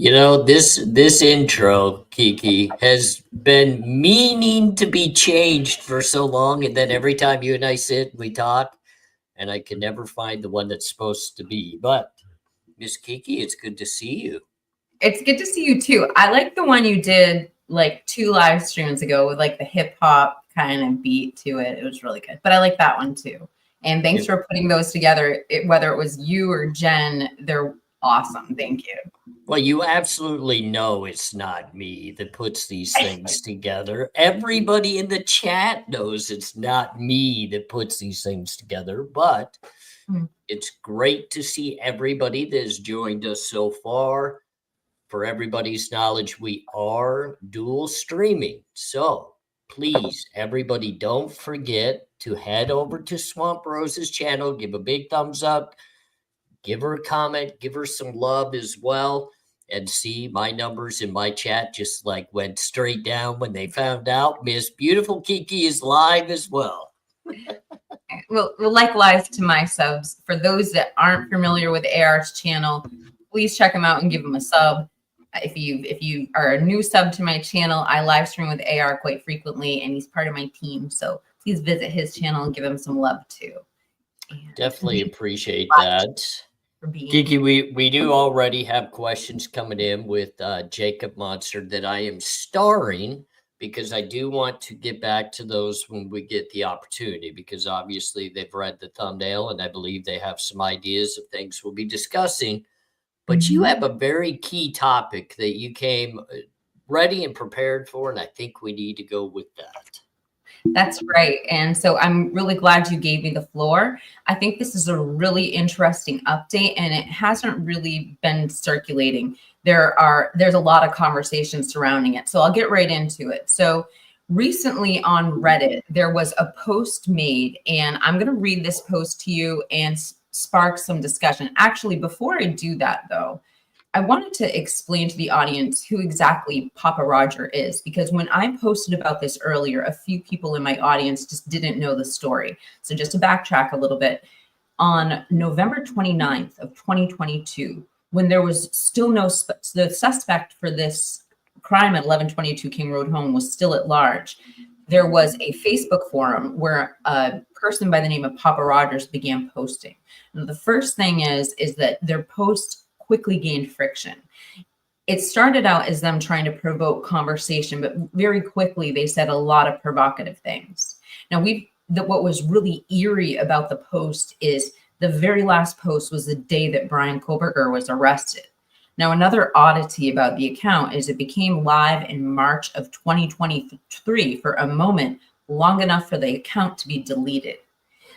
This intro, Kiki, has been meaning to be changed for so long, and then every time you and I sit, we talk, and I can never find the one that's supposed to be. But Miss Kiki, it's good to see you. It's good to see you too. I like the one you did like 2 live streams ago with like the hip hop kind of beat to it. It was really good. But I like that one too. And thanks for putting those together. Whether it was you or Jen, they're awesome. Thank you. Well, you absolutely know it's not me that puts these things together. Everybody in the chat knows it's not me that puts these things together, but it's great to see everybody that has joined us so far. For everybody's knowledge, we are dual streaming. So please, everybody, don't forget to head over to Swamp Rose's channel, give a big thumbs up, give her a comment, give her some love as well. And see, my numbers in my chat just like went straight down when they found out Miss Beautiful Kiki is live as well. Well, likewise to my subs. For those that aren't familiar with AR's channel, please check him out and give him a sub. If you are a new sub to my channel, I live stream with AR quite frequently, and he's part of my team. So please visit his channel and give him some love too. Definitely appreciate that. Kiki, we do already have questions coming in with Jacob Monster that I am starring, because I do want to get back to those when we get the opportunity, because obviously they've read the thumbnail and I believe they have some ideas of things we'll be discussing. But you have a very key topic that you came ready and prepared for, and I think we need to go with that. That's right. And so I'm really glad you gave me the floor. I think this is a really interesting update, and it hasn't really been circulating. There's a lot of conversations surrounding it. So I'll get right into it. So recently on Reddit, there was a post made, and I'm going to read this post to you and spark some discussion. Actually, before I do that though, I wanted to explain to the audience who exactly Pappa Rodger is, because when I posted about this earlier, a few people in my audience just didn't know the story. So just to backtrack a little bit, on November 29th of 2022, when there was still the suspect for this crime at 1122 King Road home was still at large, there was a Facebook forum where a person by the name of Pappa Rodger began posting. And the first thing is that their post quickly gained friction. It started out as them trying to provoke conversation, but very quickly they said a lot of provocative things. Now, what was really eerie about the post is the very last post was the day that Bryan Kohberger was arrested. Now, another oddity about the account is it became live in March of 2023 for a moment, long enough for the account to be deleted.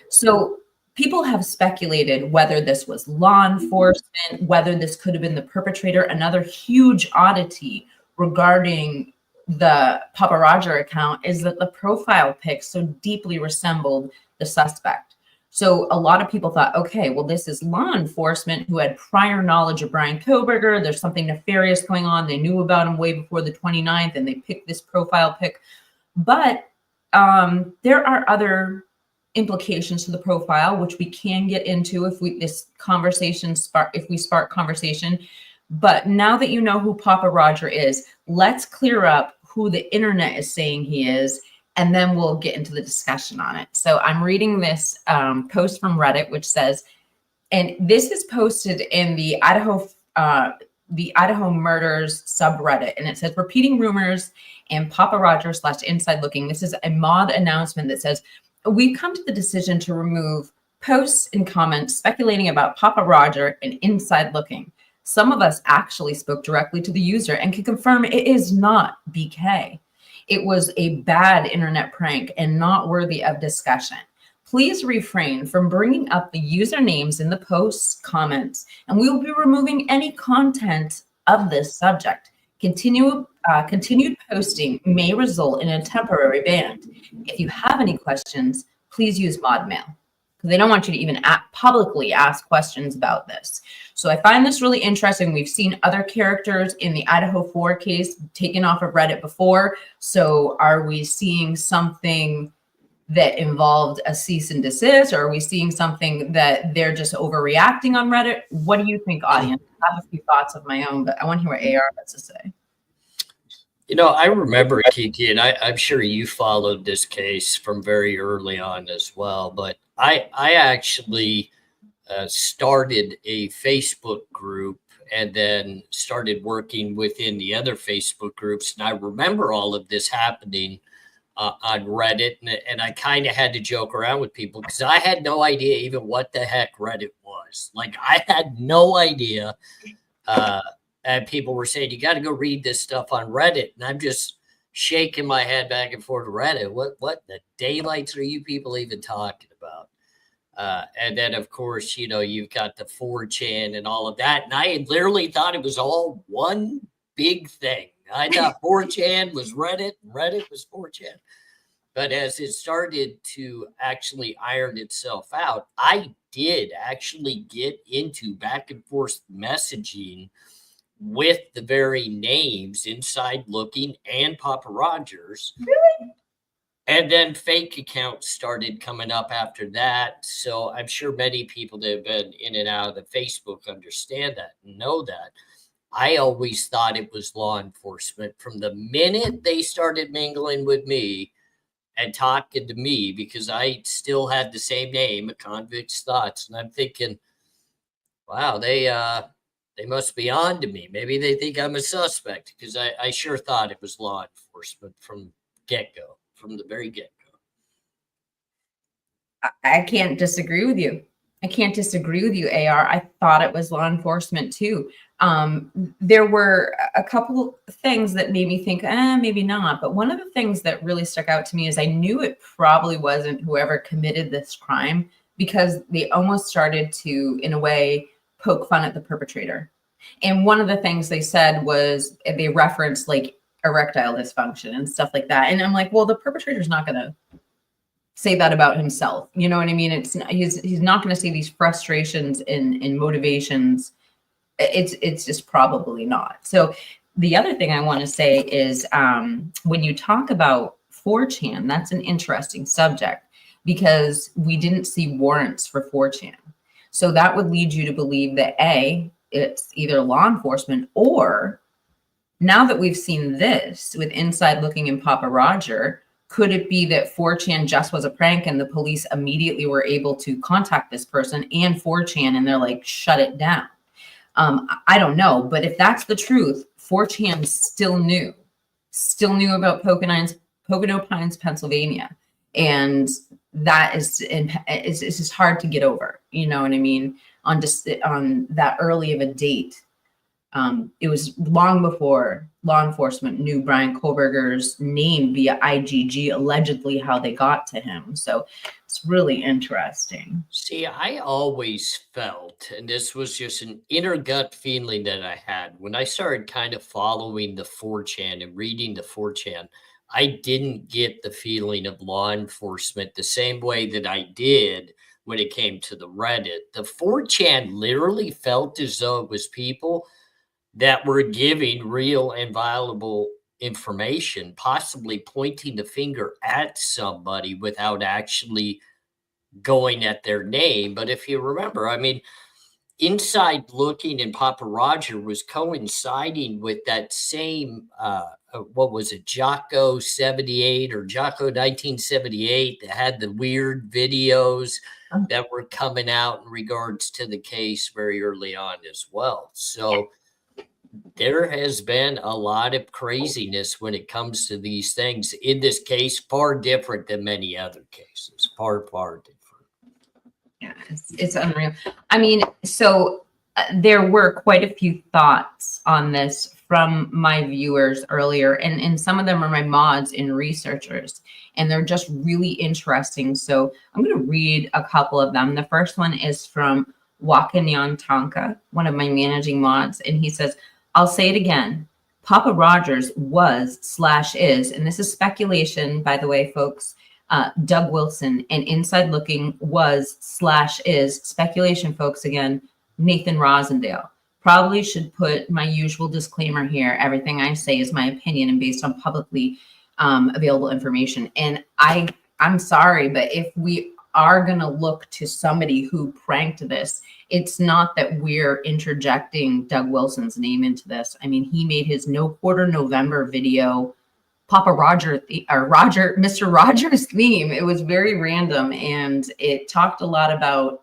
So people have speculated whether this was law enforcement, whether this could have been the perpetrator. Another huge oddity regarding the Pappa Rodger account is that the profile pic so deeply resembled the suspect. So a lot of people thought, okay, well, this is law enforcement who had prior knowledge of Bryan Kohberger. There's something nefarious going on. They knew about him way before the 29th, and they picked this profile pic. But there are other implications to the profile, which we can get into if we spark conversation. But now that you know who Pappa Rodger is, let's clear up who the internet is saying he is, and then we'll get into the discussion on it. So I'm reading this post from Reddit, which says, and this is posted in the Idaho murders subreddit, and it says, repeating rumors and Pappa Rodger / inside looking. This is a mod announcement that says, we've come to the decision to remove posts and comments speculating about Pappa Rodger and inside looking. Some of us actually spoke directly to the user and can confirm it is not BK. It was a bad internet prank and not worthy of discussion. Please refrain from bringing up the usernames in the posts, comments, and we will be removing any content of this subject. Continued posting may result in a temporary ban. If you have any questions, please use mod mail, because they don't want you to even publicly ask questions about this. So I find this really interesting. We've seen other characters in the IDAHO4 case taken off of Reddit before. So are we seeing something that involved a cease and desist, or are we seeing something that they're just overreacting on Reddit? What do you think, audience? I have a few thoughts of my own, but I want to hear what AR has to say. You know, I remember, Kiki, and I'm sure you followed this case from very early on as well, but I actually started a Facebook group and then started working within the other Facebook groups. And I remember all of this happening on Reddit, and I kind of had to joke around with people because I had no idea even what the heck Reddit was. Like, I had no idea. And people were saying, you got to go read this stuff on Reddit. And I'm just shaking my head back and forth to Reddit. What the daylights are you people even talking about? And then, of course, you know, you've got the 4chan and all of that. And I had literally thought it was all one big thing. I thought 4chan was Reddit, and Reddit was 4chan. But as it started to actually iron itself out, I did actually get into back and forth messaging with the very names Inside Looking and Papa Rodgers. Really? And then fake accounts started coming up after that. So I'm sure many people that have been in and out of the Facebook understand that and know that. I always thought it was law enforcement from the minute they started mingling with me and talking to me, because I still had the same name, A Convict's Thoughts. And I'm thinking, wow, they must be on to me. Maybe they think I'm a suspect, because I sure thought it was law enforcement from get-go, from the very get-go. I can't disagree with you. I can't disagree with you, AR. I thought it was law enforcement too. There were a couple things that made me think, maybe not. But one of the things that really stuck out to me is I knew it probably wasn't whoever committed this crime, because they almost started to, in a way, poke fun at the perpetrator. And one of the things they said was they referenced like erectile dysfunction and stuff like that. And I'm like, well, the perpetrator's not going to say that about himself. You know what I mean? It's not, he's not going to say these frustrations and motivations. It's just probably not. So the other thing I want to say is when you talk about 4chan, that's an interesting subject, because we didn't see warrants for 4chan. So that would lead you to believe that A, it's either law enforcement, or now that we've seen this with Inside Looking and Papa Rodger, could it be that 4chan just was a prank and the police immediately were able to contact this person and 4chan and they're like, shut it down? I don't know. But if that's the truth, 4chan still knew about Pocono Pines, Pennsylvania. And that is, it's just hard to get over, you know what I mean? On that early of a date. It was long before law enforcement knew Bryan Kohberger's name via IGG, allegedly how they got to him. So it's really interesting. See, I always felt, and this was just an inner gut feeling that I had when I started kind of following the 4chan and reading the 4chan, I didn't get the feeling of law enforcement the same way that I did when it came to the Reddit. The 4chan literally felt as though it was people that were giving real and valuable information, possibly pointing the finger at somebody without actually going at their name. But if you remember, I mean, Inside Looking and Papa Rodger was coinciding with that same, what was it, Jocko 78 or Jocko 1978 that had the weird videos that were coming out in regards to the case very early on as well. So there has been a lot of craziness when it comes to these things. In this case, far different than many other cases. Far different. Yeah, it's unreal. I mean, so there were quite a few thoughts on this from my viewers earlier, and some of them are my mods and researchers, and they're just really interesting. So I'm going to read a couple of them. The first one is from Wakanyan Tonka, one of my managing mods, and he says, I'll say it again. Papa Rodgers was/is, and this is speculation, by the way, folks, Doug Wilson, and Inside Looking was/is, speculation, folks, again, Nathan Rosendale. Probably should put my usual disclaimer here. Everything I say is my opinion and based on publicly available information. And I I'm sorry, but if we are going to look to somebody who pranked this, it's not that we're interjecting Doug Wilson's name into this. I mean, he made his No Quarter November video, Papa Rodger, Mr. Rogers theme. It was very random, and it talked a lot about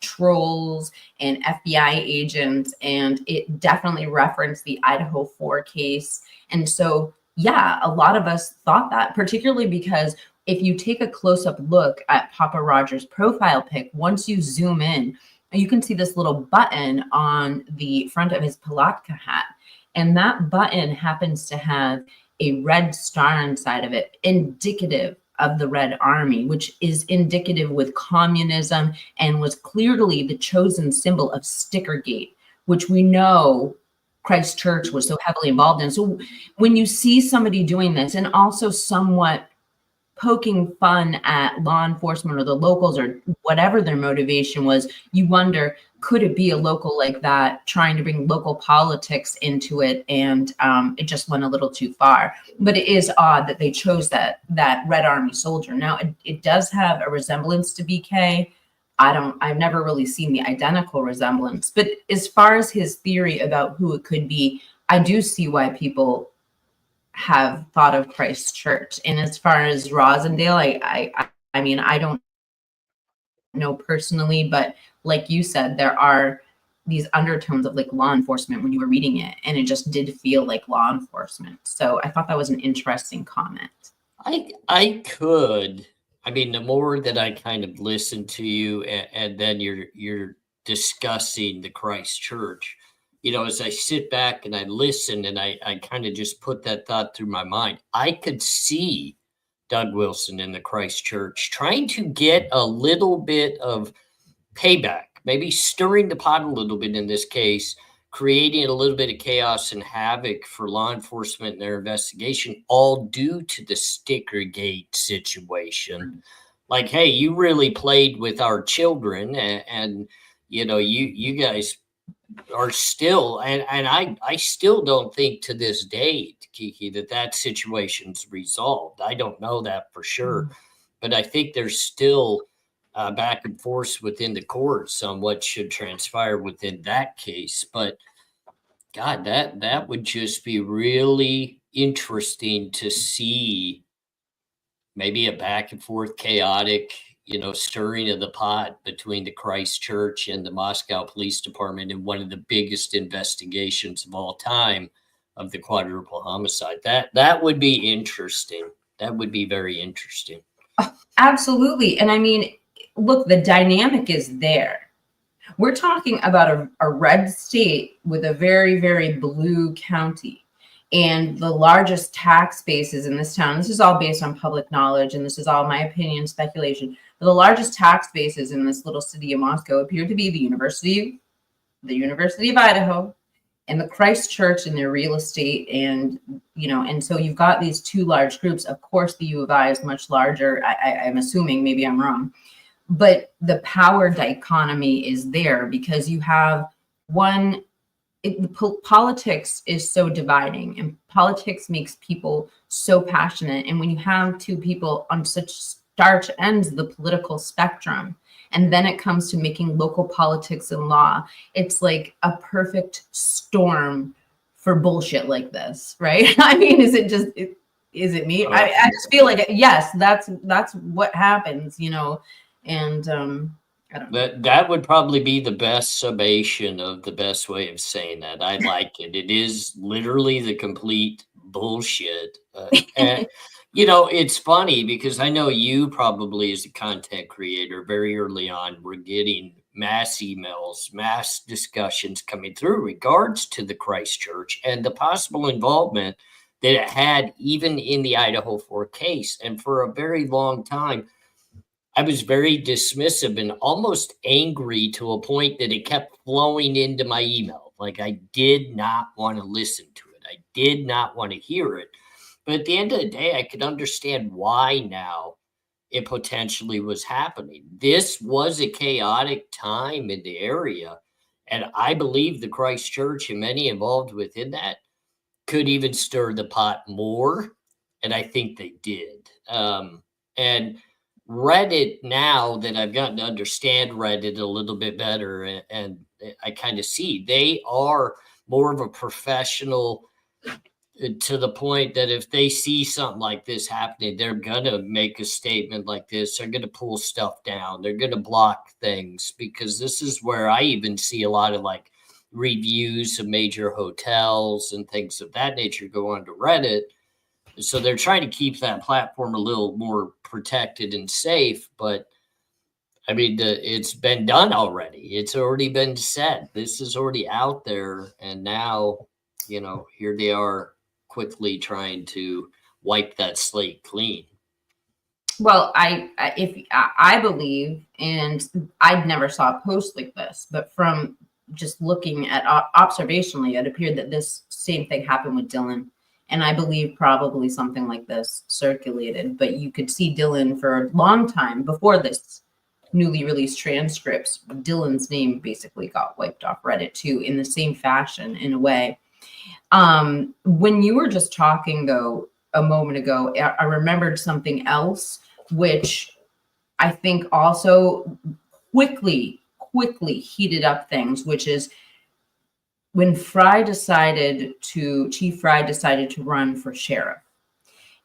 trolls and FBI agents, and it definitely referenced the Idaho 4 case. And so, yeah, a lot of us thought that, particularly because if you take a close-up look at Papa Rodger's profile pic, once you zoom in, you can see this little button on the front of his Palatka hat. And that button happens to have a red star inside of it, indicative of the Red Army, which is indicative with communism and was clearly the chosen symbol of Stickergate, which we know Christ Church was so heavily involved in. So when you see somebody doing this, and also somewhat poking fun at law enforcement or the locals or whatever their motivation was, you wonder, could it be a local like that trying to bring local politics into it? And it just went a little too far. But it is odd that they chose that Red Army soldier. Now it does have a resemblance to BK. I've never really seen the identical resemblance, but as far as his theory about who it could be, I do see why people have thought of Christ Church. And as far as Rosendale, I mean, I don't know personally, but like you said, there are these undertones of like law enforcement when you were reading it, and it just did feel like law enforcement. So I thought that was an interesting comment. I mean, the more that I kind of listen to you, and then you're discussing the Christ Church, as I sit back and I listen and I kind of just put that thought through my mind, I could see Doug Wilson in the Christ Church trying to get a little bit of payback, maybe stirring the pot a little bit in this case, creating a little bit of chaos and havoc for law enforcement and their investigation, all due to the Stickergate situation. Like, hey, you really played with our children, and you guys are still, and I still don't think to this day, Kiki, that situation's resolved. I don't know that for sure, but I think there's still back and forth within the courts on what should transpire within that case. But God, that would just be really interesting to see, maybe a back and forth chaotic, stirring of the pot between the Christ Church and the Moscow Police Department in one of the biggest investigations of all time of the quadruple homicide. That would be interesting. That would be very interesting. Absolutely. And I mean, look, the dynamic is there. We're talking about a red state with a very, very blue county. And the largest tax bases in this town, this is all based on public knowledge, and this is all my opinion, speculation, but the largest tax bases in this little city of Moscow appear to be the University of Idaho and the Christ Church and their real estate. And, and so you've got these two large groups. Of course, the U of I is much larger. I'm assuming, maybe I'm wrong, but the power dichotomy is there because you have one. Politics is so dividing, and politics makes people so passionate. And when you have two people on such stark ends of the political spectrum, and then it comes to making local politics and law, it's like a perfect storm for bullshit like this, right? I mean, is it me? I just feel like, yes, that's what happens, and I don't know. That would probably be the best summation of the best way of saying that. I like it. It is literally the complete bullshit. And, it's funny because I know you probably, as a content creator, very early on were getting mass emails, mass discussions coming through regards to the Christ Church and the possible involvement that it had even in the Idaho 4 case. And for a very long time, I was very dismissive and almost angry to a point that it kept flowing into my email. Like, I did not want to listen to it. I did not want to hear it. But at the end of the day, I could understand why now it potentially was happening. This was a chaotic time in the area. And I believe the Christ Church and many involved within that could even stir the pot more. And I think they did. And Reddit, now that I've gotten to understand Reddit a little bit better, and I kind of see they are more of a professional, to the point that if they see something like this happening, they're going to make a statement like this. They're going to pull stuff down. They're going to block things, because this is where I even see a lot of like reviews of major hotels and things of that nature go onto Reddit. So they're trying to keep that platform a little more protected and safe. But I mean, it's been done already. It's already been said. This is already out there. And now, here they are quickly trying to wipe that slate clean. Well, I believe, and I never saw a post like this, but from just looking at observationally, it appeared that this same thing happened with Dylan. And I believe probably something like this circulated, but you could see Dylan for a long time before this newly released transcripts. Dylan's name basically got wiped off Reddit too, in the same fashion, in a way. When you were just talking though a moment ago, I remembered something else, which I think also quickly heated up things, which is when Chief Fry decided to run for sheriff.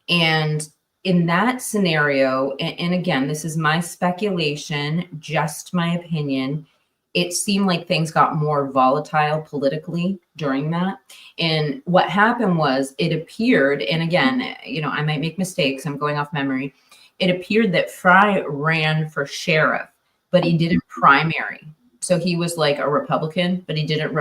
And in that scenario, and again, this is my speculation, just my opinion, it seemed like things got more volatile politically during that. And what happened was, it appeared, and again, I might make mistakes, I'm going off memory. It appeared that Fry ran for sheriff, but he didn't primary. So he was like a Republican, but he didn't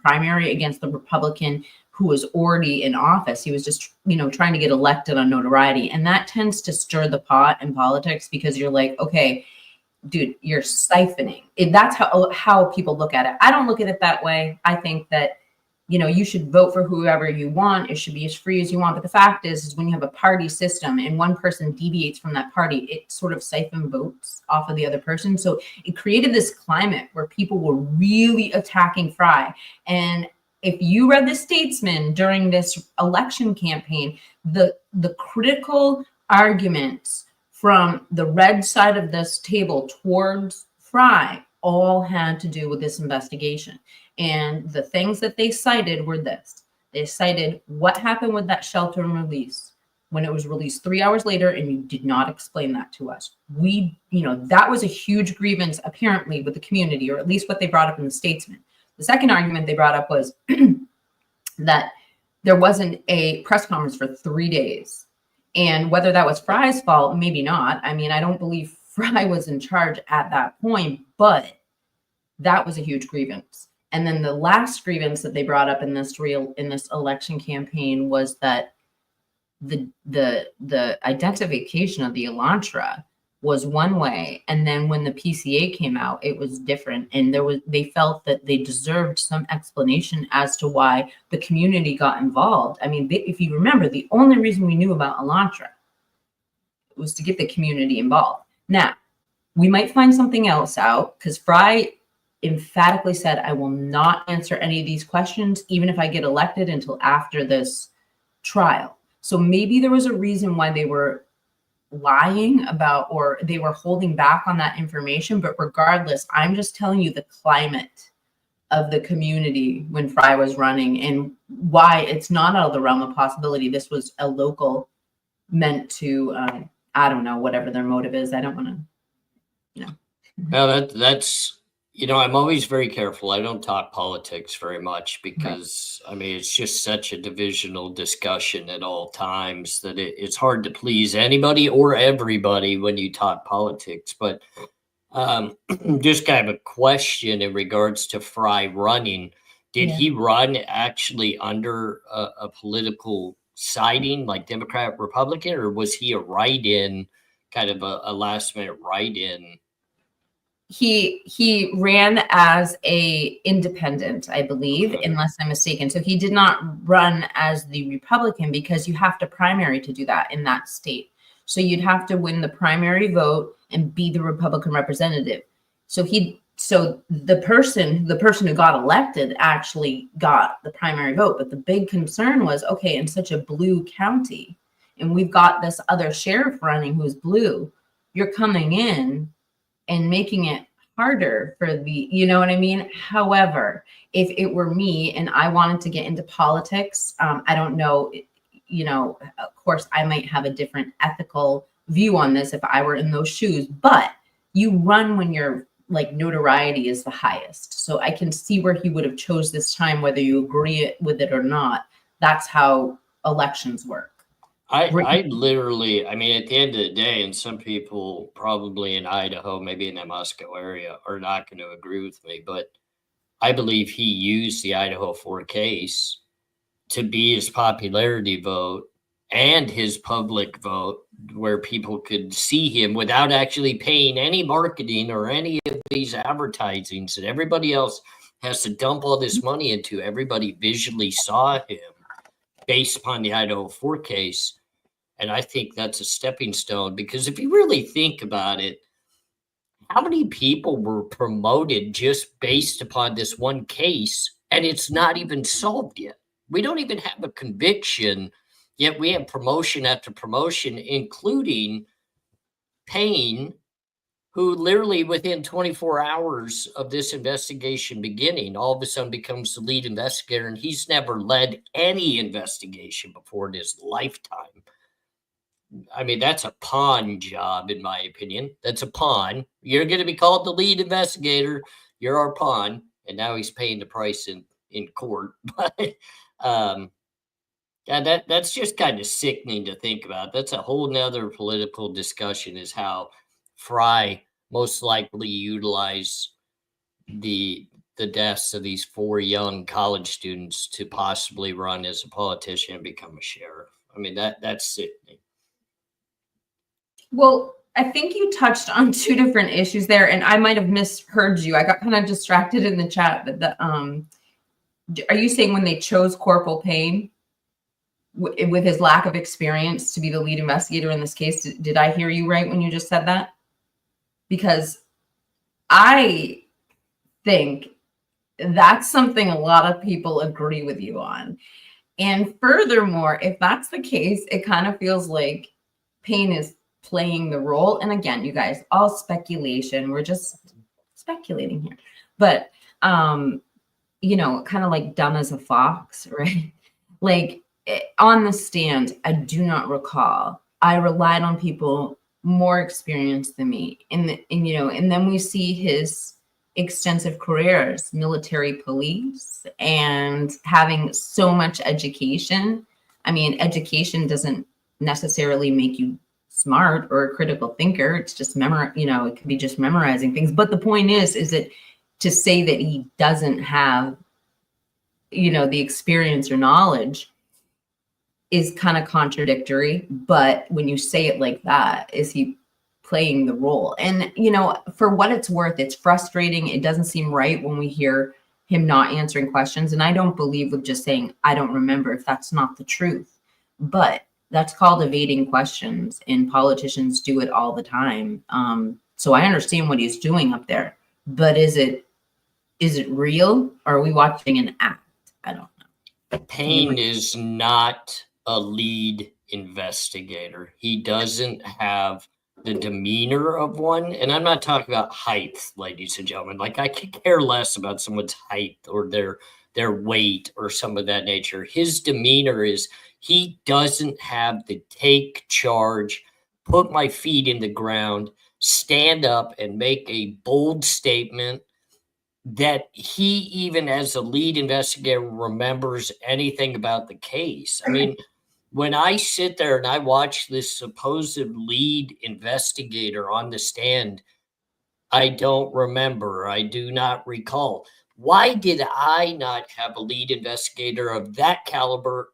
primary against the Republican who was already in office. He was just, trying to get elected on notoriety. And that tends to stir the pot in politics, because you're like, okay, dude, you're siphoning. That's how people look at it. I don't look at it that way. I think that, you should vote for whoever you want. It should be as free as you want. But the fact is when you have a party system and one person deviates from that party, it sort of siphon votes off of the other person. So it created this climate where people were really attacking Fry. And if you read The Statesman during this election campaign, the critical arguments from the red side of this table towards Fry all had to do with this investigation. And the things that they cited were this. They cited what happened with that shelter and release when it was released 3 hours later, and you did not explain that to us. That was a huge grievance apparently with the community, or at least what they brought up in The Statesman. The second argument they brought up was that there wasn't a press conference for 3 days. And whether that was Fry's fault, maybe not. I mean, I don't believe Fry was in charge at that point, but that was a huge grievance. And then the last grievance that they brought up in this election campaign was that the identification of the Elantra was one way, and then when the PCA came out, it was different. And they felt that they deserved some explanation as to why the community got involved. I mean, if you remember, the only reason we knew about Elantra was to get the community involved. Now, we might find something else out, because Fry emphatically said, I will not answer any of these questions, even if I get elected, until after this trial. So maybe there was a reason why they were lying about, or they were holding back on that information. But regardless, I'm just telling you the climate of the community when Fry was running, and why it's not out of the realm of possibility. This was a local meant to, I don't know, whatever their motive is. I don't want to, Well, that's, I'm always very careful. I don't talk politics very much, because I mean, it's just such a divisional discussion at all times that it's hard to please anybody or everybody when you talk politics. But just kind of a question in regards to Fry running. Did he run actually under a political siding, like Democrat, Republican, or was he a write-in, kind of a last-minute write-in? He ran as a independent, I believe, unless I'm mistaken. So he did not run as the Republican, because you have to primary to do that in that state. So you'd have to win the primary vote and be the Republican representative. So the person who got elected actually got the primary vote. But the big concern was, okay, in such a blue county, and we've got this other sheriff running who's blue, you're coming in and making it harder for the, you know what I mean? However, if it were me and I wanted to get into politics, I don't know, you know, of course I might have a different ethical view on this if I were in those shoes, but you run when your like notoriety is the highest. So I can see where he would have chose this time, whether you agree with it or not. That's how elections work. I literally, I mean, at the end of the day, and some people probably in Idaho, maybe in the Moscow area, are not going to agree with me, but I believe he used the IDAHO4 case to be his popularity vote and his public vote, where people could see him without actually paying any marketing or any of these advertisings that everybody else has to dump all this money into. Everybody visually saw him based upon the IDAHO4 case. And I think that's a stepping stone, because if you really think about it, how many people were promoted just based upon this one case, and it's not even solved yet? We don't even have a conviction, yet we have promotion after promotion, including Payne, who literally within 24 hours of this investigation beginning, all of a sudden becomes the lead investigator, and he's never led any investigation before in his lifetime. I mean, that's a pawn job, in my opinion. That's a pawn. You're going to be called the lead investigator. You're our pawn. And now he's paying the price in court. But yeah, that's just kind of sickening to think about. That's a whole nother political discussion, is how Fry most likely utilized the deaths of these 4 young college students to possibly run as a politician and become a sheriff. I mean, that's sickening. Well, I think you touched on 2 different issues there, and I might have misheard you. I got kind of distracted in the chat. But are you saying when they chose Corporal Payne with his lack of experience to be the lead investigator in this case? Did I hear you right when you just said that? Because I think that's something a lot of people agree with you on. And furthermore, if that's the case, it kind of feels like Payne is playing the role. And again, you guys, all speculation. We're just speculating here. But, you know, kind of like dumb as a fox, right? Like on the stand, I do not recall. I relied on people more experienced than me. And you know, and then we see his extensive careers, military police, and having so much education. I mean, education doesn't necessarily make you smart or a critical thinker. It's just you know, it could be just memorizing things. But the point is that to say that he doesn't have, you know, the experience or knowledge is kind of contradictory. But when you say it like that, is he playing the role? And, you know, for what it's worth, it's frustrating. It doesn't seem right when we hear him not answering questions. And I don't believe with just saying, I don't remember, if that's not the truth. But that's called evading questions, and politicians do it all the time. So I understand what he's doing up there, but is it real? Or are we watching an act? I don't know. Payne is not a lead investigator. He doesn't have the demeanor of one. And I'm not talking about height, ladies and gentlemen. Like, I could care less about someone's height or their weight or some of that nature. His demeanor is, he doesn't have the take charge, put my feet in the ground, stand up and make a bold statement that he, even as a lead investigator, remembers anything about the case. I mean, when I sit there and I watch this supposed lead investigator on the stand, I don't remember. I do not recall. Why did I not have a lead investigator of that caliber,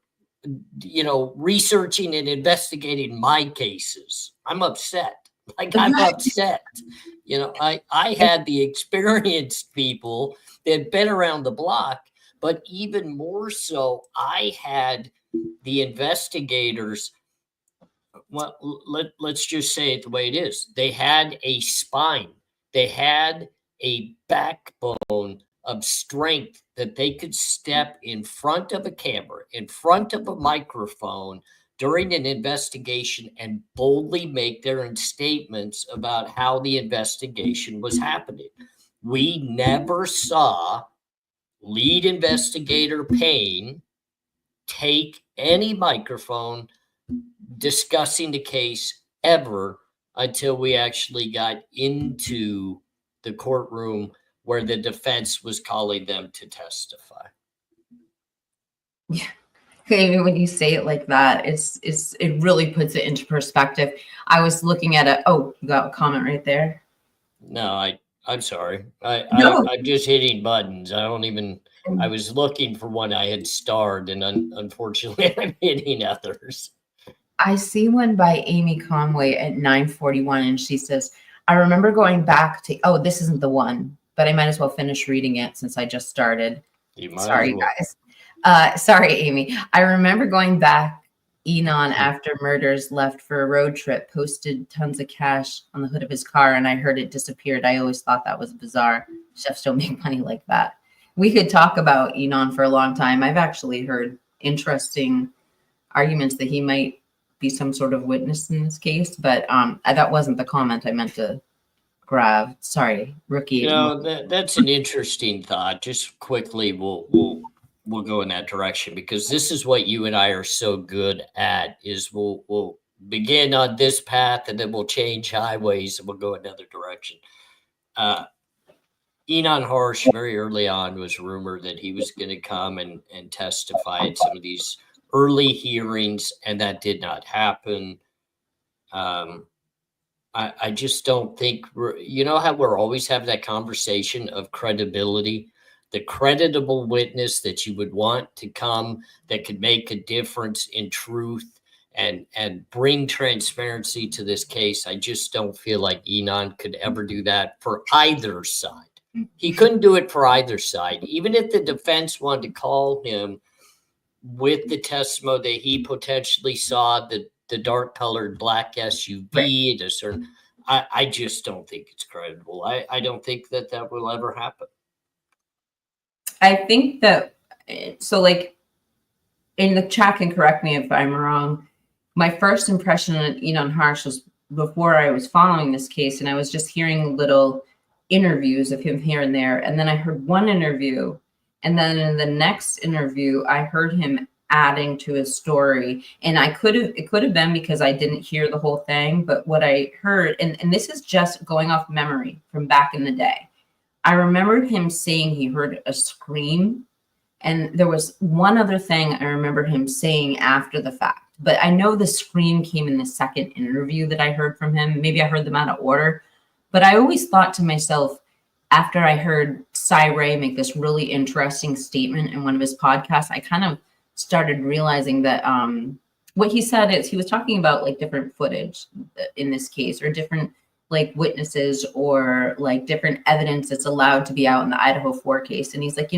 you know, researching and investigating my cases? I'm upset. Like, I'm upset. You know, I had the experienced people that had been around the block, but even more so, I had the investigators. Well, let's just say it the way it is. They had a spine. They had a backbone of strength that they could step in front of a camera, in front of a microphone, during an investigation and boldly make their own statements about how the investigation was happening. We never saw lead investigator Payne take any microphone discussing the case ever until we actually got into the courtroom where the defense was calling them to testify. Yeah. Okay, when you say it like that, it really puts it into perspective. I was looking at you got a comment right there. No, I'm sorry. No. I'm just hitting buttons. I was looking for one I had starred, and unfortunately I'm hitting others. I see one by Amy Conway at 9:41, and she says, I remember going back to, this isn't the one, but I might as well finish reading it since I just started. Sorry, guys. Sorry, Amy. I remember going back. Enon, after murders, left for a road trip, posted tons of cash on the hood of his car, and I heard it disappeared. I always thought that was bizarre. Chefs don't make money like that. We could talk about Enon for a long time. I've actually heard interesting arguments that he might be some sort of witness in this case, but that wasn't the comment I meant to grab. Sorry, rookie. That's an interesting thought. Just quickly, we'll go in that direction, because this is what you and I are so good at, is we'll begin on this path and then we'll change highways and we'll go another direction. Enon Harsh, very early on, was rumored that he was going to come and testify at some of these early hearings, and that did not happen. I just don't think, how we're always having that conversation of credibility. The creditable witness that you would want to come that could make a difference in truth and bring transparency to this case. I just don't feel like Enon could ever do that for either side. He couldn't do it for either side. Even if the defense wanted to call him with the testimony that he potentially saw the dark colored black SUV at a certain, I just don't think it's credible. I don't think that will ever happen. I think that, so like, in the chat can correct me if I'm wrong, my first impression of Enon Harsh was before I was following this case, and I was just hearing little interviews of him here and there. And then I heard one interview, and then in the next interview, I heard him adding to his story. And it could have been because I didn't hear the whole thing, but what I heard, and this is just going off memory from back in the day, I remembered him saying he heard a scream, and there was one other thing I remember him saying after the fact, but I know the scream came in the second interview that I heard from him. Maybe I heard them out of order, but I always thought to myself, after I heard Cy Ray make this really interesting statement in one of his podcasts, I kind of started realizing that what he said is he was talking about like different footage in this case, or different like witnesses, or like different evidence that's allowed to be out in the IDAHO4 case. And he's like,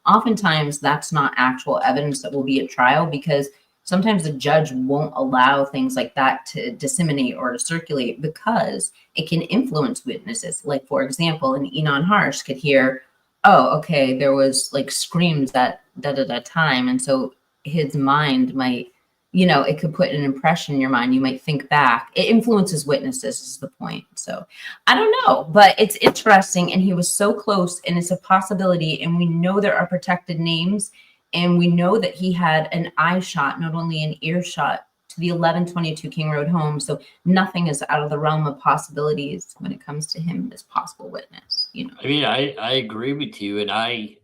oftentimes that's not actual evidence that will be at trial, because sometimes the judge won't allow things like that to disseminate or to circulate because it can influence witnesses. Like, for example, an Enon Harsh could hear, oh, okay, there was like screams at that time. And so his mind might, it could put an impression in your mind. You might think back. It influences witnesses is the point. So I don't know, but it's interesting. And he was so close, and it's a possibility. And we know there are protected names, and we know that he had an eye shot, not only an ear shot, to the 1122 King Road home. So nothing is out of the realm of possibilities when it comes to him as possible witness. I mean, I agree with you. And I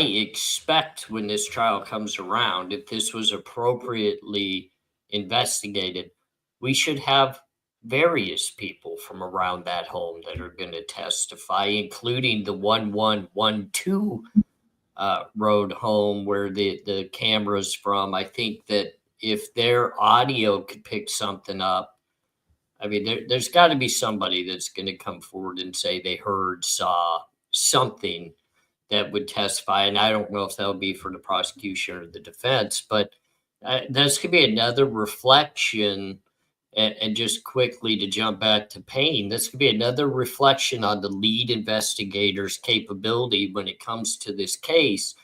expect when this trial comes around, if this was appropriately investigated, we should have various people from around that home that are going to testify, including the 1112 road home where the camera's from. I think that if their audio could pick something up, I mean, there's got to be somebody that's going to come forward and say they heard, saw something that would testify. And I don't know if that'll be for the prosecution or the defense, but that's going to be another reflection. And just quickly to jump back to Payne, this could be another reflection on the lead investigator's capability when it comes to this case.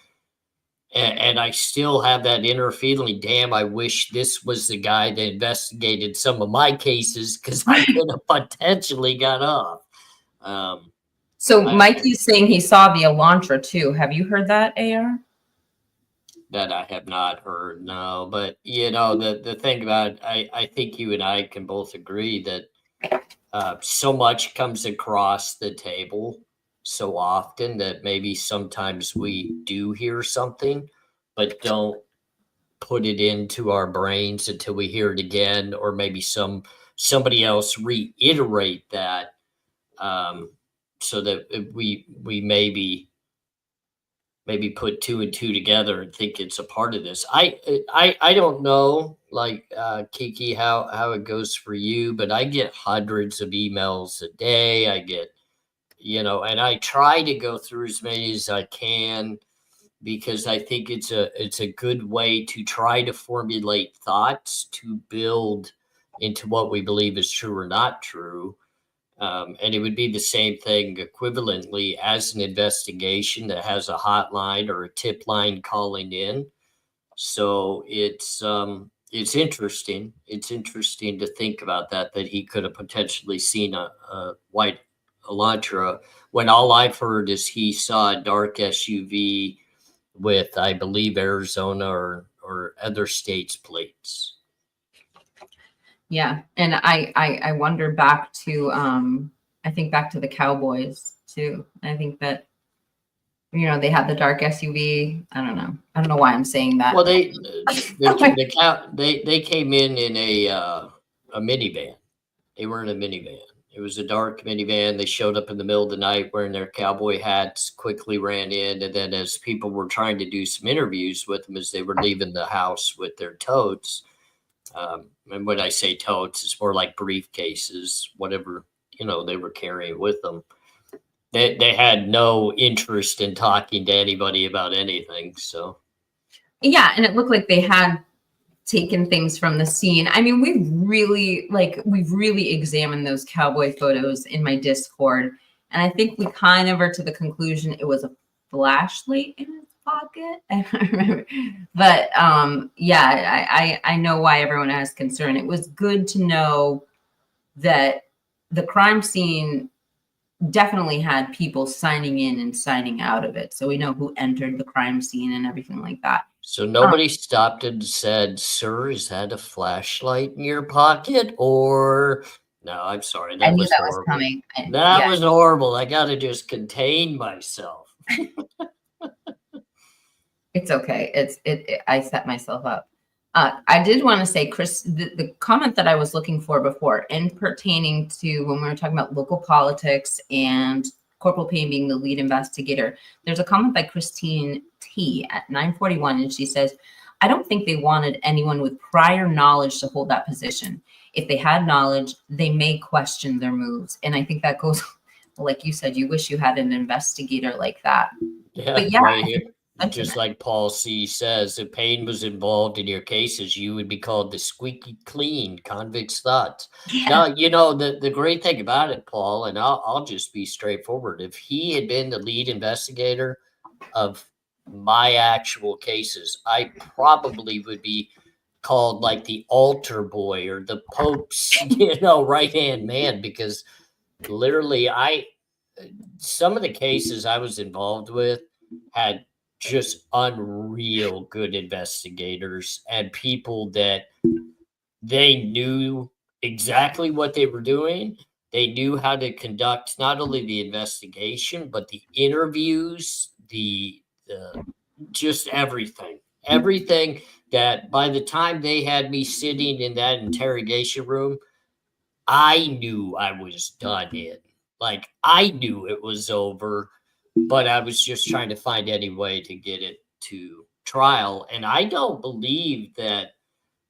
And I still have that inner feeling, damn, I wish this was the guy that investigated some of my cases because I could have potentially got off. So Mikey's saying he saw the Elantra too. Have you heard that, AR? That I have not heard, no. But the thing about it, I think you and I can both agree that so much comes across the table so often that maybe sometimes we do hear something, but don't put it into our brains until we hear it again, or maybe somebody else reiterate that, so that we maybe put two and two together and think it's a part of this. I don't know, like, Kiki, how it goes for you, but I get hundreds of emails a day. I get, and I try to go through as many as I can because I think it's a good way to try to formulate thoughts to build into what we believe is true or not true. And it would be the same thing equivalently as an investigation that has a hotline or a tip line calling in. So it's interesting. It's interesting to think about that he could have potentially seen a white Elantra when all I've heard is he saw a dark SUV with, I believe, Arizona or other states' plates. Yeah, and I wonder back to I think back to the Cowboys too. I think that they had the dark SUV. I don't know why I'm saying that. Well, they came in a minivan. They were in a minivan. It was a dark minivan. They showed up in the middle of the night wearing their cowboy hats, quickly ran in, and then as people were trying to do some interviews with them as they were leaving the house with their totes. And when I say totes, it's more like briefcases, whatever, they were carrying with them. They had no interest in talking to anybody about anything. So, yeah. And it looked like they had taken things from the scene. I mean, we've really examined those cowboy photos in my Discord. And I think we kind of are to the conclusion it was a flashlight in his pocket. I don't remember. But yeah, I know why everyone has concern. It was good to know that the crime scene definitely had people signing in and signing out of it. So we know who entered the crime scene and everything like that. So nobody stopped and said, "Sir, is that a flashlight in your pocket?" Or, no, I'm sorry, that was horrible. Was coming. That was horrible. I got to just contain myself. It's okay. I set myself up. I did want to say, Chris, the comment that I was looking for before, in pertaining to when we were talking about local politics and Corporal Payne being the lead investigator, there's a comment by Christine T at 9:41, and she says, "I don't think they wanted anyone with prior knowledge to hold that position. If they had knowledge, they may question their moves." And I think that goes, like you said, you wish you had an investigator like that. Yeah, but yeah, right here. Just like Paul C says, if Payne was involved in your cases, you would be called the squeaky clean convict's thoughts. Yeah. Now, the great thing about it, Paul, and I'll just be straightforward. If he had been the lead investigator of my actual cases, I probably would be called like the altar boy or the Pope's, right-hand man, because literally some of the cases I was involved with had just unreal good investigators and people that they knew exactly what they were doing. They knew how to conduct not only the investigation, but the interviews, the just everything that by the time they had me sitting in that interrogation room, I knew I was done in. Like, I knew it was over, but I was just trying to find any way to get it to trial. And I don't believe that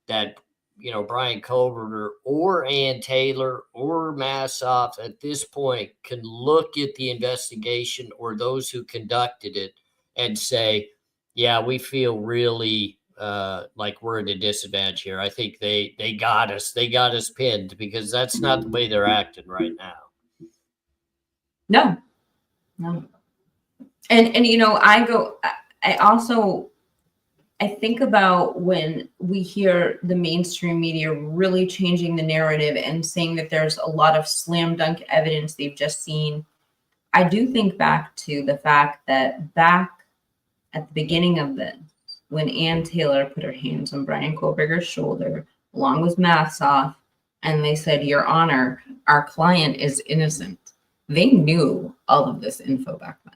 Bryan Kohberger or Ann Taylor or Massoff at this point can look at the investigation or those who conducted it and say, yeah, we feel really like we're at a disadvantage here. I think they got us pinned, because that's not the way they're acting right now. No. And I also I think about when we hear the mainstream media really changing the narrative and saying that there's a lot of slam dunk evidence they've just seen. I do think back to the fact that back at the beginning of this, when Ann Taylor put her hands on Bryan Kohberger's shoulder, along with masks off, and they said, "Your Honor, our client is innocent." They knew all of this info back then.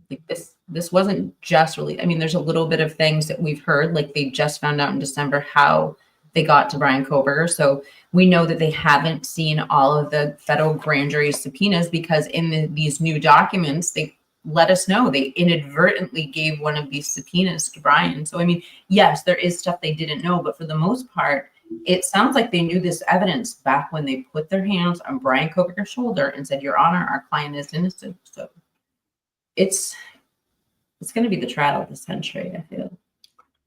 Like this wasn't just really, I mean, there's a little bit of things that we've heard, like they just found out in December how they got to Bryan Kohberger. So we know that they haven't seen all of the federal grand jury subpoenas because in these new documents, they let us know they inadvertently gave one of these subpoenas to Bryan. So, I mean, yes, there is stuff they didn't know, but for the most part, it sounds like they knew this evidence back when they put their hands on Bryan Kohberger's shoulder and said, "Your Honor, our client is innocent." So it's going to be the trial of the century, I feel.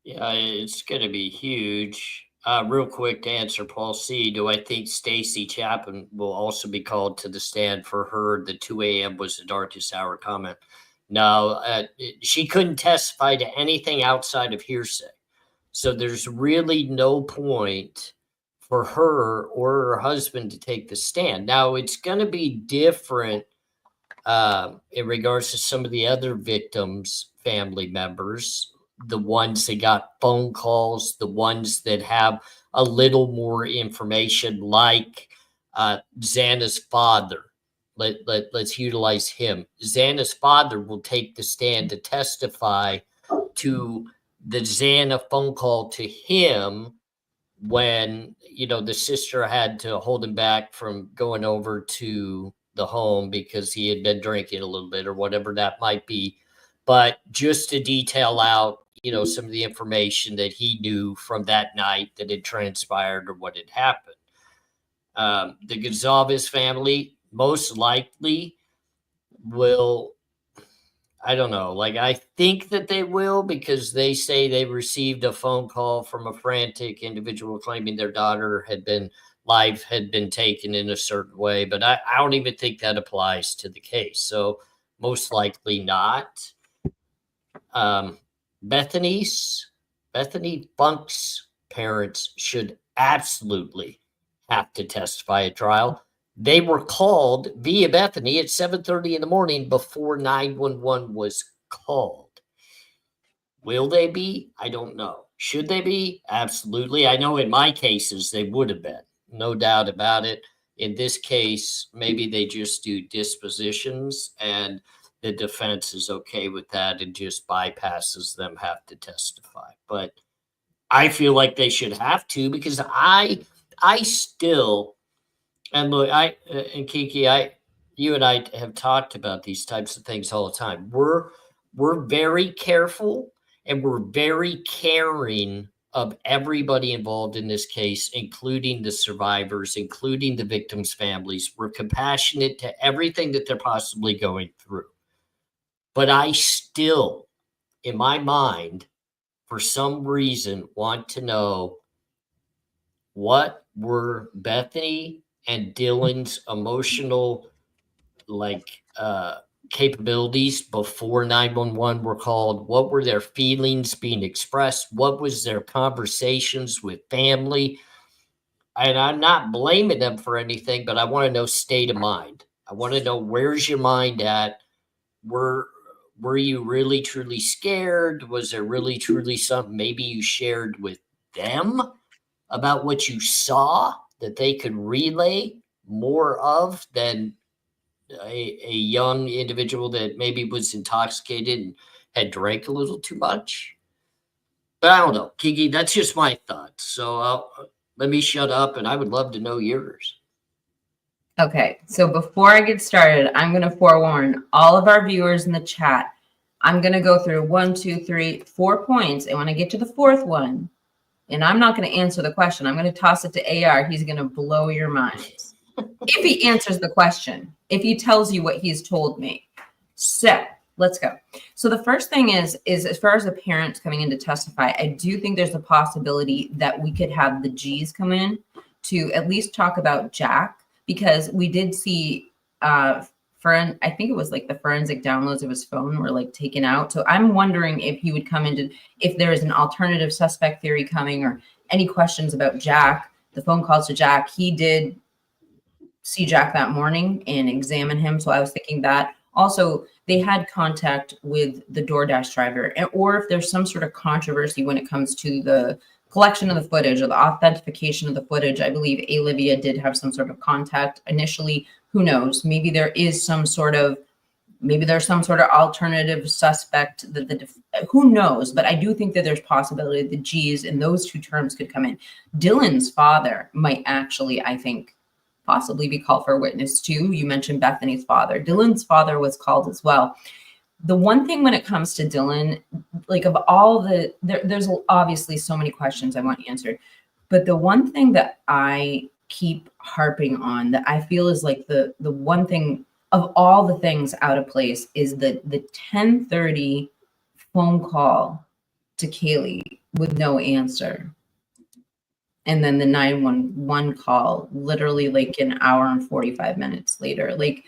Yeah, it's going to be huge. Real quick to answer Paul C. Do I think Stacey Chapman will also be called to the stand? For her, the 2 a.m. was the darkest hour comment. No, she couldn't testify to anything outside of hearsay. So there's really no point for her or her husband to take the stand. Now, it's going to be different in regards to some of the other victims' family members, the ones that got phone calls, the ones that have a little more information, like Xana's father. Let's utilize him. Xana's father will take the stand to testify to the Xana phone call to him when, the sister had to hold him back from going over to the home because he had been drinking a little bit or whatever that might be. But just to detail out, some of the information that he knew from that night that had transpired or what had happened. The Gonzalez family most likely will, I don't know, I think that they will, because they say they received a phone call from a frantic individual claiming their daughter life had been taken in a certain way, but I don't even think that applies to the case. So most likely not. Bethany Funk's parents should absolutely have to testify at trial. They were called via Bethany at 7:30 in the morning before 911 was called. Will they be? I don't know. Should they be? Absolutely. I know in my cases they would have been. No doubt about it. In this case, maybe they just do dispositions and the defense is okay with that and just bypasses them have to testify. But I feel like they should have to, because I still, and look, and Kiki, you and I have talked about these types of things all the time. We're very careful and we're very caring of everybody involved in this case, including the survivors, including the victims' families. We're compassionate to everything that they're possibly going through. But I still, in my mind, for some reason, want to know what were Bethany and Dylan's emotional, capabilities before 911 were called. What were their feelings being expressed? What was their conversations with family? And I'm not blaming them for anything, but I want to know state of mind. I want to know, where's your mind at? Were you really truly scared? Was there really truly something maybe you shared with them about what you saw that they could relay more of than a young individual that maybe was intoxicated and had drank a little too much? But I don't know, Kiki, that's just my thoughts. So let me shut up, and I would love to know yours. Okay, so before I get started, I'm going to forewarn all of our viewers in the chat. I'm going to go through 1, 2, 3, 4 points. And when I get to the fourth one, and I'm not going to answer the question, I'm going to toss it to AR. He's going to blow your minds. If he answers the question, if he tells you what he's told me. So let's go. So the first thing is as far as the parents coming in to testify, I do think there's a possibility that we could have the G's come in to at least talk about Jack, because we did see I think it was like the forensic downloads of his phone were like taken out. So I'm wondering if he would come into, if there is an alternative suspect theory coming, or any questions about Jack, the phone calls to Jack. He did see Jack that morning and examine him. So I was thinking that also they had contact with the DoorDash driver, or if there's some sort of controversy when it comes to the collection of the footage or the authentication of the footage. I believe Olivia did have some sort of contact initially. Who knows? Maybe there is some sort of, maybe there's some sort of alternative suspect that who knows? But I do think that there's possibility that the G's in those two terms could come in. Dylan's father might actually, I think, possibly be called for a witness too. You mentioned Bethany's father. Dylan's father was called as well. The one thing when it comes to Dylan, like of all the, there's obviously so many questions I want answered, but the one thing that I keep harping on that I feel is like the one thing of all the things out of place is the 10:30 phone call to Kaylee with no answer. And then the 911 call literally like an hour and 45 minutes later. Like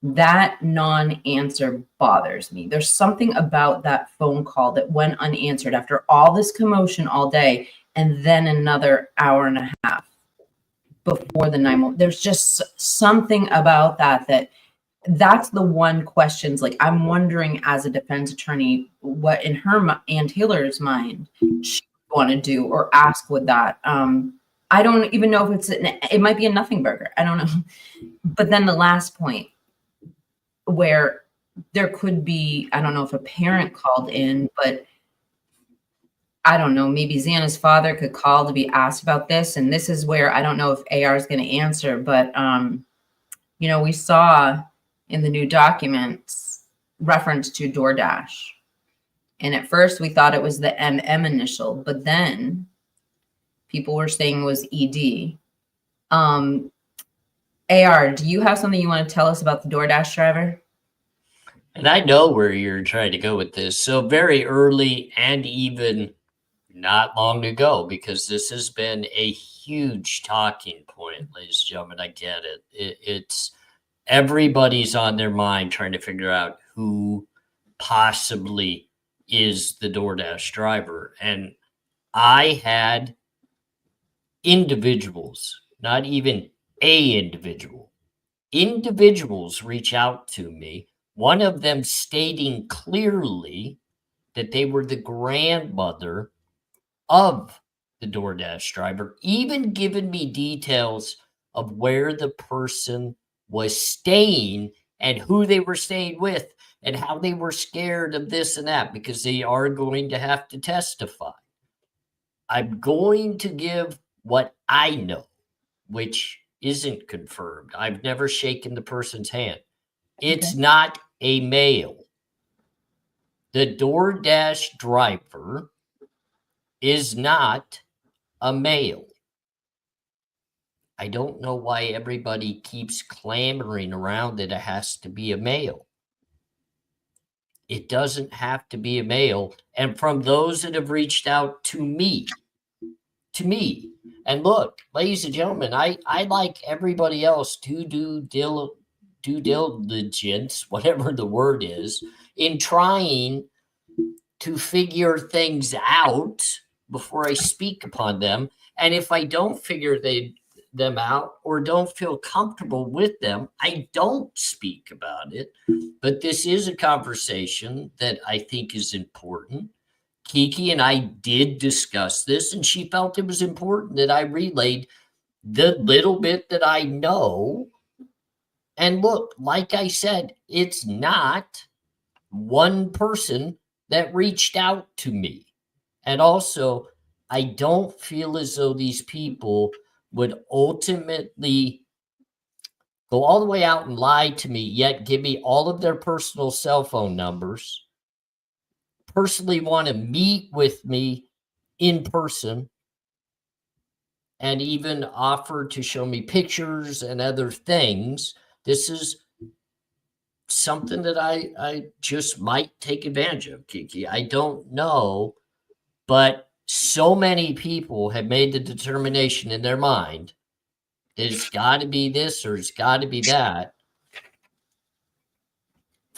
that non-answer bothers me. There's something about that phone call that went unanswered after all this commotion all day, and then another hour and a half before the 911. There's just something about that's the one questions. Like I'm wondering as a defense attorney, what in her and Taylor's mind she would want to do or ask with that. I don't even know if it might be a nothing burger. I don't know. But then the last point where there could be, I don't know if a parent called in, but I don't know, maybe Xana's father could call to be asked about this. And this is where I don't know if AR is going to answer, but, you know, we saw in the new documents reference to DoorDash. And at first we thought it was the MM initial, but then people were saying it was ED. AR, do you have something you want to tell us about the DoorDash driver? And I know where you're trying to go with this. So very early and even not long ago, because this has been a huge talking point, ladies and gentlemen. I get it. It's everybody's on their mind trying to figure out who possibly is the DoorDash driver. And I had individuals, not even a individuals reach out to me, one of them stating clearly that they were the grandmother of the DoorDash driver, even giving me details of where the person was staying and who they were staying with and how they were scared of this and that, because they are going to have to testify. I'm going to give what I know, which isn't confirmed. I've never shaken the person's hand. It's not a male. The DoorDash driver is not a male. I don't know why everybody keeps clamoring around that it has to be a male. It doesn't have to be a male. And from those that have reached out to me, and look, ladies and gentlemen, I like everybody else to do due diligence, whatever the word is, in trying to figure things out before I speak upon them. And if I don't figure them out or don't feel comfortable with them, I don't speak about it. But this is a conversation that I think is important. Kiki and I did discuss this, and she felt it was important that I relayed the little bit that I know. And look, like I said, it's not one person that reached out to me. And also, I don't feel as though these people would ultimately go all the way out and lie to me, yet give me all of their personal cell phone numbers, personally want to meet with me in person, and even offer to show me pictures and other things. This is something that I just might take advantage of, Kiki. I don't know, but so many people have made the determination in their mind that it's got to be this or it's got to be that.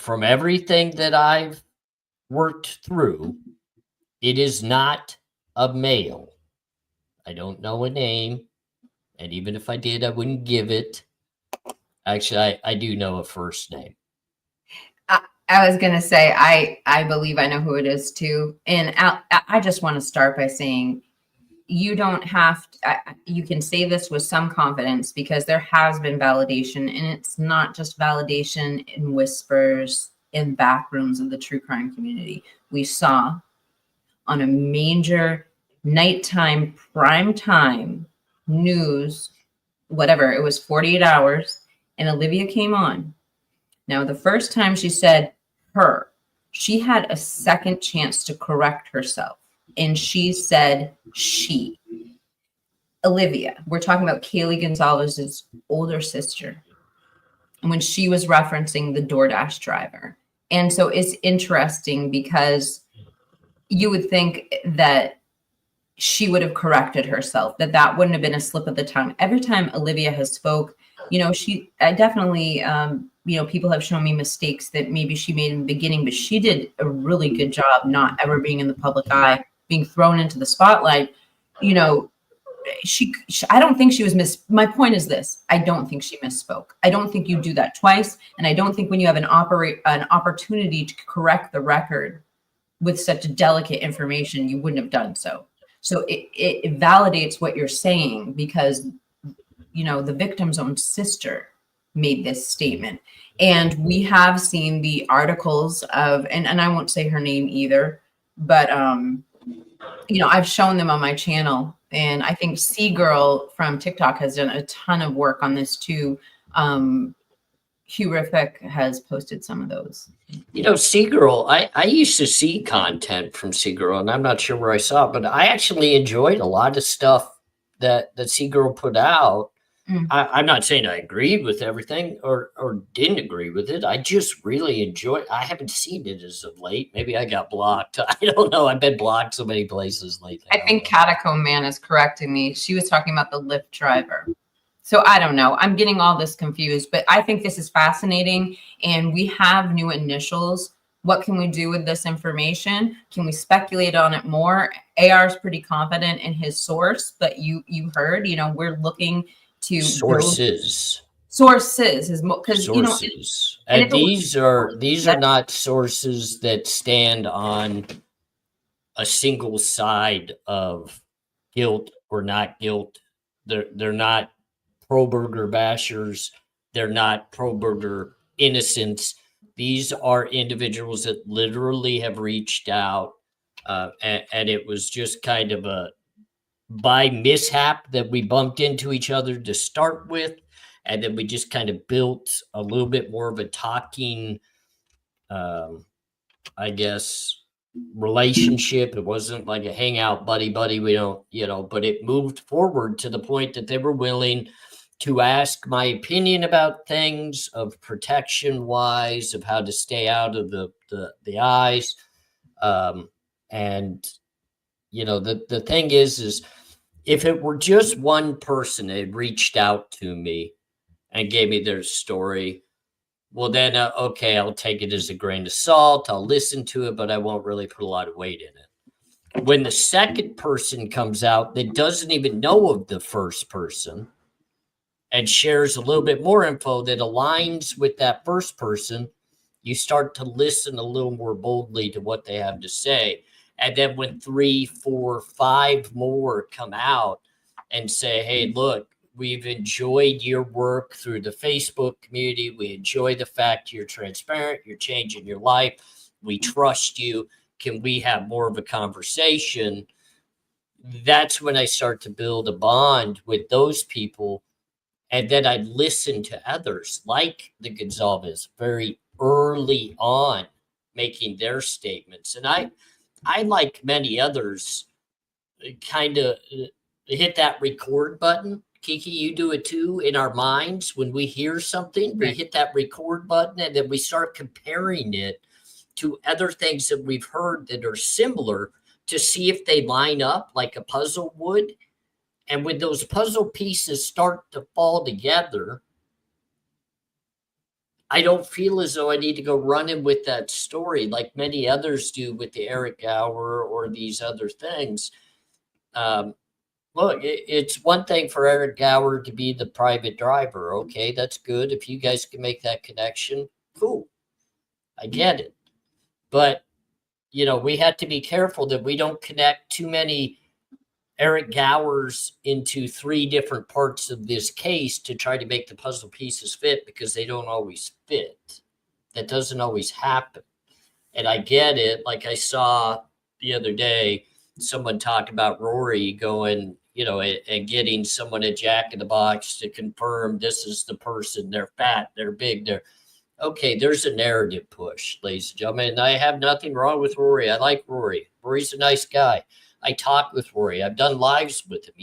from everything that I've worked through, it is not a male. I don't know a name. And even if I did, I wouldn't give it. Actually, I do know a first name. I was going to say, I believe I know who it is too. And I just want to start by saying, you don't have to, you can say this with some confidence because there has been validation, and it's not just validation in whispers in back rooms of the true crime community. We saw on a major nighttime, prime time news, whatever, it was 48 hours, and Olivia came on. Now, the first time she said her, she had a second chance to correct herself, and she said she. Olivia, we're talking about Kaylee Gonzalez's older sister, and when she was referencing the DoorDash driver. And so it's interesting because you would think that she would have corrected herself, that wouldn't have been a slip of the tongue. Every time Olivia has spoke, I definitely, people have shown me mistakes that maybe she made in the beginning, but she did a really good job not ever being in the public eye, being thrown into the spotlight. She I don't think she was my point is this: I don't think she misspoke. I don't think you do that twice, and I don't think when you have an opportunity to correct the record with such delicate information, you wouldn't have done so. So it validates what you're saying, because the victim's own sister made this statement, and we have seen the articles of, and I won't say her name either, but I've shown them on my channel. And I think C-Girl from TikTok has done a ton of work on this too. Hugrific has posted some of those. C-Girl, I used to see content from C-Girl, and I'm not sure where I saw it, but I actually enjoyed a lot of stuff that C-Girl put out. I'm not saying I agreed with everything or didn't agree with it. I just really enjoyed. I haven't seen it as of late. Maybe I got blocked. I don't know. I've been blocked so many places lately. I think Catacomb Man is correcting me. She was talking about the Lyft driver. So I don't know. I'm getting all this confused, but I think this is fascinating, and we have new initials. What can we do with this information? Can we speculate on it more? AR is pretty confident in his source, but you heard, we're looking to sources is because sources, and these are not sources that stand on a single side of guilt or not guilt. They're not pro-Burger bashers. They're not pro-Burger innocents. These are individuals that literally have reached out, and it was just kind of a by mishap that we bumped into each other to start with, and then we just kind of built a little bit more of a talking, I guess, relationship. It wasn't like a hangout buddy. We don't, but it moved forward to the point that they were willing to ask my opinion about things, of protection wise, of how to stay out of the eyes. And the thing is if it were just one person that had reached out to me and gave me their story, well, then, okay, I'll take it as a grain of salt. I'll listen to it, but I won't really put a lot of weight in it. When the second person comes out that doesn't even know of the first person and shares a little bit more info that aligns with that first person, you start to listen a little more boldly to what they have to say. And then when 3, 4, 5 more come out and say, hey, look, we've enjoyed your work through the Facebook community. We enjoy the fact you're transparent. You're changing your life. We trust you. Can we have more of a conversation? That's when I start to build a bond with those people. And then I listen to others like the Gonzalez very early on making their statements. And I like many others, kind of hit that record button. Kiki, you do it too in our minds. When we hear something, we hit that record button, and then we start comparing it to other things that we've heard that are similar to see if they line up like a puzzle would. And when those puzzle pieces start to fall together, I don't feel as though I need to go running with that story like many others do with the Eric Gower or these other things. Look, it's one thing for Eric Gower to be the private driver. Okay, that's good. If you guys can make that connection, cool. I get it. But, you know, we have to be careful that we don't connect too many Eric Gowers into three different parts of this case to try to make the puzzle pieces fit, because they don't always fit. That doesn't always happen. And I get it. Like I saw the other day, someone talk about Rory going, you know, and getting someone at Jack in the Box to confirm this is the person. They're fat, they're big, they're okay. There's a narrative push, ladies and gentlemen. And I have nothing wrong with Rory. I like Rory. Rory's a nice guy. I talk with Rory. I've done lives with him.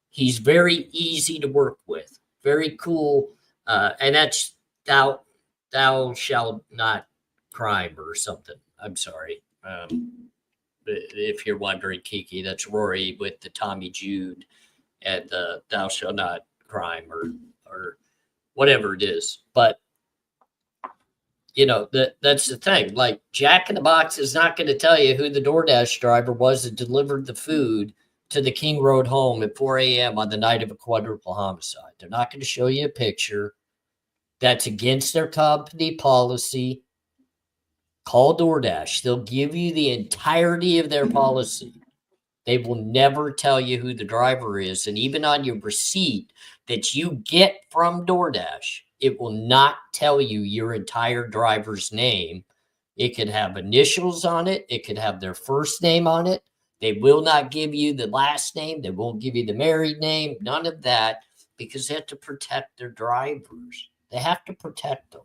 He's very easy to work with, very cool. And that's thou shalt not crime or something. I'm sorry. If you're wondering, Kiki, that's Rory with the Tommy Jude and the thou shalt not crime or whatever it is. But you know, that's the thing. Like, Jack in the Box is not going to tell you who the DoorDash driver was that delivered the food to the King Road home at 4 a.m. on the night of a quadruple homicide. They're not going to show you a picture. That's against their company policy. Call DoorDash. They'll give you the entirety of their policy. They will never tell you who the driver is. And even on your receipt that you get from DoorDash, it will not tell you your entire driver's name. It could have initials on it. It could have their first name on it. They will not give you the last name. They won't give you the married name. None of that, because they have to protect their drivers. They have to protect them.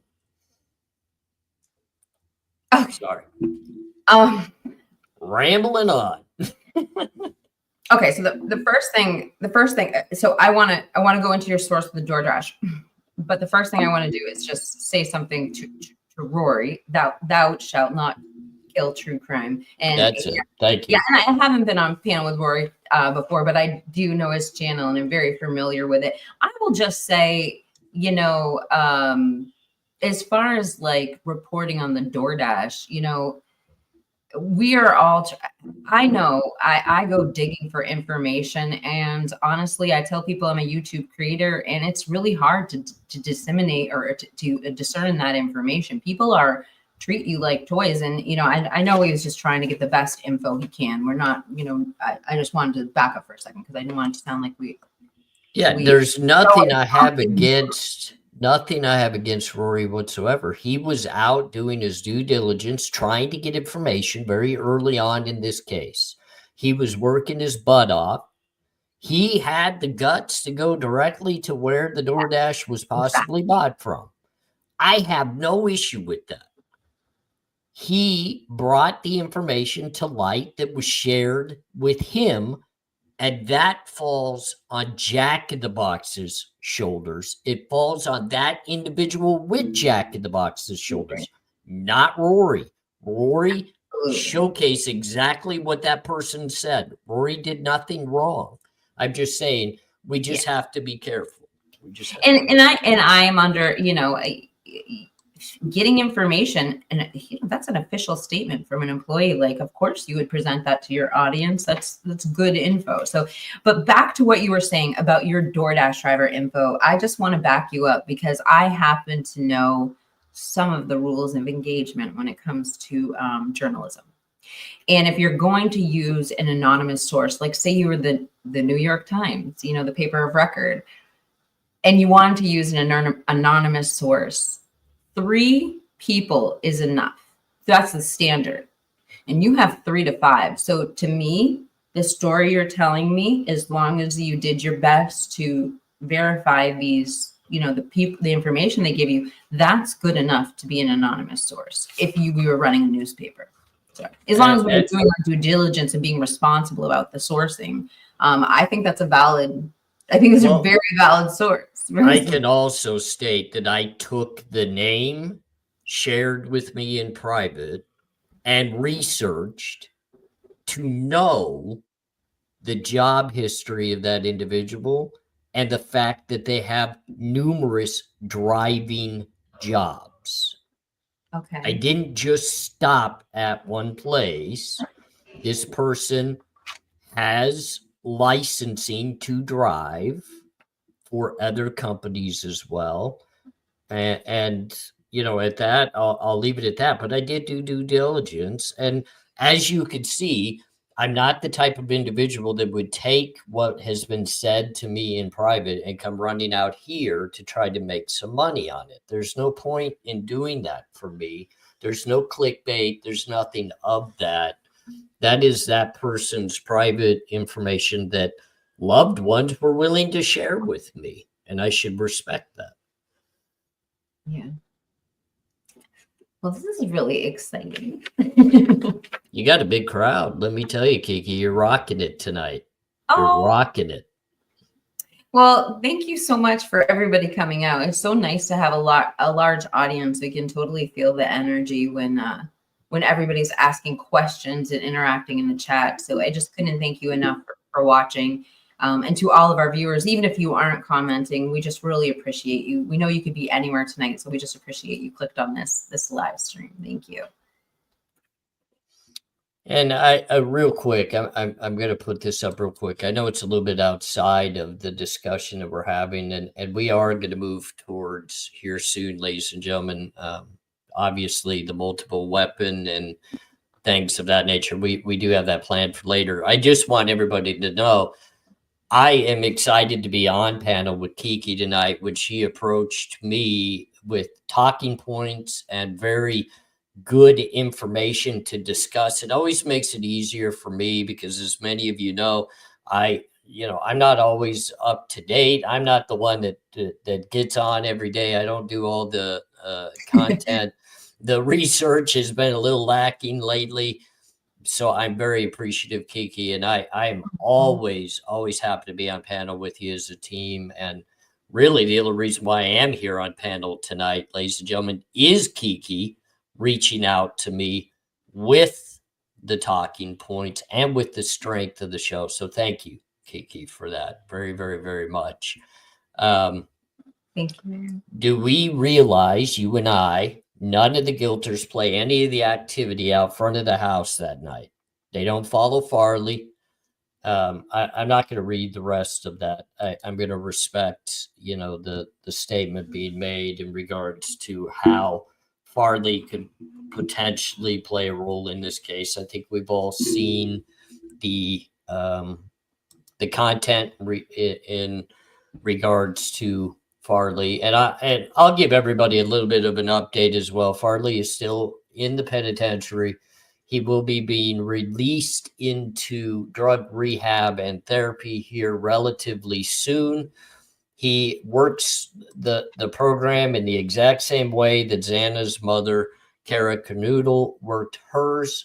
Okay. Sorry. Rambling on. Okay, so the first thing. So I want to go into your source with the DoorDash, but the first thing I want to do is just say something to Rory. Thou shalt not kill true crime. And that's it. Thank you. Yeah, and I haven't been on panel with Rory before, but I do know his channel and I'm very familiar with it. I will just say, you know, as far as like reporting on the DoorDash, you know, we are all, I know I go digging for information, and honestly, I tell people I'm a YouTube creator, and it's really hard to disseminate or to discern that information. People treat you like toys. And, you know, I know he was just trying to get the best info he can. We're not, you know, I just wanted to back up for a second because I didn't want it to sound like there's nothing I have against Rory whatsoever. He was out doing his due diligence, trying to get information very early on in this case. He was working his butt off. He had the guts to go directly to where the DoorDash was possibly bought from. I have no issue with that. He brought the information to light that was shared with him, and that falls on Jack in the Box's shoulders. It falls on that individual with Jack in the Box's shoulders, not Rory. Rory showcased exactly what that person said. Rory did nothing wrong. I'm just saying we just have to be careful. We just I am under, you know, getting information, and you know, that's an official statement from an employee. Like, of course you would present that to your audience. That's good info. So, but back to what you were saying about your DoorDash driver info, I just want to back you up because I happen to know some of the rules of engagement when it comes to journalism. And if you're going to use an anonymous source, like say you were the New York Times, you know, the paper of record, and you wanted to use an anonymous source, 3 people is enough. That's the standard. And you have 3 to 5. So to me, the story you're telling me, as long as you did your best to verify these, you know, the information they give you, that's good enough to be an anonymous source if you were running a newspaper. So as long as we're doing our due diligence and being responsible about the sourcing, I think that's a very valid source. I can also state that I took the name shared with me in private and researched to know the job history of that individual and the fact that they have numerous driving jobs. I Okay. didn't just stop at one place. This person has licensing to drive for other companies as well. And at that, I'll leave it at that. But I did do due diligence. And as you can see, I'm not the type of individual that would take what has been said to me in private and come running out here to try to make some money on it. There's no point in doing that for me. There's no clickbait. There's nothing of that. That is that person's private information that loved ones were willing to share with me. And I should respect that. Yeah. Well, this is really exciting. You got a big crowd. Let me tell you, Kiki, you're rocking it tonight. You're Oh, rocking it. well, thank you so much for everybody coming out. It's so nice to have a large audience. We can totally feel the energy when everybody's asking questions and interacting in the chat. So I just couldn't thank you enough for watching. And to all of our viewers, even if you aren't commenting, we just really appreciate you. We know you could be anywhere tonight, so we just appreciate you clicked on this live stream. Thank you. And I real quick, I'm going to put this up real quick. I know it's a little bit outside of the discussion that we're having, and we are going to move towards here soon, ladies and gentlemen. Obviously, the multiple weapon and things of that nature. We do have that planned for later. I just want everybody to know I am excited to be on panel with Kiki tonight when she approached me with talking points and very good information to discuss. It always makes it easier for me because, as many of you know, I'm not always up to date. I'm not the one that gets on every day. I don't do all the content. The research has been a little lacking lately. So I'm very appreciative, Kiki, and I'm always happy to be on panel with you as a team. And really, the only reason why I am here on panel tonight, ladies and gentlemen, is Kiki reaching out to me with the talking points and with the strength of the show. So thank you, Kiki, for that very, very, very much. Thank you. Do we realize, you and I, none of the guilters play any of the activity out front of the house that night? They don't follow Farley. I'm not going to read the rest of that. I'm going to respect, the statement being made in regards to how Farley could potentially play a role in this case. I think we've all seen the content in regards to Farley, and I'll give everybody a little bit of an update as well. Farley is still in the penitentiary. He will be being released into drug rehab and therapy here relatively soon. He works the program in the exact same way that Xana's mother, Kara Canoodle, worked hers,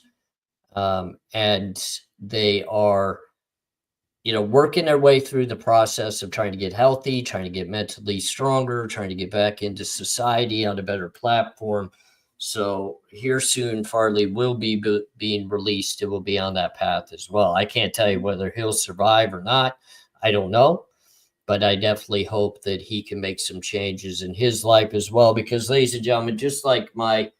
and they are working their way through the process of trying to get healthy, trying to get mentally stronger, trying to get back into society on a better platform. So here soon, Farley will be being released. It will be on that path as well. I can't tell you whether he'll survive or not. I don't know, but I definitely hope that he can make some changes in his life as well. Because, ladies and gentlemen, just like my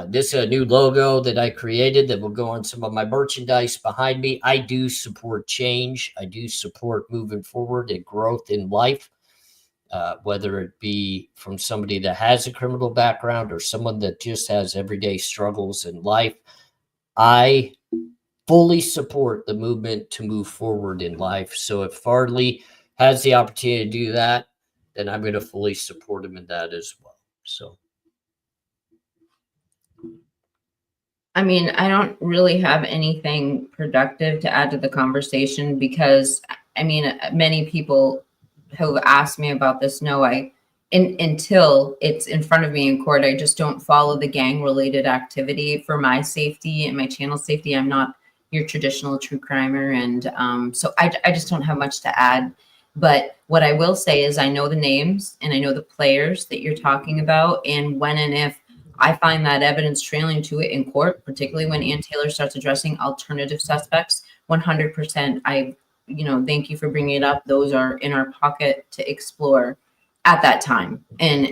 this is a new logo that I created that will go on some of my merchandise behind me. I do support change. I do support moving forward and growth in life, whether it be from somebody that has a criminal background or someone that just has everyday struggles in life. I fully support the movement to move forward in life. So if Farley has the opportunity to do that, then I'm going to fully support him in that as well. So. I mean, I don't really have anything productive to add to the conversation because, I mean, many people who asked me about this know until it's in front of me in court, I just don't follow the gang-related activity for my safety and my channel safety. I'm not your traditional true crimer, and so I just don't have much to add. But what I will say is I know the names and I know the players that you're talking about, and when and if I find that evidence trailing to it in court, particularly when Ann Taylor starts addressing alternative suspects, 100%. Thank you for bringing it up. Those are in our pocket to explore at that time. And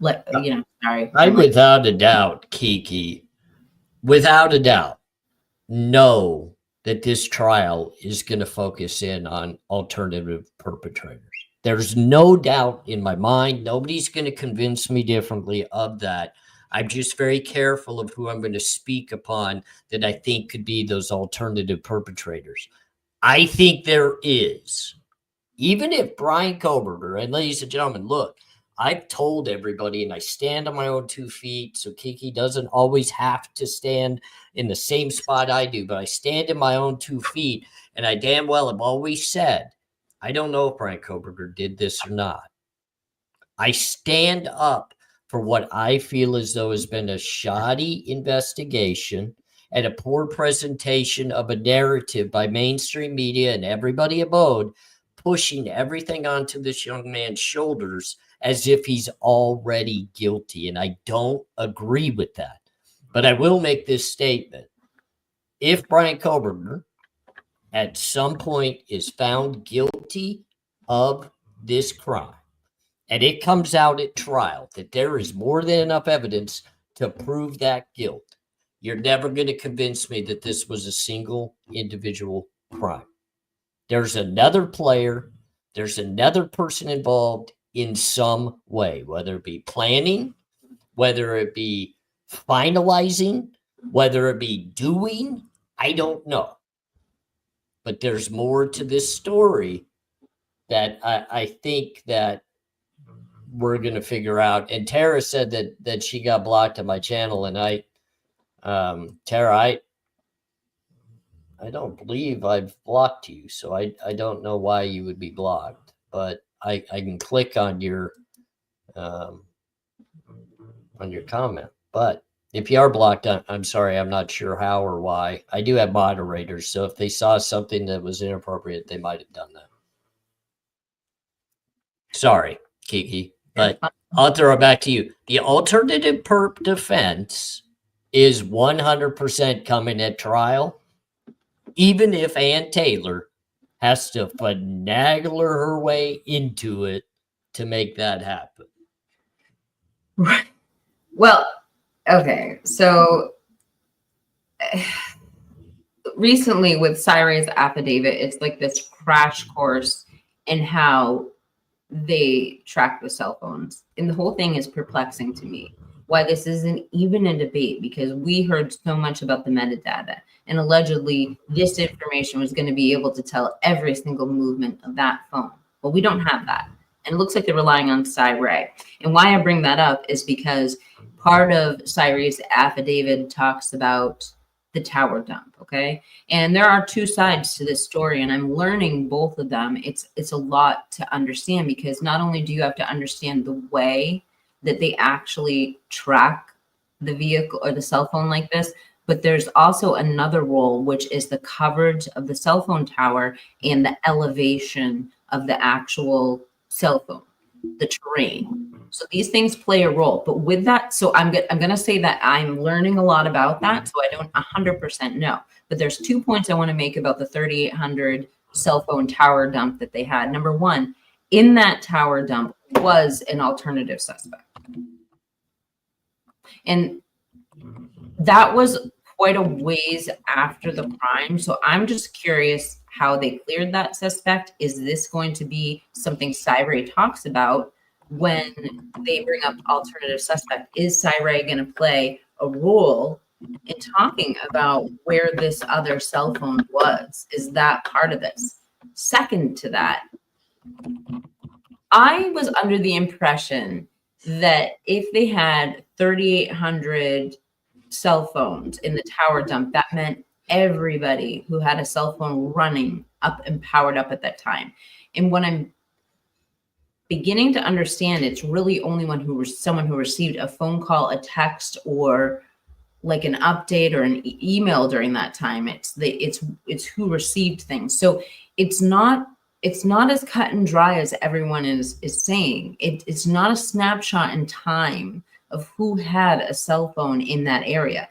Sorry. I, without a doubt, Kiki, without a doubt, know that this trial is going to focus in on alternative perpetrators. There's no doubt in my mind. Nobody's going to convince me differently of that. I'm just very careful of who I'm going to speak upon that I think could be those alternative perpetrators. I think there is. Even if Bryan Kohberger, and ladies and gentlemen, look, I've told everybody, and I stand on my own 2 feet, so Kiki doesn't always have to stand in the same spot I do, but I stand in my own 2 feet, and I damn well have always said, I don't know if Bryan Kohberger did this or not. I stand up for what I feel as though has been a shoddy investigation and a poor presentation of a narrative by mainstream media and everybody abode, pushing everything onto this young man's shoulders as if he's already guilty. And I don't agree with that. But I will make this statement. If Bryan Kohberger at some point is found guilty of this crime, and it comes out at trial that there is more than enough evidence to prove that guilt, you're never going to convince me that this was a single individual crime. There's another player, there's another person involved in some way, whether it be planning, whether it be finalizing, whether it be doing, I don't know. But there's more to this story that I think that we're going to figure out. And Tara said that she got blocked on my channel, and Tara, I don't believe I've blocked you, so I don't know why you would be blocked, but I can click on your comment. But if you are blocked, I'm sorry, I'm not sure how or why. I do have moderators, so if they saw something that was inappropriate, they might have done that. Sorry, Kiki, but I'll throw it back to you. The alternative perp defense is 100% coming at trial, even if Ann Taylor has to finagle her way into it to make that happen. Right. Well, okay. So recently with Cyre's affidavit, it's like this crash course in how they track the cell phones. And the whole thing is perplexing to me. Why this isn't even a debate, because we heard so much about the metadata, and allegedly this information was going to be able to tell every single movement of that phone. Well, we don't have that. And it looks like they're relying on Cyre. And why I bring that up is because part of Cyre's affidavit talks about the tower dump, okay? And there are two sides to this story, and I'm learning both of them. It's a lot to understand, because not only do you have to understand the way that they actually track the vehicle or the cell phone like this, but there's also another role, which is the coverage of the cell phone tower and the elevation of the actual cell phone, the terrain. So these things play a role. But with that, so I'm going to say that I'm learning a lot about that, so I don't 100% know. But there's 2 points I want to make about the 3,800 cell phone tower dump that they had. Number one, in that tower dump was an alternative suspect. And that was quite a ways after the crime. So I'm just curious how they cleared that suspect. Is this going to be something Cyre talks about when they bring up alternative suspect? Is Cyre going to play a role in talking about where this other cell phone was? Is that part of this? Second to that, I was under the impression that if they had 3,800 cell phones in the tower dump, that meant everybody who had a cell phone running up and powered up at that time. And when I'm beginning to understand, it's really only someone who received a phone call, a text, or like an update or an email during that time. It's who received things. So it's not as cut and dry as everyone is saying. It's not a snapshot in time of who had a cell phone in that area.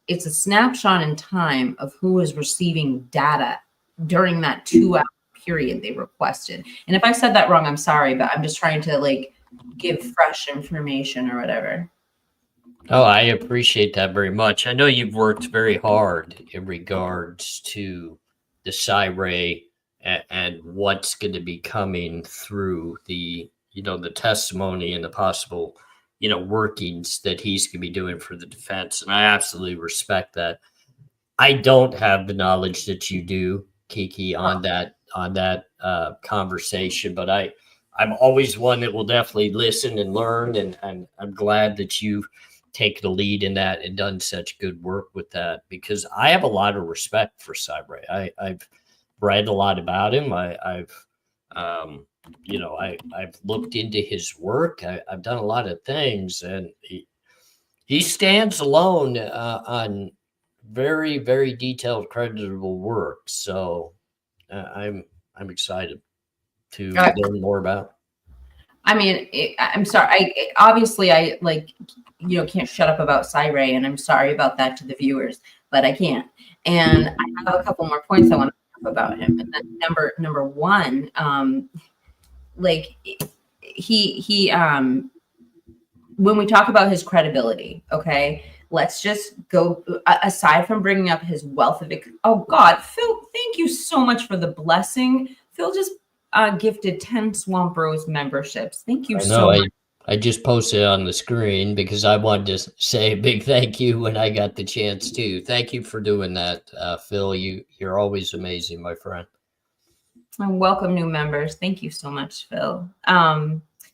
It's a snapshot in time of who was receiving data during that 2-hour period they requested. And if I said that wrong, I'm sorry, but I'm just trying to like give fresh information or whatever. Oh, I appreciate that very much. I know you've worked very hard in regards to the SIRE and what's going to be coming through the, the testimony and the possible, workings that he's going to be doing for the defense. And I absolutely respect that. I don't have the knowledge that you do, Kiki, on that conversation, but I'm always one that will definitely listen and learn, and I'm glad that you've taken the lead in that and done such good work with that, because I have a lot of respect for Cybre. I've read a lot about him. I've looked into his work. I've done a lot of things, and he stands alone on very, very detailed, creditable work. So I'm excited to learn more about. I mean, I'm sorry. Obviously I can't shut up about Cyre, and I'm sorry about that to the viewers, but I can't. And I have a couple more points I want to talk about him. And then number one, he when we talk about his credibility, okay, let's just go aside from bringing up his wealth of oh God, Phil, thank you so much for the blessing. Phil just gifted 10 Swamp Rose memberships. Thank you so much. I just posted it on the screen because I wanted to say a big thank you when I got the chance to. Thank you for doing that, Phil. You're always amazing, my friend. And welcome new members. Thank you so much, Phil.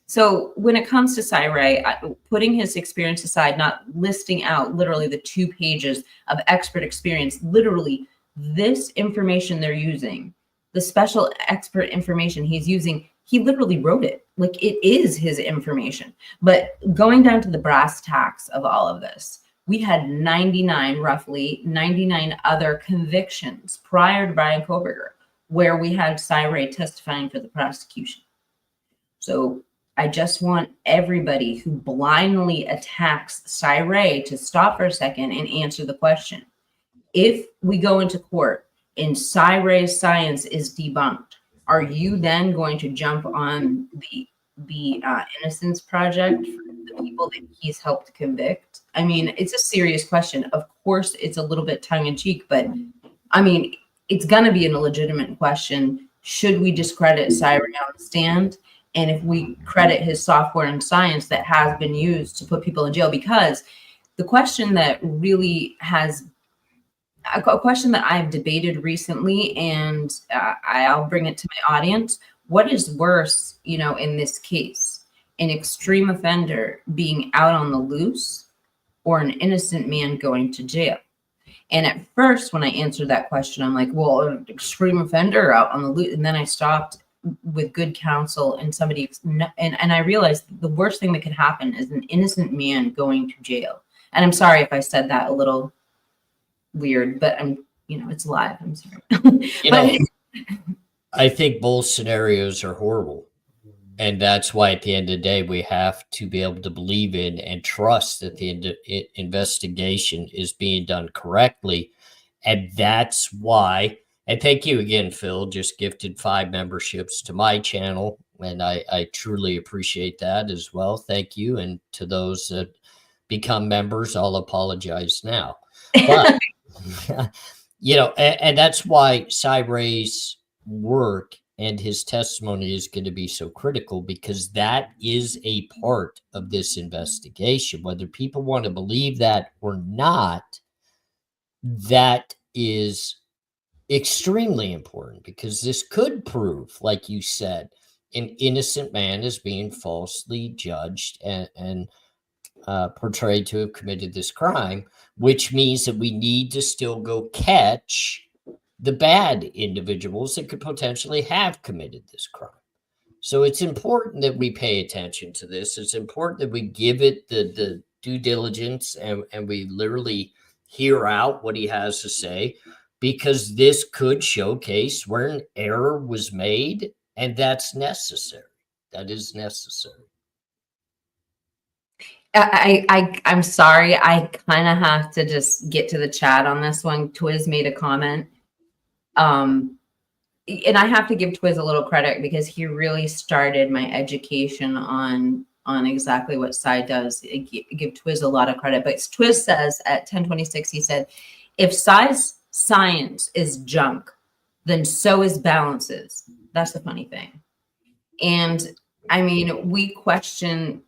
So when it comes to Cyre, putting his experience aside, not listing out literally the 2 pages of expert experience, literally this information they're using, the special expert information he's using, he literally wrote it. Like, it is his information. But going down to the brass tacks of all of this, we had roughly 99 other convictions prior to Bryan Kohberger, where we had Cyre testifying for the prosecution. So I just want everybody who blindly attacks Cyre to stop for a second and answer the question. If we go into court and Cyre's science is debunked, are you then going to jump on the Innocence Project for the people that he's helped convict? I mean, it's a serious question. Of course, it's a little bit tongue-in-cheek, but I mean, it's going to be a legitimate question. Should we discredit Cyre on the stand? And if we credit his software and science that has been used to put people in jail? Because the question that really has a question that I've debated recently, and I'll bring it to my audience. What is worse, in this case, an extreme offender being out on the loose or an innocent man going to jail? And at first, when I answered that question, I'm like, well, an extreme offender out on the loose. And then I stopped with good counsel and somebody, and I realized the worst thing that could happen is an innocent man going to jail. And I'm sorry if I said that a little weird, but it's live. I'm sorry. I think both scenarios are horrible. And that's why at the end of the day, we have to be able to believe in and trust that the investigation is being done correctly. And that's why, and thank you again, Phil, just gifted 5 memberships to my channel. And I truly appreciate that as well. Thank you. And to those that become members, I'll apologize now. But and that's why Cyre's work and his testimony is going to be so critical, because that is a part of this investigation. Whether people want to believe that or not, that is extremely important, because this could prove, like you said, an innocent man is being falsely judged and portrayed to have committed this crime, which means that we need to still go catch the bad individuals that could potentially have committed this crime. So it's important that we pay attention to this. It's important that we give it the due diligence and we literally hear out what he has to say, because this could showcase where an error was made, and that's necessary. That is necessary. I'm sorry. I kind of have to just get to the chat on this one. Twiz made a comment. And I have to give Twiz a little credit, because he really started my education on on exactly what side does. Give Twiz a lot of credit, but Twiz says at 1026, he said, if science is junk, then so is balances. That's the funny thing. And I mean, we question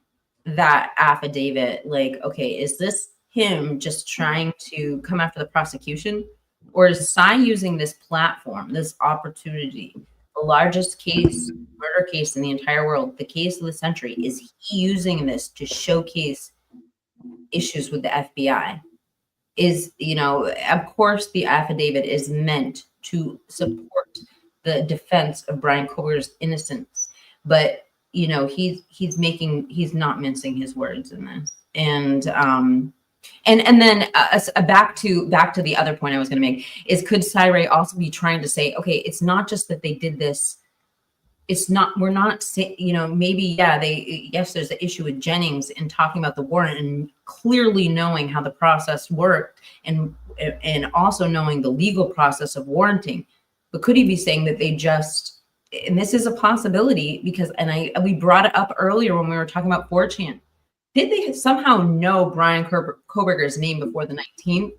that affidavit, like, okay, is this him just trying to come after the prosecution? Or is Cy using this platform, this opportunity, the largest murder case in the entire world, the case of the century? Is he using this to showcase issues with the FBI? Is, of course, the affidavit is meant to support the defense of Bryan Kohberger's innocence, but he's not mincing his words in this. And then back to the other point I was going to make is, could Cy also be trying to say, okay, it's not just that they did this. It's not, we're not saying, maybe, yes, there's the issue with Jennings and talking about the warrant and clearly knowing how the process worked and also knowing the legal process of warranting. But could he be saying that they just, and this is a possibility because, we brought it up earlier when we were talking about 4chan. Did they somehow know Bryan Kohberger's name before the 19th?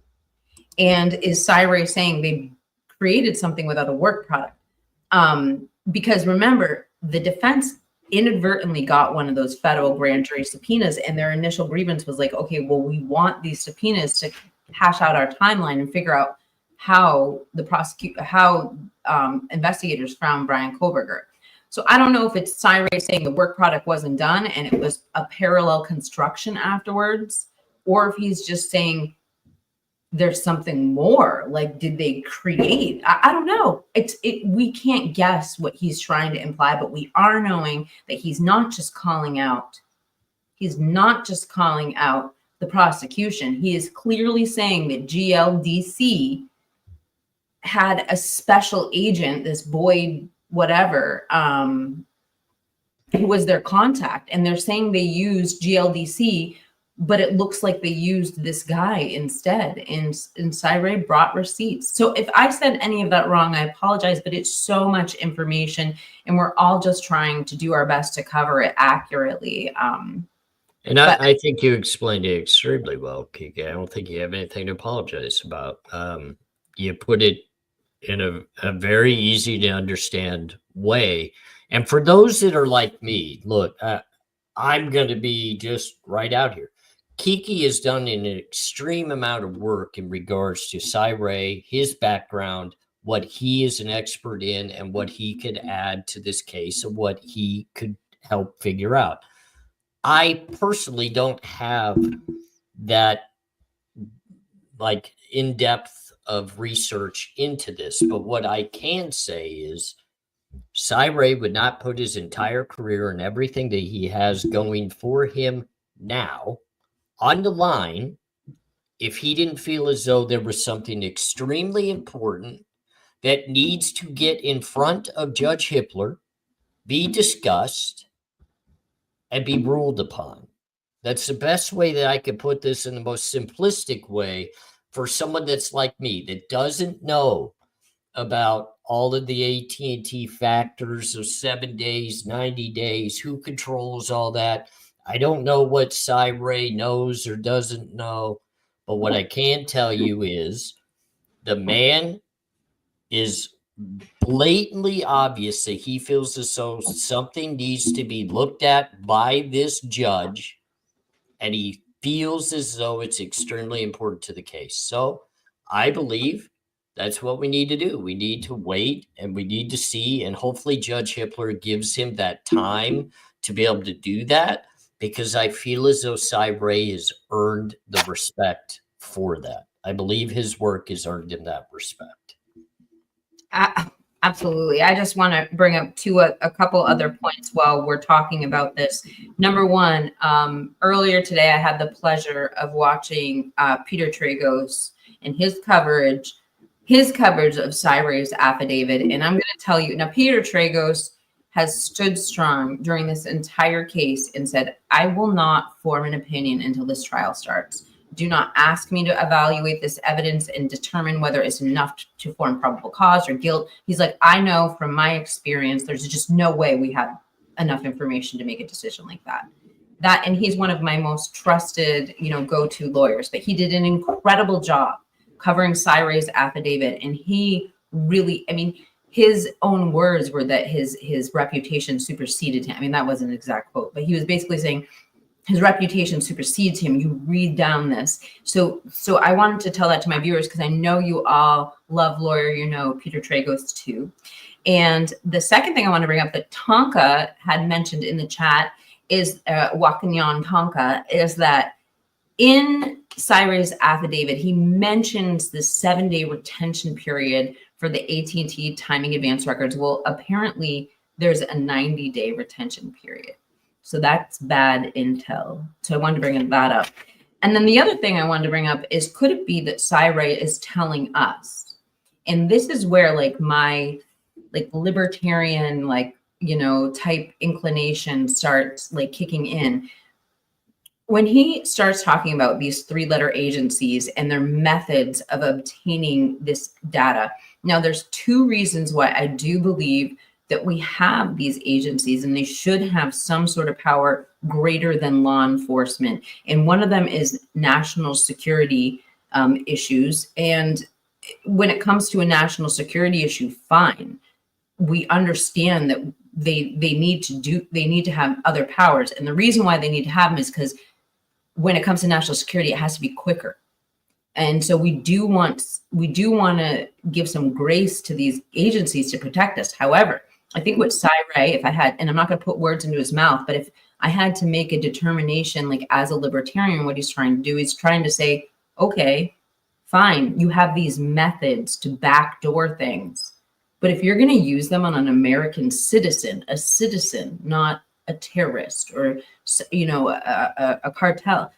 And is Cy saying they created something without a work product? Because remember, the defense inadvertently got one of those federal grand jury subpoenas, and their initial grievance was like, okay, well, we want these subpoenas to hash out our timeline and figure out how investigators found Bryan Kohberger. So I don't know if it's Cy saying the work product wasn't done and it was a parallel construction afterwards, or if he's just saying there's something more. Like, did they create? I don't know. We can't guess what he's trying to imply, but we are knowing that he's not just calling out. He's not just calling out the prosecution. He is clearly saying that GLDC had a special agent, this Boyd whatever, who was their contact. And they're saying they used GLDC, but it looks like they used this guy instead. And Cy brought receipts. So if I said any of that wrong, I apologize, but it's so much information and we're all just trying to do our best to cover it accurately. I think you explained it extremely well, Kiki. I don't think you have anything to apologize about. You put it in a very easy to understand way. And for those that are like me, look, I'm going to be just right out here. Kiki has done an extreme amount of work in regards to Cy, his background, what he is an expert in, and what he could add to this case and what he could help figure out. I personally don't have that like in-depth of research into this, but what I can say is Cy would not put his entire career and everything that he has going for him now on the line if he didn't feel as though there was something extremely important that needs to get in front of Judge Hippler, be discussed, and be ruled upon. That's the best way that I could put this in the most simplistic way for someone that's like me, that doesn't know about all of the AT&T factors of 7 days, 90 days, who controls all that. I don't know what Cy knows or doesn't know, but what I can tell you is the man is blatantly obvious that he feels as though something needs to be looked at by this judge, and he feels as though it's extremely important to the case. So I believe that's what we need to do. We need to wait and we need to see, and hopefully Judge Hippler gives him that time to be able to do that, because I feel as though Cy has earned the respect for that. I believe his work has earned him that respect. Absolutely. I just want to bring up a couple other points while we're talking about this. Number one, earlier today, I had the pleasure of watching Peter Tragos and his coverage of Cy affidavit. And I'm going to tell you now, Peter Tragos has stood strong during this entire case and said, I will not form an opinion until this trial starts. Do not ask me to evaluate this evidence and determine whether it's enough to form probable cause or guilt. He's like, I know from my experience, there's just no way we have enough information to make a decision like that. that, and he's one of my most trusted, go-to lawyers, but he did an incredible job covering Cyray's affidavit. And he really, his own words were that his reputation superseded him. I mean, that wasn't an exact quote, but he was basically saying his reputation supersedes him. You read down this. So I wanted to tell that to my viewers, because I know you all love lawyer, Peter Tragos too. And the second thing I want to bring up that Tonka had mentioned in the chat is Wakanyan Tonka, is that in Cyray's affidavit, he mentions the 7-day retention period for the AT&T timing advance records. Well, apparently there's a 90-day retention period. So that's bad intel. So I wanted to bring that up. And then the other thing I wanted to bring up is, could it be that Cyray is telling us? And this is where my libertarian, type inclination starts kicking in. When he starts talking about these 3-letter agencies and their methods of obtaining this data. Now, there's 2 reasons why I do believe that we have these agencies, and they should have some sort of power greater than law enforcement. And one of them is national security issues. And when it comes to a national security issue, fine. We understand that they need to have other powers. And the reason why they need to have them is because when it comes to national security, it has to be quicker. And so we do want to give some grace to these agencies to protect us. However, I think what Cyray, if I had, and I'm not going to put words into his mouth, but if I had to make a determination, as a libertarian, what he's trying to do, he's trying to say, okay, fine, you have these methods to backdoor things. But if you're going to use them on an American citizen, a citizen, not a terrorist or, a cartel,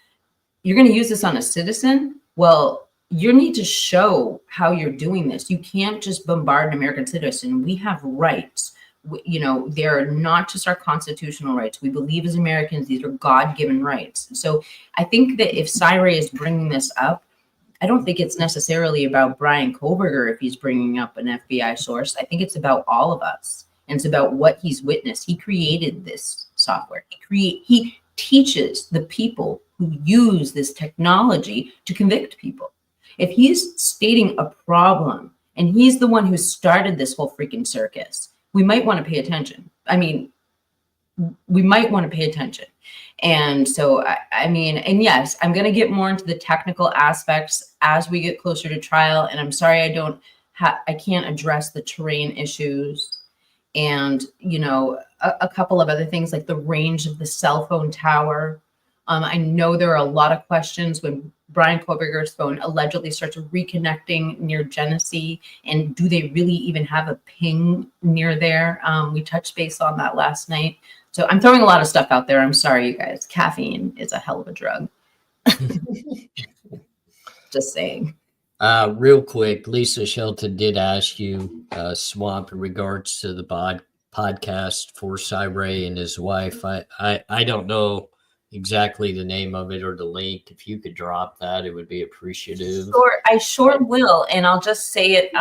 you're going to use this on a citizen. Well, you need to show how you're doing this. You can't just bombard an American citizen. We have rights. They're not just our constitutional rights. We believe as Americans, these are God-given rights. So I think that if Cyray is bringing this up, I don't think it's necessarily about Bryan Kohberger if he's bringing up an FBI source. I think it's about all of us. And it's about what he's witnessed. He created this software. He teaches the people who use this technology to convict people. If he's stating a problem and he's the one who started this whole freaking circus, we might want to pay attention. We might want to pay attention. And so, and yes, I'm going to get more into the technical aspects as we get closer to trial. And I'm sorry, I can't address the terrain issues and, a couple of other things like the range of the cell phone tower. I know there are a lot of questions when Bryan Kohberger's phone allegedly starts reconnecting near Genesee, and do they really even have a ping near there? We touched base on that last night. So I'm throwing a lot of stuff out there. I'm sorry, you guys. Caffeine is a hell of a drug. Just saying. Real quick, Lisa Shelton did ask you, Swamp, in regards to the podcast for Cyray and his wife. I don't know exactly the name of it or the link. If you could drop that, it would be appreciative. Sure, I sure will. And I'll just say it.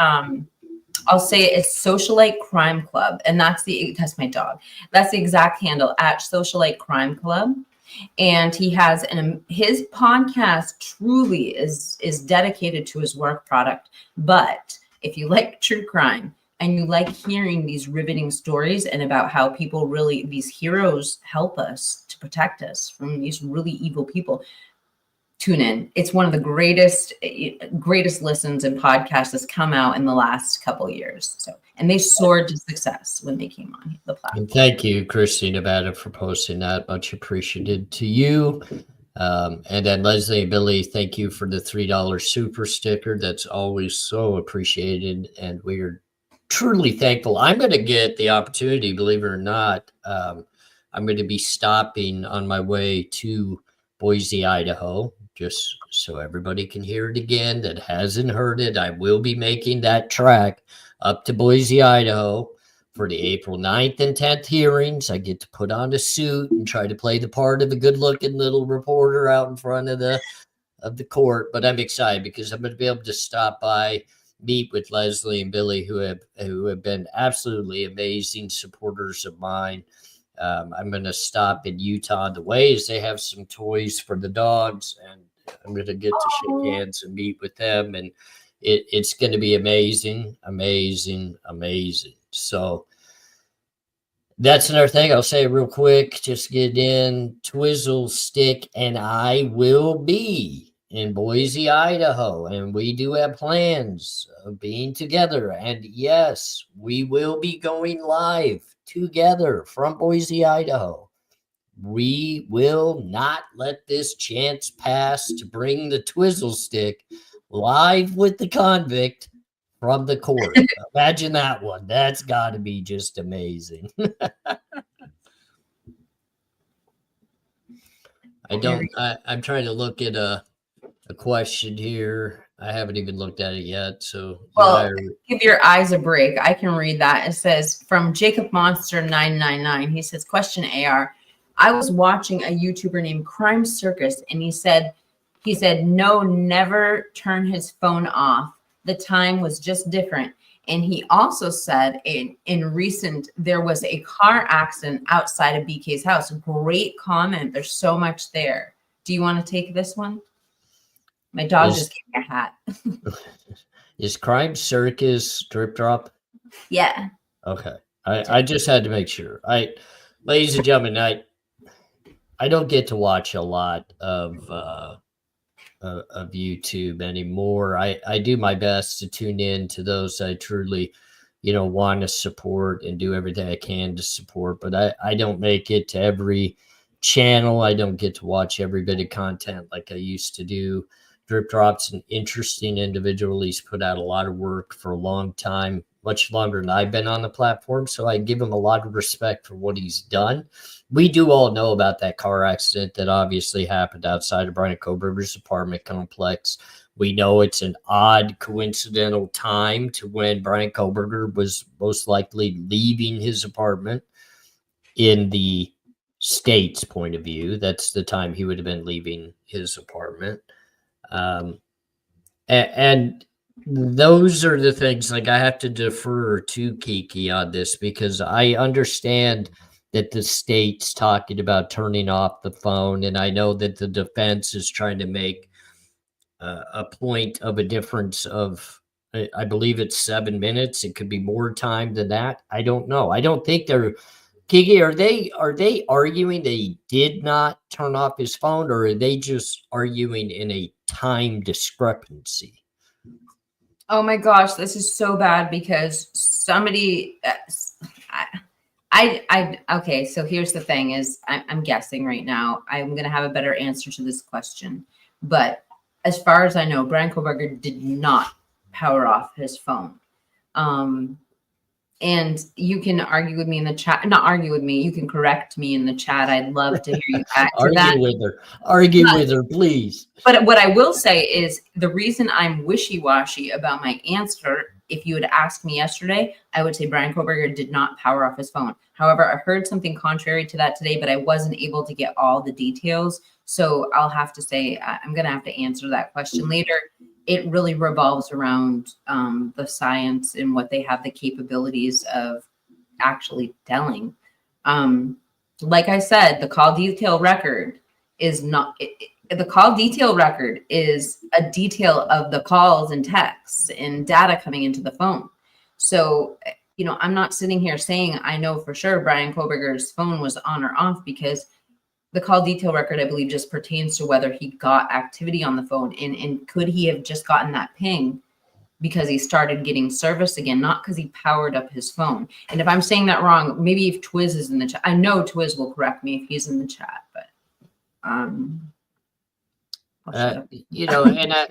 I'll say it's Socialite Crime Club. And that's my dog. That's the exact handle, at Socialite Crime Club. And he has his podcast truly is dedicated to his work product. But if you like true crime and you like hearing these riveting stories and about how people really, these heroes help us to protect us from these really evil people, tune in. It's one of the greatest listens and podcasts that's come out in the last couple of years. So, and they soared to success when they came on the platform. And thank you, Christy Nevada, for posting that. Much appreciated to you. And then Leslie and Billy, thank you for the $3 super sticker. That's always so appreciated. And we are truly thankful. I'm going to get the opportunity, believe it or not. I'm going to be stopping on my way to Boise, Idaho, just so everybody can hear it again that hasn't heard it. I will be making that trek up to Boise, Idaho for the April 9th and 10th hearings. I get to put on a suit and try to play the part of a good-looking little reporter out in front of the court. But I'm excited because I'm going to be able to stop by, meet with Leslie and Billy, who have been absolutely amazing supporters of mine. I'm going to stop in Utah on the way as they have some toys for the dogs, and I'm going to get to shake hands and meet with them. And it's going to be amazing, amazing, amazing. So that's another thing. I'll say real quick, just get in. Twizzle, Stick, and I will be in Boise, Idaho, and we do have plans of being together. And yes, we will be going live together from Boise, Idaho. We will not let this chance pass to bring the Twizzle Stick live with the convict from the court. Imagine that one. That's got to be just amazing. I'm trying to look at a question here. I haven't even looked at it yet. So, well, give your eyes a break. I can read that. It says from Jacob Monster 999. He says, question AR. I was watching a YouTuber named Crime Circus, and he said, no, never turn his phone off. The time was just different. And he also said in recent, there was a car accident outside of BK's house. Great comment. There's so much there. Do you want to take this one? My dog just gave me a hat. Is Crime Circus drip drop? Yeah. Okay. I just had to make sure. Ladies and gentlemen, I don't get to watch a lot of YouTube anymore. I do my best to tune in to those I truly, want to support and do everything I can to support. But I don't make it to every channel. I don't get to watch every bit of content like I used to do. Drip Drop's an interesting individual. He's put out a lot of work for a long time, much longer than I've been on the platform. So I give him a lot of respect for what he's done. We do all know about that car accident that obviously happened outside of Bryan Kohberger's apartment complex. We know it's an odd coincidental time to when Bryan Kohberger was most likely leaving his apartment. In the state's point of view, that's the time he would have been leaving his apartment. And those are the things, like, I have to defer to Kiki on this because I understand that the state's talking about turning off the phone. And I know that the defense is trying to make a point of a difference of, I believe it's 7 minutes. It could be more time than that. I don't know. I don't think they're, Kiki, are they arguing that he did not turn off his phone, or are they just arguing in a time discrepancy? Oh my gosh, this is so bad because somebody, okay, so here's the thing is I'm guessing right now. I'm going to have a better answer to this question. But as far as I know, Bryan Kohberger did not power off his phone. And you can argue with me in the chat. Not argue with me. You can correct me in the chat. I'd love to hear you back to that. Argue with her, please. But what I will say is the reason I'm wishy-washy about my answer, if you had asked me yesterday, I would say Bryan Kohberger did not power off his phone. However, I heard something contrary to that today, but I wasn't able to get all the details. So I'll have to say I'm going to have to answer that question later. It really revolves around the science and what they have the capabilities of actually telling. Like I said, the call detail record is not, the call detail record is a detail of the calls and texts and data coming into the phone. So, I'm not sitting here saying I know for sure Bryan Kohberger's phone was on or off, because the call detail record, I believe, just pertains to whether he got activity on the phone. And could he have just gotten that ping because he started getting service again, not because he powered up his phone? And if I'm saying that wrong, maybe if Twiz is in the chat, I know Twiz will correct me if he's in the chat, but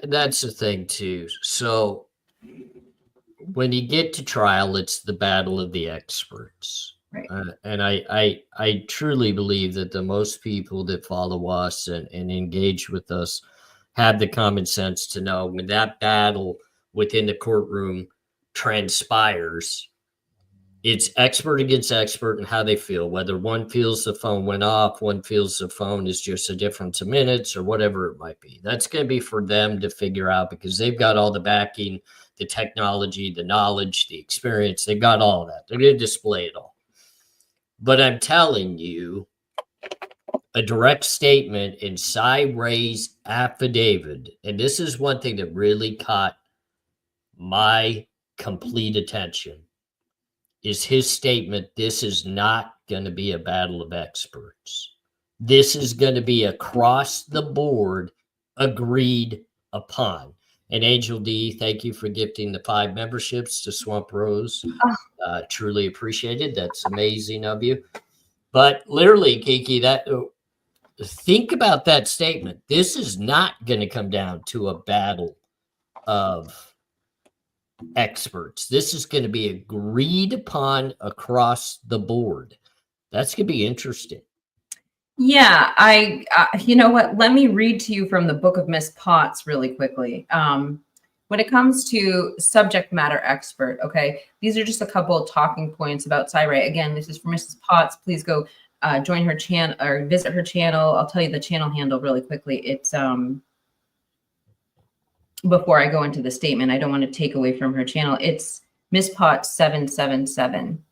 that's the thing too. So when you get to trial, it's the battle of the experts. Right. And I truly believe that the most people that follow us and engage with us have the common sense to know when that battle within the courtroom transpires, it's expert against expert and how they feel, whether one feels the phone went off, one feels the phone is just a difference of minutes or whatever it might be. That's going to be for them to figure out, because they've got all the backing, the technology, the knowledge, the experience. They've got all of that. They're going to display it all. But I'm telling you, a direct statement in Cy Ray's affidavit, and this is one thing that really caught my complete attention, is his statement, this is not going to be a battle of experts. This is going to be across the board, agreed upon. And Angel D, thank you for gifting the 5 memberships to Swamp Rose. Truly appreciated. That's amazing of you. But literally, Kiki, think about that statement. This is not going to come down to a battle of experts. This is going to be agreed upon across the board. That's going to be interesting. Yeah, you know what? Let me read to you from the book of Miss Potts really quickly. When it comes to subject matter expert, okay, these are just a couple of talking points about Cy Ray. Again, this is for Mrs. Potts. Please go join her channel or visit her channel. I'll tell you the channel handle really quickly. It's before I go into the statement, I don't want to take away from her channel. It's Miss Potts 777.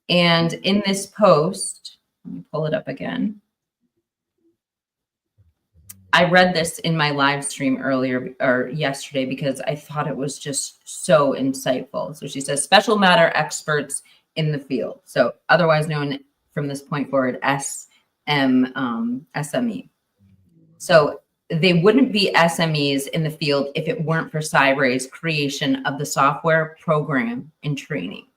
And in this post, let me pull it up again. I read this in my live stream earlier or yesterday because I thought it was just so insightful. So she says, special matter experts in the field. So otherwise known from this point forward, SME. So they wouldn't be SMEs in the field if it weren't for Cy Ray's creation of the software, program, and training.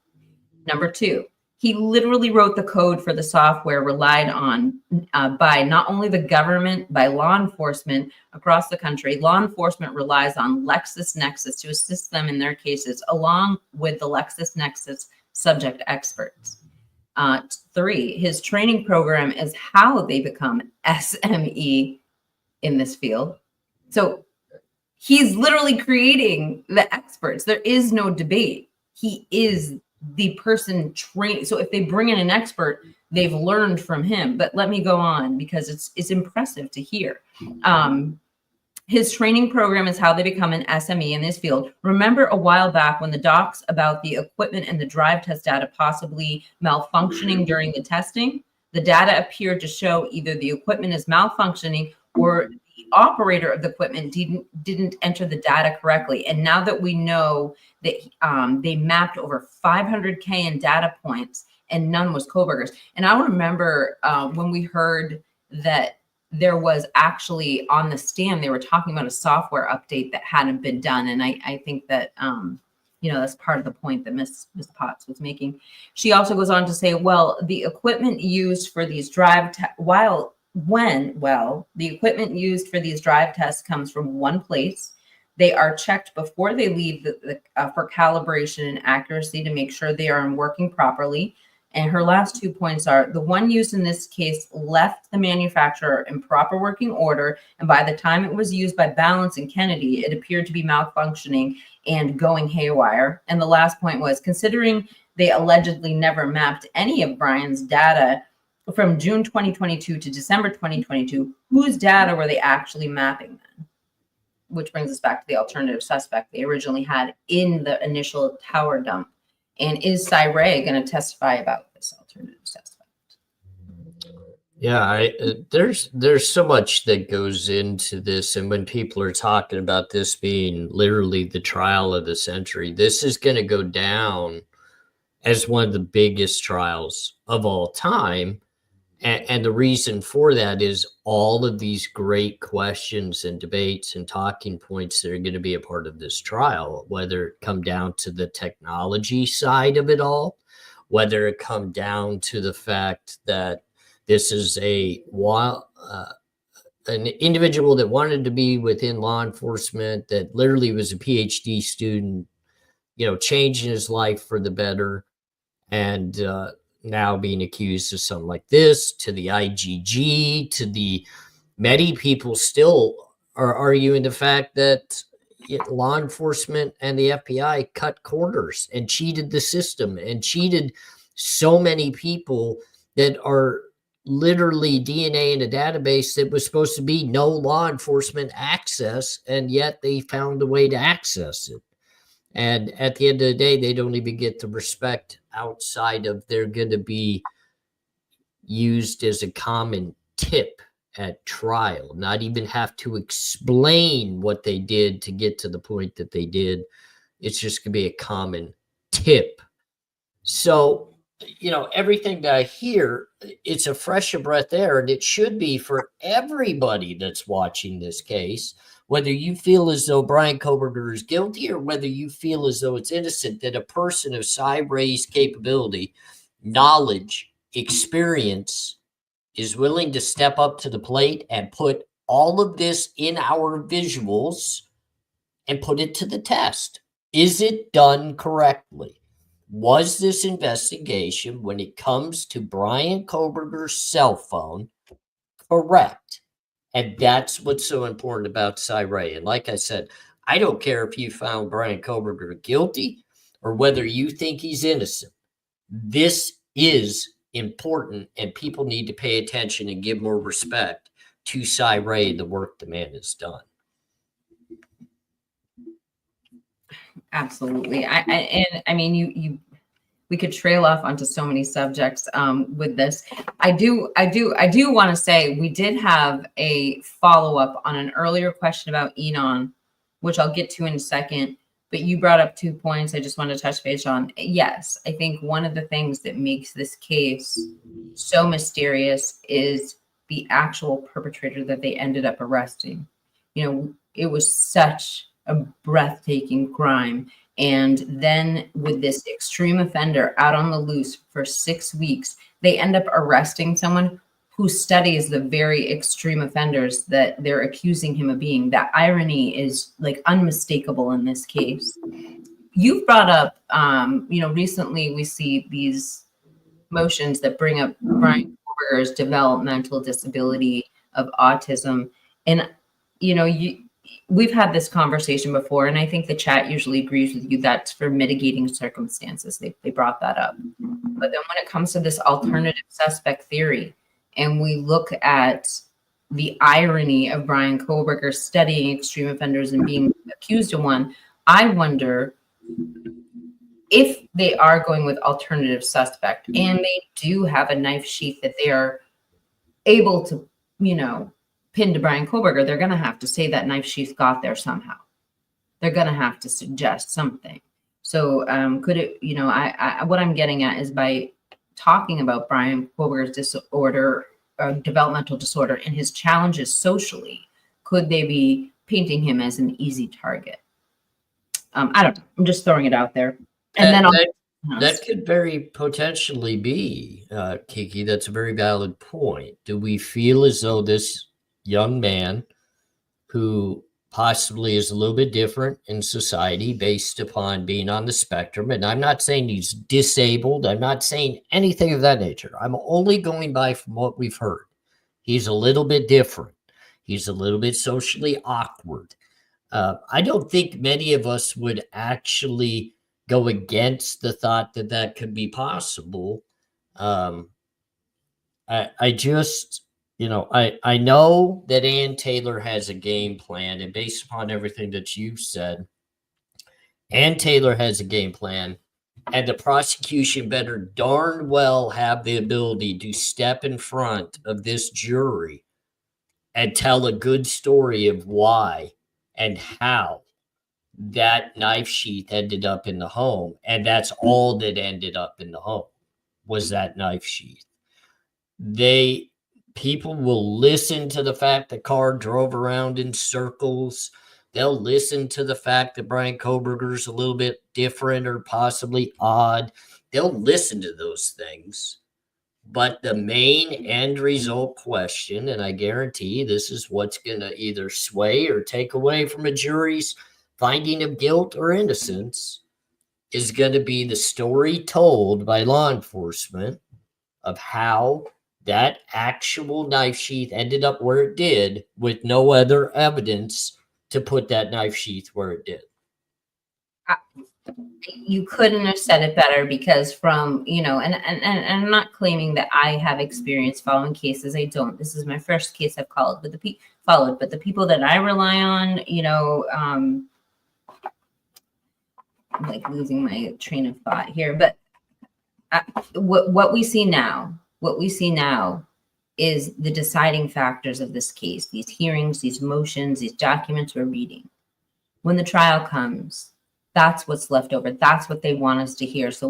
Number 2, he literally wrote the code for the software relied on by not only the government, by law enforcement across the country. Law enforcement relies on LexisNexis to assist them in their cases, along with the LexisNexis subject experts. 3, his training program is how they become SME in this field. So he's literally creating the experts. There is no debate. He is the person trained. So if they bring in an expert, they've learned from him. But let me go on because it's impressive to hear. His training program is how they become an SME in this field. Remember a while back when the docs about the equipment and the drive test data possibly malfunctioning during the testing? The data appeared to show either the equipment is malfunctioning or the operator of the equipment didn't enter the data correctly. And now that we know that they mapped over 500K in data points and none was Kohberger's. And I remember when we heard that there was actually on the stand, they were talking about a software update that hadn't been done. And I think that, that's part of the point that Ms. Potts was making. She also goes on to say, well, the equipment used for these the equipment used for these drive tests comes from one place. They are checked before they leave for calibration and accuracy to make sure they are working properly. And her last 2 points are the one used in this case left the manufacturer in proper working order. And by the time it was used by Balance and Kennedy, it appeared to be malfunctioning and going haywire. And the last point was considering they allegedly never mapped any of Bryan's data from June 2022 to December 2022, whose data were they actually mapping then? Which brings us back to the alternative suspect they originally had in the initial tower dump. And is Cy Ray going to testify about this alternative suspect? Yeah, there's so much that goes into this. And when people are talking about this being literally the trial of the century, this is going to go down as one of the biggest trials of all time. And the reason for that is all of these great questions and debates and talking points that are going to be a part of this trial, whether it come down to the technology side of it all, whether it come down to the fact that this is an individual that wanted to be within law enforcement, that literally was a PhD student, changing his life for the better, and now being accused of something like this, to the IGG, to the many people still are arguing the fact that law enforcement and the FBI cut corners and cheated the system and cheated so many people that are literally DNA in a database that was supposed to be no law enforcement access, and yet they found a way to access it. And at the end of the day, they don't even get the respect outside of they're going to be used as a common tip at trial, not even have to explain what they did to get to the point that they did. It's just going to be a common tip. So, everything that I hear, it's a fresh breath air, and it should be for everybody that's watching this case, whether you feel as though Bryan Kohberger is guilty or whether you feel as though it's innocent, that a person of Cy Ray's capability, knowledge, experience is willing to step up to the plate and put all of this in our visuals and put it to the test. Is it done correctly? Was this investigation, when it comes to Bryan Kohberger's cell phone, correct? And that's what's so important about Cy Ray. And like I said, I don't care if you found Bryan Kohberger guilty or whether you think he's innocent. This is important, and people need to pay attention and give more respect to Cy Ray, the work the man has done. Absolutely. I mean, we could trail off onto so many subjects with this. I do want to say we did have a follow-up on an earlier question about Enon, which I'll get to in a second. But you brought up 2 points I just want to touch base on. Yes, I think one of the things that makes this case so mysterious is the actual perpetrator that they ended up arresting. It was such a breathtaking crime. And then with this extreme offender out on the loose for 6 weeks, they end up arresting someone who studies the very extreme offenders that they're accusing him of being. That irony is like unmistakable in this case. You've brought up, recently we see these motions that bring up Bryan Kohberger's developmental disability of autism. And, we've had this conversation before, and I think the chat usually agrees with you that's for mitigating circumstances. They brought that up. But then when it comes to this alternative suspect theory, and we look at the irony of Bryan Kohberger studying extreme offenders and being accused of one, I wonder if they are going with alternative suspect and they do have a knife sheath that they are able to, pin to Bryan Kohberger, they're going to have to say that knife sheath got there somehow. They're going to have to suggest something. So could it, what I'm getting at is by talking about Bryan Kohberger's disorder, developmental disorder, and his challenges socially, could they be painting him as an easy target? I don't know. I'm just throwing it out there. And then that could very potentially be, Kiki. That's a very valid point. Do we feel as though this young man, who possibly is a little bit different in society based upon being on the spectrum, and I'm not saying he's disabled, I'm not saying anything of that nature, I'm only going by from what we've heard. He's a little bit different. He's a little bit socially awkward. I don't think many of us would actually go against the thought that that could be possible. I just, I know that Ann Taylor has a game plan, and based upon everything that you've said, Ann Taylor has a game plan, and the prosecution better darn well have the ability to step in front of this jury and tell a good story of why and how that knife sheath ended up in the home. And that's all that ended up in the home, was that knife sheath. People will listen to the fact the car drove around in circles. They'll listen to the fact that Bryan Kohberger's a little bit different or possibly odd. They'll listen to those things. But the main end result question, and I guarantee this is what's going to either sway or take away from a jury's finding of guilt or innocence, is going to be the story told by law enforcement of how that actual knife sheath ended up where it did, with no other evidence to put that knife sheath where it did. You couldn't have said it better, because from, and I'm not claiming that I have experience following cases. I don't. This is my first case I've followed, but the people that I rely on, I'm like losing my train of thought here, but what we see now What we see now is the deciding factors of this case, these hearings, these motions, these documents we're reading. When the trial comes, that's what's left over. That's what they want us to hear. So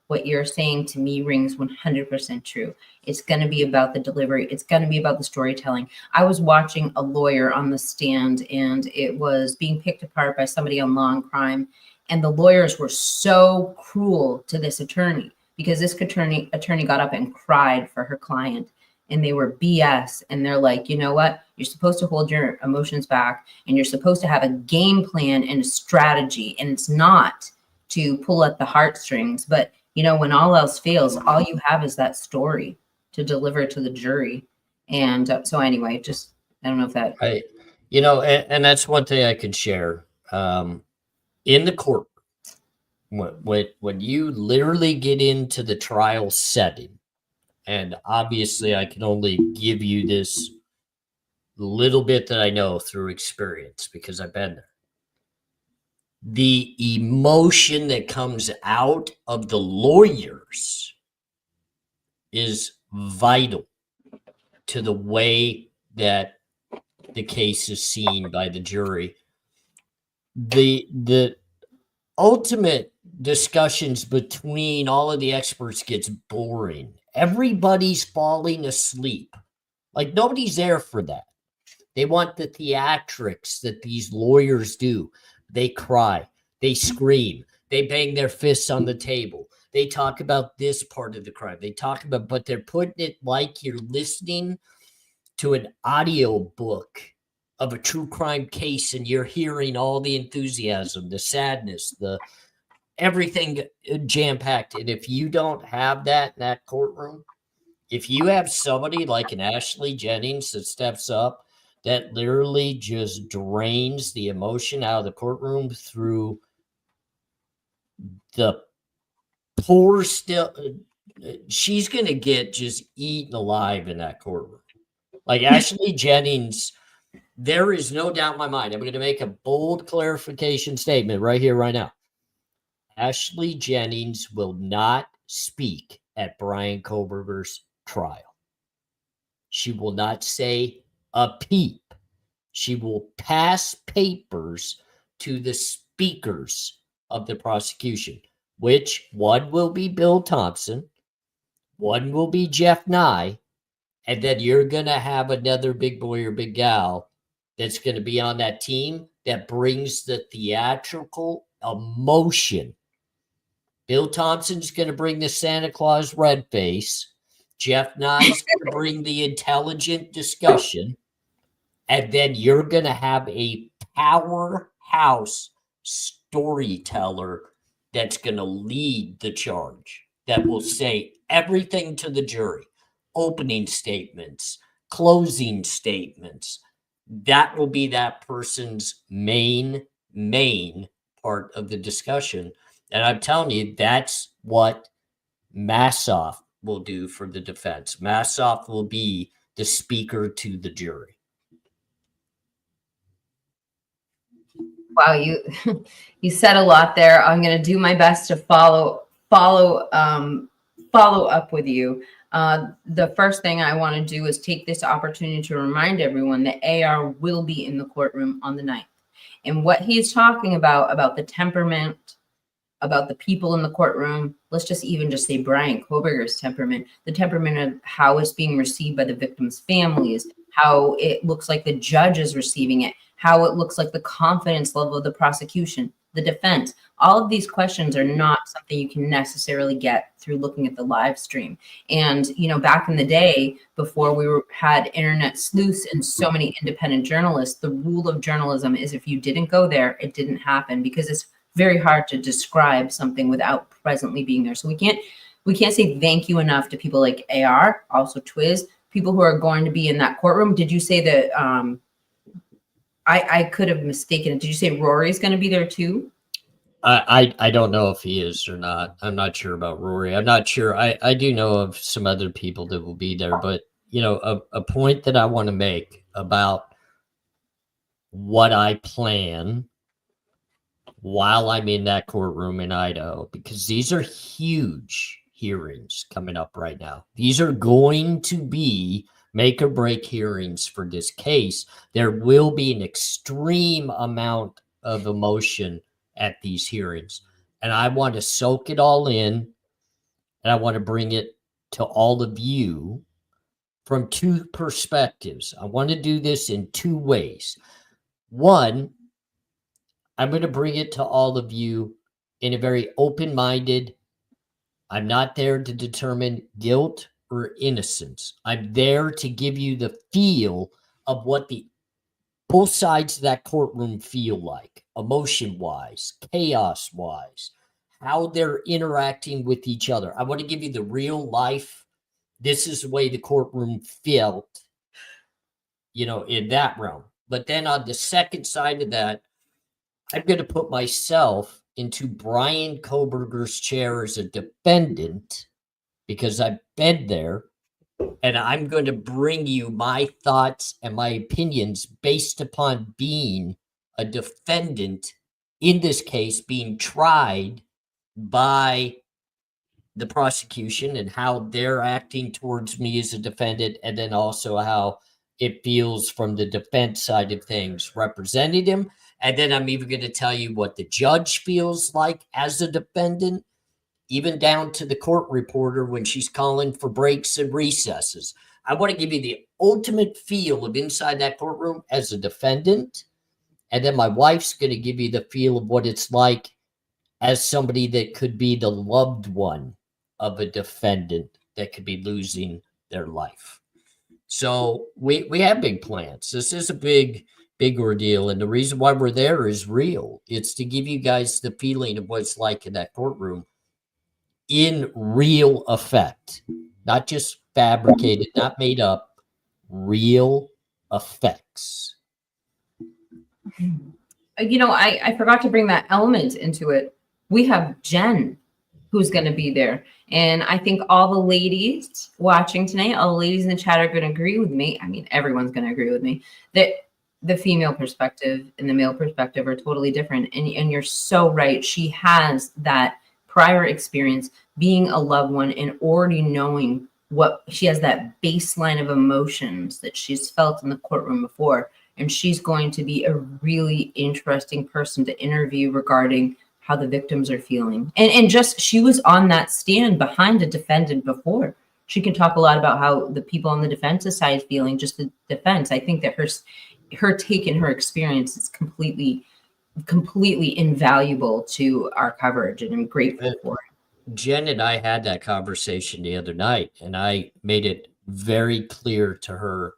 what you're saying to me rings 100% true. It's going to be about the delivery. It's going to be about the storytelling. I was watching a lawyer on the stand, and it was being picked apart by somebody on Law and Crime. And the lawyers were so cruel to this attorney because this attorney got up and cried for her client, and they were BS. And they're like, you know what? You're supposed to hold your emotions back, and you're supposed to have a game plan and a strategy. And it's not to pull at the heartstrings, but you know, when all else fails, all you have is that story to deliver to the jury. And so anyway, just, I don't know if that. And that's one thing I can share. In the court, when you literally get into the trial setting, and obviously I can only give you this little bit that I know through experience because I've been there. The emotion that comes out of the lawyers is vital to the way that the case is seen by the jury. The ultimate discussions between all of the experts gets boring. Everybody's falling asleep. Like nobody's there for that. They want the theatrics that these lawyers do. They cry, they scream, they bang their fists on the table. They talk about this part of the crime. They talk about, but they're putting it like you're listening to an audio book of a true crime case, and you're hearing all the enthusiasm, the sadness, the everything jam-packed. And if you don't have that in that courtroom, if you have somebody like an Ashley Jennings that steps up, that literally just drains the emotion out of the courtroom through the poor she's going to get just eaten alive in that courtroom. Like Ashley Jennings, there is no doubt in my mind. I'm going to make a bold clarification statement right here, right now. Ashley Jennings will not speak at Bryan Kohberger's trial. She will not say a peep. She will pass papers to the speakers of the prosecution, which one will be Bill Thompson, one will be Jeff Nye, and then you're going to have another big boy or big gal that's going to be on that team that brings the theatrical emotion. Bill Thompson's going to bring the Santa Claus red face. Jeff Nye's going to bring the intelligent discussion. And then you're going to have a powerhouse storyteller that's going to lead the charge, that will say everything to the jury, opening statements, closing statements. That will be that person's main part of the discussion. And I'm telling you, that's what Massoff will do for the defense. Massoff will be the speaker to the jury. Wow, you said a lot there. I'm going to do my best to follow up with you. The first thing I want to do is take this opportunity to remind everyone that AR will be in the courtroom on the 9th. And what he's talking about the temperament, about the people in the courtroom, let's just say Bryan Kohberger's temperament, the temperament of how it's being received by the victims' families, how it looks like the judge is receiving it, how it looks like the confidence level of the prosecution, the defense. All of these questions are not something you can necessarily get through looking at the live stream. And, you know, back in the day, before we had internet sleuths and so many independent journalists, the rule of journalism is if you didn't go there, it didn't happen, because it's very hard to describe something without presently being there. So we can't say thank you enough to people like AR, also Twiz, people who are going to be in that courtroom. Did you say that, I could have mistaken it. Did you say Rory's going to be there too? I don't know if he is or not. I'm not sure about Rory. I'm not sure. I do know of some other people that will be there, but you know, a point that I want to make about what I plan while I'm in that courtroom in Idaho, because these are huge hearings coming up right now. These are going to be make or break hearings for this case. There will be an extreme amount of emotion at these hearings. And I want to soak it all in, and I want to bring it to all of you from two perspectives. I want to do this in two ways. One, I'm going to bring it to all of you in a very open-minded. I'm not there to determine guilt or innocence. I'm there to give you the feel of what the both sides of that courtroom feel like, emotion-wise, chaos-wise, how they're interacting with each other. I want to give you the real life. This is the way the courtroom felt, in that realm. But then on the second side of that, I'm going to put myself into Bryan Kohberger's chair as a defendant because I've been there, and I'm going to bring you my thoughts and my opinions based upon being a defendant in this case, being tried by the prosecution and how they're acting towards me as a defendant, and then also how it feels from the defense side of things representing him. And then I'm even going to tell you what the judge feels like as a defendant, even down to the court reporter when she's calling for breaks and recesses. I want to give you the ultimate feel of inside that courtroom as a defendant. And then my wife's going to give you the feel of what it's like as somebody that could be the loved one of a defendant that could be losing their life. So we have big plans. This is a big ordeal. And the reason why we're there is real. It's to give you guys the feeling of what it's like in that courtroom in real effect, not just fabricated, not made up, real effects. I forgot to bring that element into it. We have Jen who's going to be there. And I think all the ladies watching tonight, all the ladies in the chat are going to agree with me. I mean, everyone's going to agree with me that the female perspective and the male perspective are totally different. And you're so right. She has that prior experience being a loved one and already knowing what she has, that baseline of emotions that she's felt in the courtroom before. And she's going to be a really interesting person to interview regarding how the victims are feeling. And just, she was on that stand behind a defendant before. She can talk a lot about how the people on the defense side is feeling, just the defense. I think that her take and her experience is completely invaluable to our coverage, and I'm grateful for it. Jen and I had that conversation the other night, and I made it very clear to her.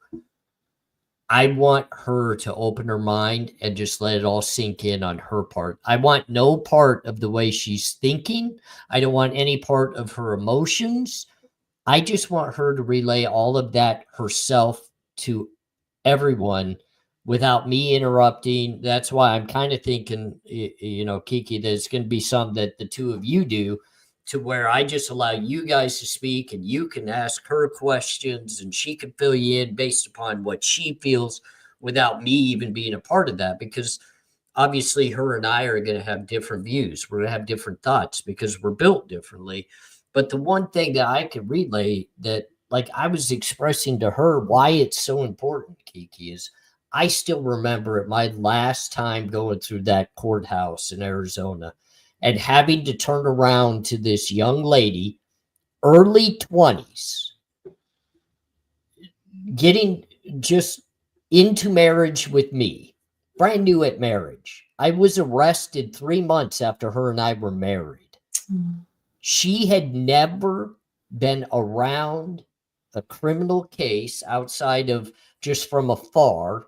I want her to open her mind and just let it all sink in on her part. I want no part of the way she's thinking. I don't want any part of her emotions. I just want her to relay all of that herself to everyone without me interrupting. That's why I'm kind of thinking, Kiki, that it's going to be something that the two of you do, to where I just allow you guys to speak and you can ask her questions and she can fill you in based upon what she feels without me even being a part of that. Because obviously her and I are going to have different views. We're going to have different thoughts because we're built differently. But the one thing that I could relay that, like I was expressing to her why it's so important, Kiki, is I still remember at my last time going through that courthouse in Arizona and having to turn around to this young lady, early 20s, getting just into marriage with me, brand new at marriage. I was arrested 3 months after her and I were married. Mm. She had never been around a criminal case outside of just from afar.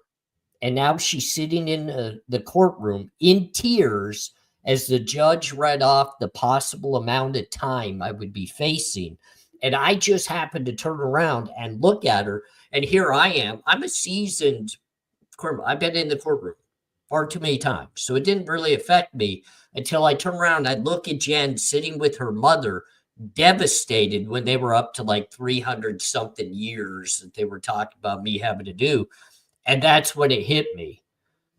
And now she's sitting in the courtroom in tears as the judge read off the possible amount of time I would be facing. And I just happened to turn around and look at her. And here I am. I'm a seasoned criminal. I've been in the courtroom far too many times. So it didn't really affect me until I turn around. I look at Jen sitting with her mother, devastated when they were up to like 300 something years that they were talking about me having to do. And that's when it hit me.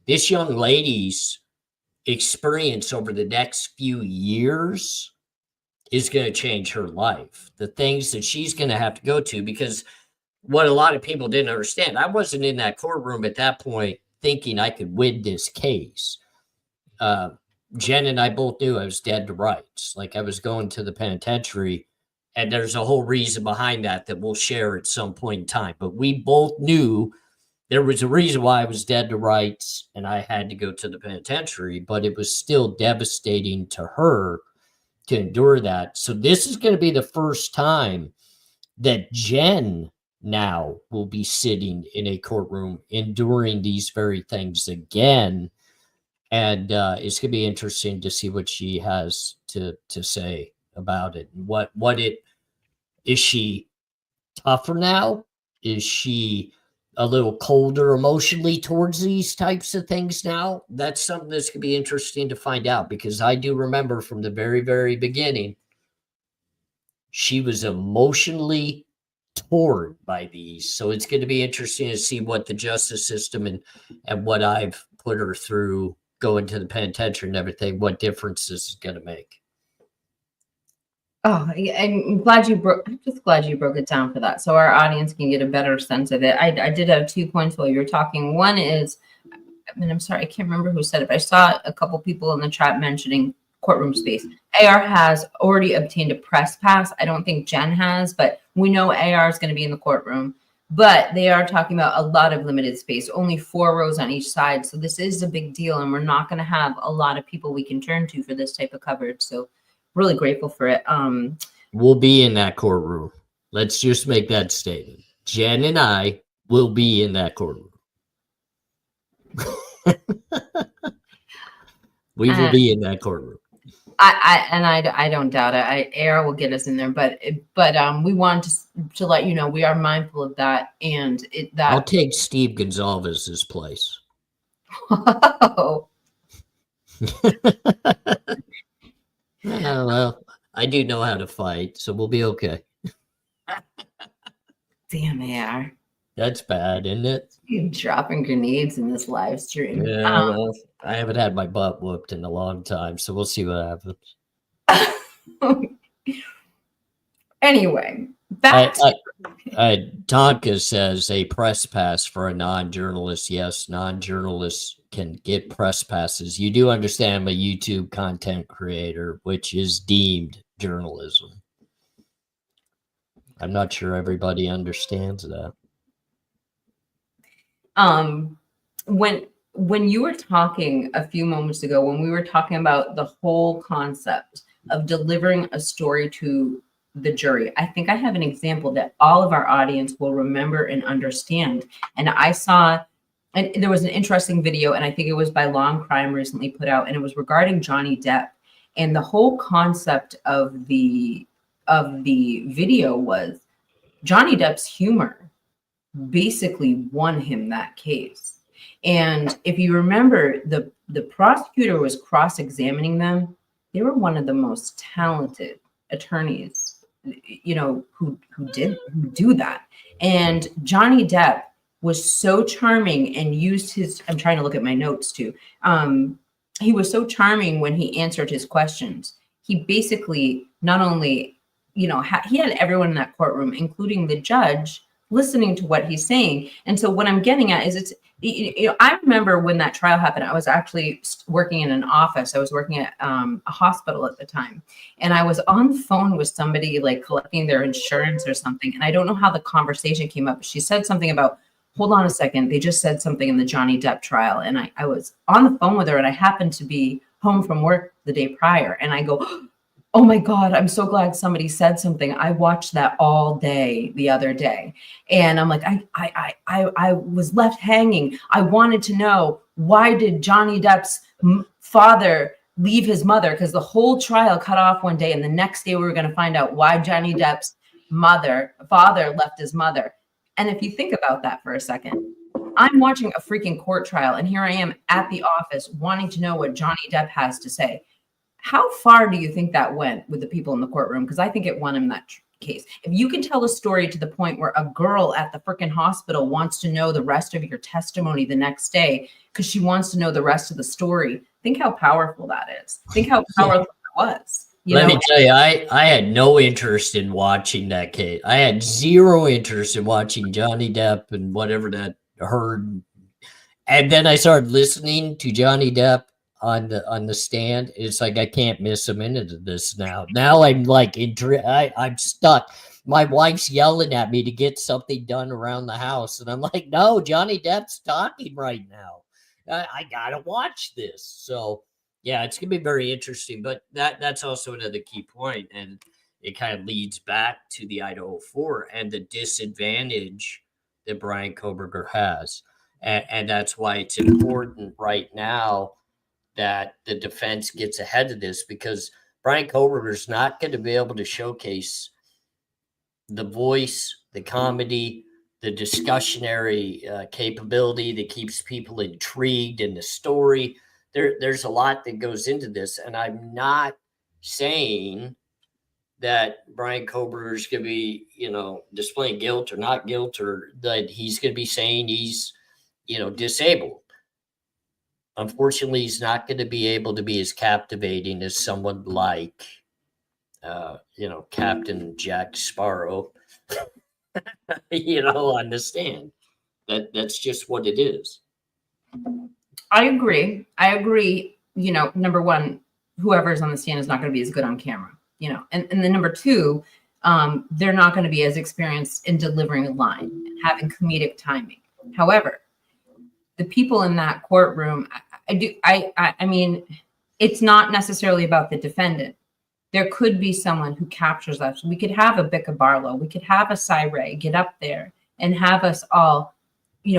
This young lady's experience over the next few years is going to change her life. The things that she's going to have to go to, because what a lot of people didn't understand, I wasn't in that courtroom at that point thinking I could win this case. Jen and I both knew I was dead to rights. Like, I was going to the penitentiary, and there's a whole reason behind that we'll share at some point in time. But we both knew there was a reason why I was dead to rights and I had to go to the penitentiary, but it was still devastating to her to endure that. So this is going to be the first time that Jen now will be sitting in a courtroom enduring these very things again. And it's going to be interesting to see what she has to say about it. What is she tougher now? Is she a little colder emotionally towards these types of things now? That's something that's going to be interesting to find out, because I do remember from the very, very beginning, she was emotionally torn by these. So it's going to be interesting to see what the justice system and what I've put her through going to the penitentiary and everything, what difference this is going to make. Oh, I'm glad I'm just glad you broke it down for that, so our audience can get a better sense of it. I did have 2 points while you were talking. One is, and I'm sorry, I can't remember who said it, but I saw a couple people in the chat mentioning courtroom space. AR has already obtained a press pass. I don't think Jen has, but we know AR is going to be in the courtroom. But they are talking about a lot of limited space, only 4 rows on each side. So this is a big deal, and we're not going to have a lot of people we can turn to for this type of coverage. So really grateful for it. We'll be in that courtroom. Let's just make that statement. Jen and I will be in that courtroom. We will be in that courtroom. I don't doubt it. AR will get us in there, but we want to let you know we are mindful of that, and I'll take Steve Gonzalez's place. Oh. Well, I do know how to fight, so we'll be okay. Damn, AR. That's bad, isn't it? You're dropping grenades in this live stream. Yeah, well, I haven't had my butt whooped in a long time, so we'll see what happens. Anyway, Tonka says a press pass for a non-journalist. Yes, non-journalists can get press passes. You do understand I'm a YouTube content creator, which is deemed journalism. I'm not sure everybody understands that. When you were talking a few moments ago, when we were talking about the whole concept of delivering a story to the jury, I think I have an example that all of our audience will remember and understand. And I saw, and there was an interesting video, and I think it was by Law and Crime recently put out, and it was regarding Johnny Depp. And the whole concept of the video was Johnny Depp's humor basically won him that case. And if you remember, the prosecutor was cross-examining them. They were one of the most talented attorneys, you know, who do that. And Johnny Depp was so charming and used his, I'm trying to look at my notes too. He was so charming when he answered his questions. He basically not only, you know, he had everyone in that courtroom, including the judge, listening to what he's saying. And so what I'm getting at is it's, you know, I remember when that trial happened, I was actually working in an office. I was working at a hospital at the time. And I was on the phone with somebody like collecting their insurance or something. And I don't know how the conversation came up. She said something about, hold on a second, they just said something in the Johnny Depp trial. And I was on the phone with her, and I happened to be home from work the day prior. And I go, oh my God, I'm so glad somebody said something. I watched that all day the other day. And I'm like, I was left hanging. I wanted to know, why did Johnny Depp's father leave his mother? Because the whole trial cut off one day, and the next day we were going to find out why Johnny Depp's father left his mother. And if you think about that for a second, I'm watching a freaking court trial, and here I am at the office wanting to know what Johnny Depp has to say. How far do you think that went with the people in the courtroom? Because I think it won him that case. If you can tell a story to the point where a girl at the freaking hospital wants to know the rest of your testimony the next day because she wants to know the rest of the story, think how powerful that is. Think how powerful it was. Let me tell you, I had no interest in watching that case. I had zero interest in watching Johnny Depp and whatever that heard. And then I started listening to Johnny Depp on the stand. It's like I can't miss a minute of this now. Now I'm like I'm stuck. My wife's yelling at me to get something done around the house, and I'm like, no, Johnny Depp's talking right now. I gotta watch this. So yeah, it's gonna be very interesting. But that's also another key point, and it kind of leads back to the IDAHO4 and the disadvantage that Bryan Kohberger has. And that's why it's important right now that the defense gets ahead of this, because Bryan Kohberger is not going to be able to showcase the voice, the comedy, the discussionary capability that keeps people intrigued in the story. There's a lot that goes into this, and I'm not saying that Bryan Kohberger is going to be, displaying guilt or not guilt, or that he's going to be saying he's, disabled. Unfortunately, he's not going to be able to be as captivating as someone like, Captain Jack Sparrow, on the stand. That's just what it is. I agree. Number one, whoever's on the stand is not going to be as good on camera, and then number two, they're not going to be as experienced in delivering a line and having comedic timing. However, the people in that courtroom, I mean, it's not necessarily about the defendant. There could be someone who captures that. We could have a Becca Barlow, we could have a Ray get up there and have us all,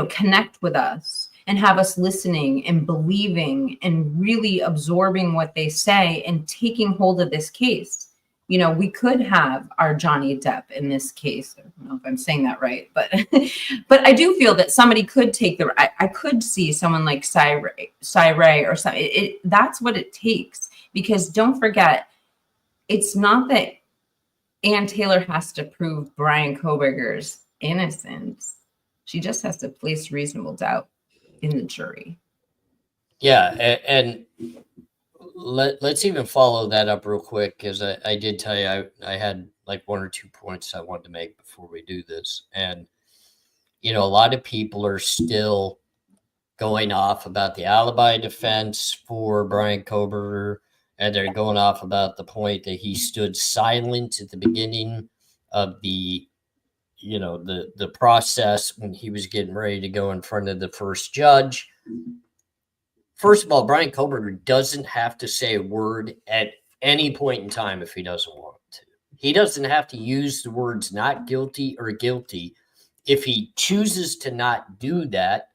connect with us and have us listening and believing and really absorbing what they say and taking hold of this case. We could have our Johnny Depp in this case. I don't know if I'm saying that right, but but I do feel that somebody could take I could see someone like Ray or something. That's what it takes, because don't forget, it's not that Ann Taylor has to prove Bryan Kohberger's innocence. She just has to place reasonable doubt in the jury. Yeah, and let's even follow that up real quick, because I did tell you I had like one or two points I wanted to make before we do this. And, a lot of people are still going off about the alibi defense for Bryan Kohberger, and they're going off about the point that he stood silent at the beginning of the process when he was getting ready to go in front of the first judge. First of all, Bryan Kohberger doesn't have to say a word at any point in time if he doesn't want to. He doesn't have to use the words not guilty or guilty. If he chooses to not do that,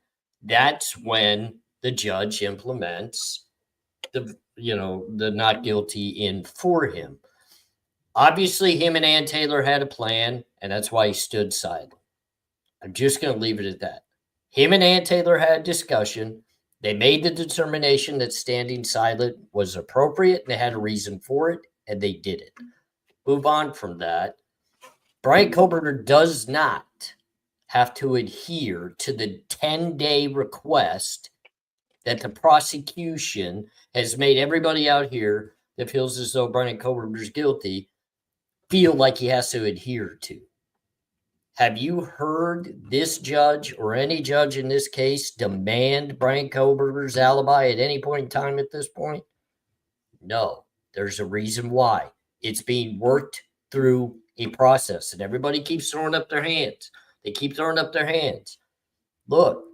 that's when the judge implements the not guilty in for him. Obviously, him and Ann Taylor had a plan, and that's why he stood silent. I'm just going to leave it at that. Him and Ann Taylor had a discussion. They made the determination that standing silent was appropriate, and they had a reason for it, and they did it. Move on from that. Bryan Kohberger does not have to adhere to the 10-day request that the prosecution has made everybody out here that feels as though Bryan Kohberger is guilty feel like he has to adhere to. Have you heard this judge or any judge in this case demand Bryan Kohberger's alibi at any point in time at this point? No, there's a reason why. It's being worked through a process, and everybody keeps throwing up their hands. They keep throwing up their hands. Look,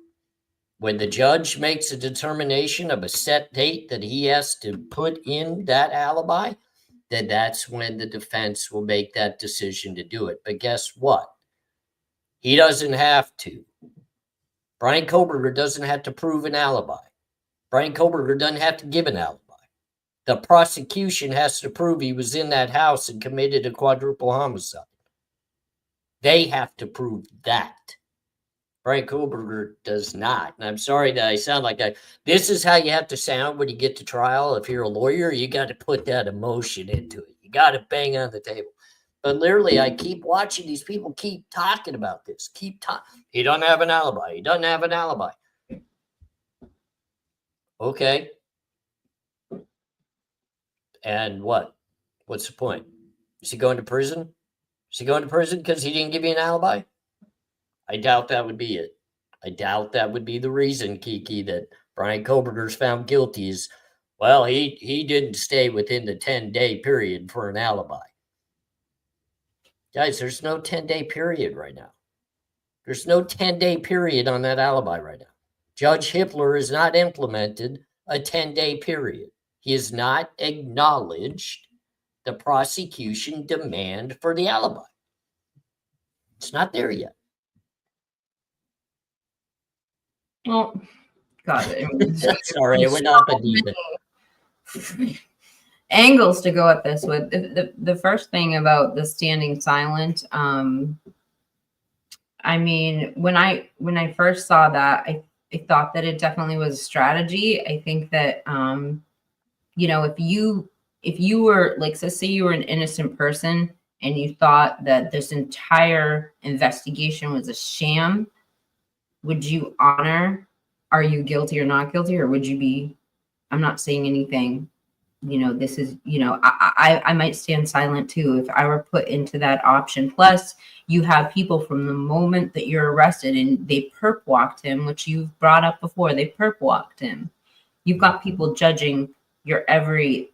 when the judge makes a determination of a set date that he has to put in that alibi, then that's when the defense will make that decision to do it. But guess what? He doesn't have to. Bryan Kohberger doesn't have to prove an alibi. Bryan Kohberger doesn't have to give an alibi. The prosecution has to prove he was in that house and committed a quadruple homicide. They have to prove that. Bryan Kohberger does not. And I'm sorry that I sound like this is how you have to sound when you get to trial. If you're a lawyer, you got to put that emotion into it. You got to bang on the table. But literally, I keep watching these people keep talking about this. He doesn't have an alibi. He doesn't have an alibi. Okay. And what? What's the point? Is he going to prison? Is he going to prison because he didn't give you an alibi? I doubt that would be it. I doubt that would be the reason, Kiki, that Bryan Kohberger's found guilty is, well, he didn't stay within the 10-day period for an alibi. Guys, there's no 10-day period right now. There's no 10-day period on that alibi right now. Judge Hippler has not implemented a 10-day period. He has not acknowledged the prosecution demand for the alibi. It's not there yet. Well, God, sorry, it went off a deep angles to go at this with. The first thing about the standing silent, I mean, when I first saw that, I thought that it definitely was a strategy. I think that you know, if you were like, so say you were an innocent person and you thought that this entire investigation was a sham, would you honor, are you guilty or not guilty? Or would you be, I'm not saying anything, you know, this is, you know, I might stand silent too if I were put into that option. Plus, you have people from the moment that you're arrested and they perp walked him, which you've brought up before, they perp walked him. You've got people judging your every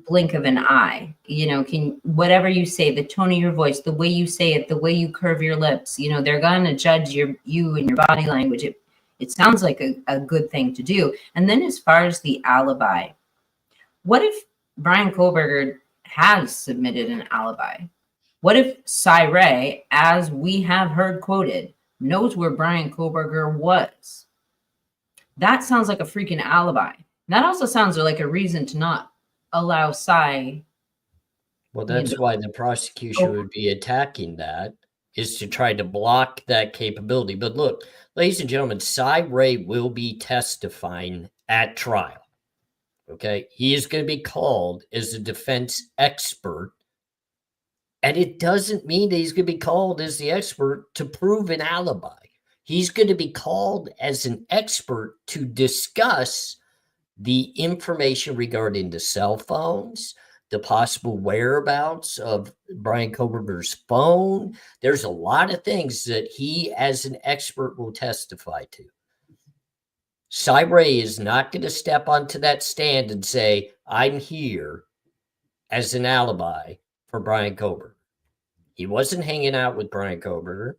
blink of an eye, you know, whatever you say, the tone of your voice, the way you say it, the way you curve your lips, you know, they're going to judge you and your body language. It sounds like a good thing to do. And then as far as the alibi, what if Bryan Kohberger has submitted an alibi? What if Ray, as we have heard quoted, knows where Bryan Kohberger was? That sounds like a freaking alibi. That also sounds like a reason to not allow Well, that's why the prosecution would be attacking that, is to try to block that capability. But look, ladies and gentlemen, Ray will be testifying at trial. Okay, he is going to be called as a defense expert, and it doesn't mean that he's going to be called as the expert to prove an alibi. He's going to be called as an expert to discuss the information regarding the cell phones, the possible whereabouts of Bryan Kohberger's phone. There's a lot of things that he, as an expert, will testify to. Ray is not going to step onto that stand and say, I'm here as an alibi for Bryan Kohberger. He wasn't hanging out with Bryan Kohberger.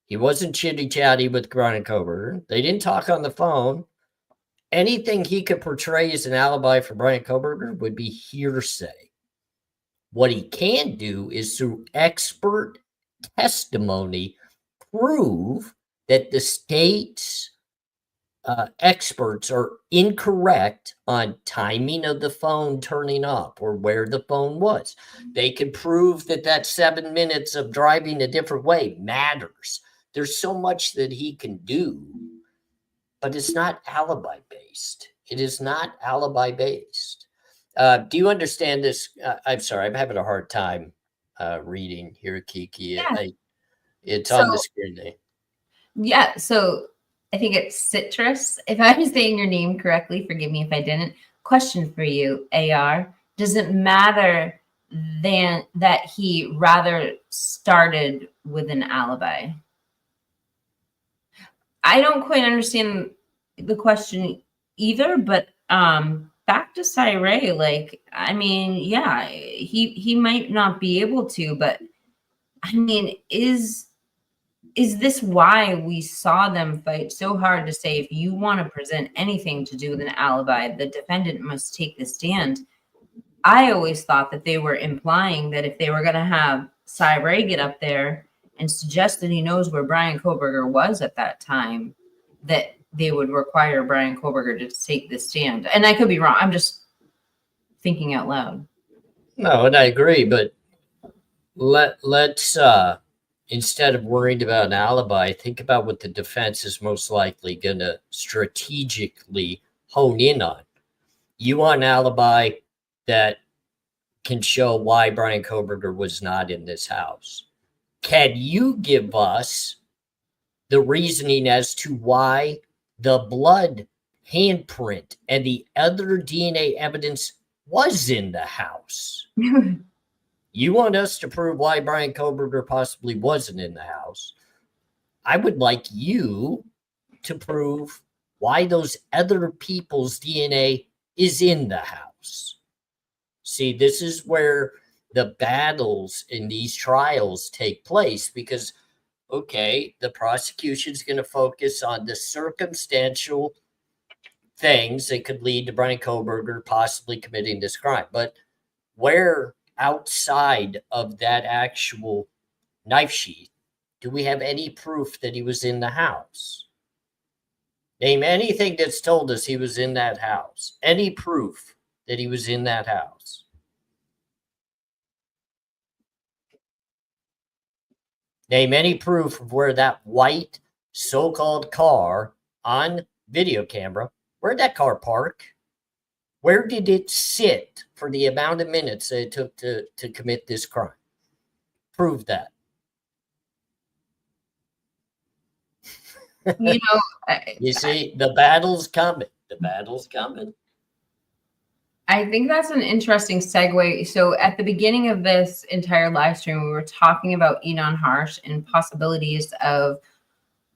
He wasn't chitty-chatty with Bryan Kohberger. They didn't talk on the phone. Anything he could portray as an alibi for Bryan Kohberger would be hearsay. What he can do is, through expert testimony, prove that the state's experts are incorrect on timing of the phone turning up or where the phone was. They can prove that 7 minutes of driving a different way matters. There's so much that he can do, but it's not alibi based. It is not alibi based. Do you understand this? I'm sorry, I'm having a hard time reading here, Kiki. Yeah. It's on the screen there. Yeah, so I think it's Citrus. If I'm saying your name correctly, forgive me if I didn't. Question for you, AR. Does it matter then that he rather started with an alibi? I don't quite understand the question either, but back to Ray, like, I mean, yeah, he might not be able to, but I mean, is this why we saw them fight so hard to say, if you want to present anything to do with an alibi, the defendant must take the stand? I always thought that they were implying that if they were going to have Ray get up there and suggest that he knows where Bryan Kohberger was at that time, that they would require Bryan Kohberger to take the stand. And I could be wrong. I'm just thinking out loud. No, and I agree, but let's instead of worrying about an alibi, think about what the defense is most likely going to strategically hone in on. You want an alibi that can show why Bryan Kohberger was not in this house. Can you give us the reasoning as to why the blood handprint and the other DNA evidence was in the house? You want us to prove why Bryan Kohberger possibly wasn't in the house. I would like you to prove why those other people's DNA is in the house. See, this is where the battles in these trials take place because, okay, the prosecution's going to focus on the circumstantial things that could lead to Bryan Kohberger possibly committing this crime. But where outside of that actual knife sheath do we have any proof that he was in the house? Name anything that's told us he was in that house. Any proof that he was in that house. Name any proof of where that white so-called car on video camera, where'd that car park? Where did it sit for the amount of minutes that it took to commit this crime? Prove that. You know, You see, the battle's coming. The battle's coming. I think that's an interesting segue. So at the beginning of this entire live stream, we were talking about Enon Harsh and possibilities of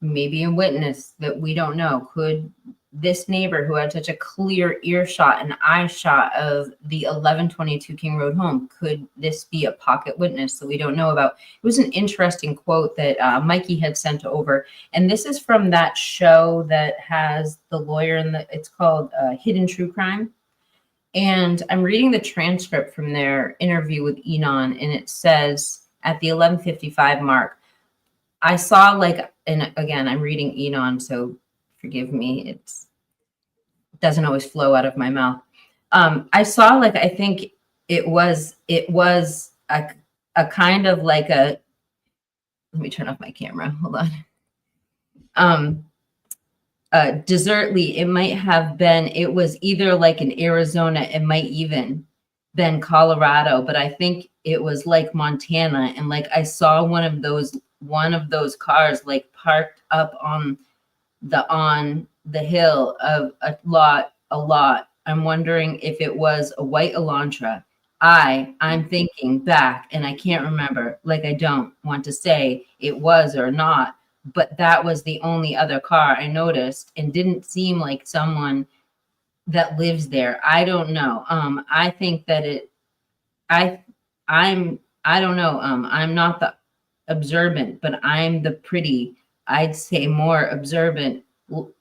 maybe a witness that we don't know. Could this neighbor who had such a clear earshot and eye shot of the 1122 King Road home, could this be a pocket witness that we don't know about? It was an interesting quote that Mikey had sent over. And this is from that show that has the lawyer in the, it's called Hidden True Crime. And I'm reading the transcript from their interview with Enon, and it says at the 11:55 mark, I saw like, and again, I'm reading Enon, so forgive me. It doesn't always flow out of my mouth. I saw like, I think it was a kind of like a, let me turn off my camera. Hold on. Desertly, it might have been, it was either like in Arizona, it might even been Colorado, but I think it was like Montana. And like I saw one of those cars like parked up on the hill of a lot. I'm wondering if it was a white Elantra. I'm thinking back and I can't remember. Like I don't want to say it was or not, but that was the only other car I noticed and didn't seem like someone that lives there. I don't know. I think that I don't know. I'm not the observant, but I'm the pretty, I'd say more observant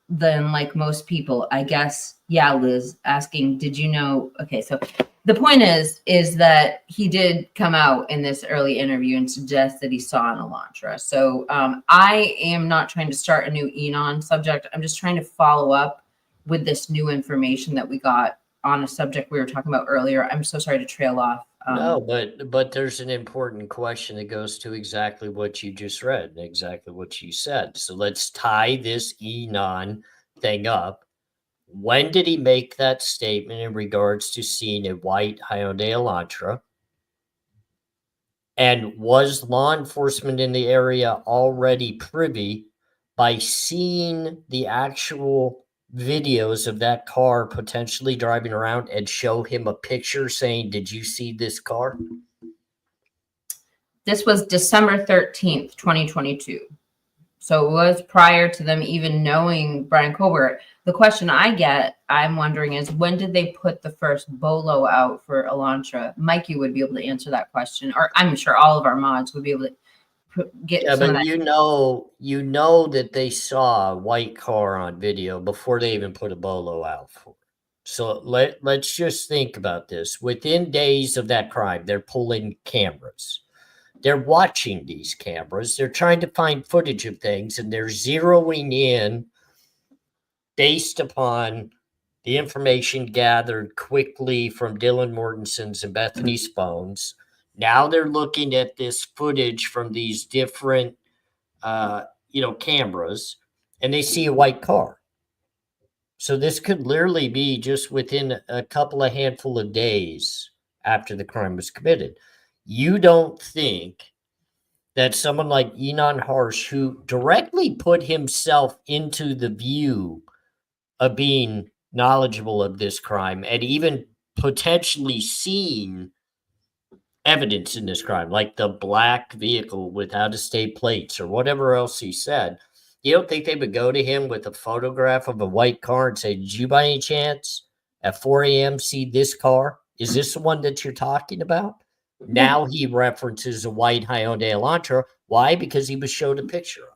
than like most people, I guess. Yeah, Liz asking, did you know? Okay, so the point is that he did come out in this early interview and suggest that he saw an Elantra. So I am not trying to start a new Enon subject. I'm just trying to follow up with this new information that we got on a subject we were talking about earlier. I'm so sorry to trail off. No, but there's an important question that goes to exactly what you just read and exactly what you said. So let's tie this Enon thing up. When did he make that statement in regards to seeing a white Hyundai Elantra? And was law enforcement in the area already privy by seeing the actual videos of that car potentially driving around and show him a picture saying, did you see this car? This was December 13th, 2022. So it was prior to them even knowing Bryan Kohberger. The question I'm wondering is, when did they put the first bolo out for Elantra? Mikey would be able to answer that question, or I'm sure all of our mods would be able to get some of that. You know that they saw a white car on video before they even put a bolo out for it. So let's just think about this. Within days of that crime, they're pulling cameras. They're watching these cameras. They're trying to find footage of things, and they're zeroing in based upon the information gathered quickly from Dylan Mortensen's and Bethany's phones. Now they're looking at this footage from these different, cameras, and they see a white car. So this could literally be just within a couple of handful of days after the crime was committed. You don't think that someone like Enon Harsh, who directly put himself into the view of being knowledgeable of this crime and even potentially seen evidence in this crime, like the black vehicle with out of state plates or whatever else he said, you don't think they would go to him with a photograph of a white car and say, did you by any chance at 4 a.m. see this car? Is this the one that you're talking about? Now he references a white Hyundai Elantra. Why? Because he was showed a picture of it.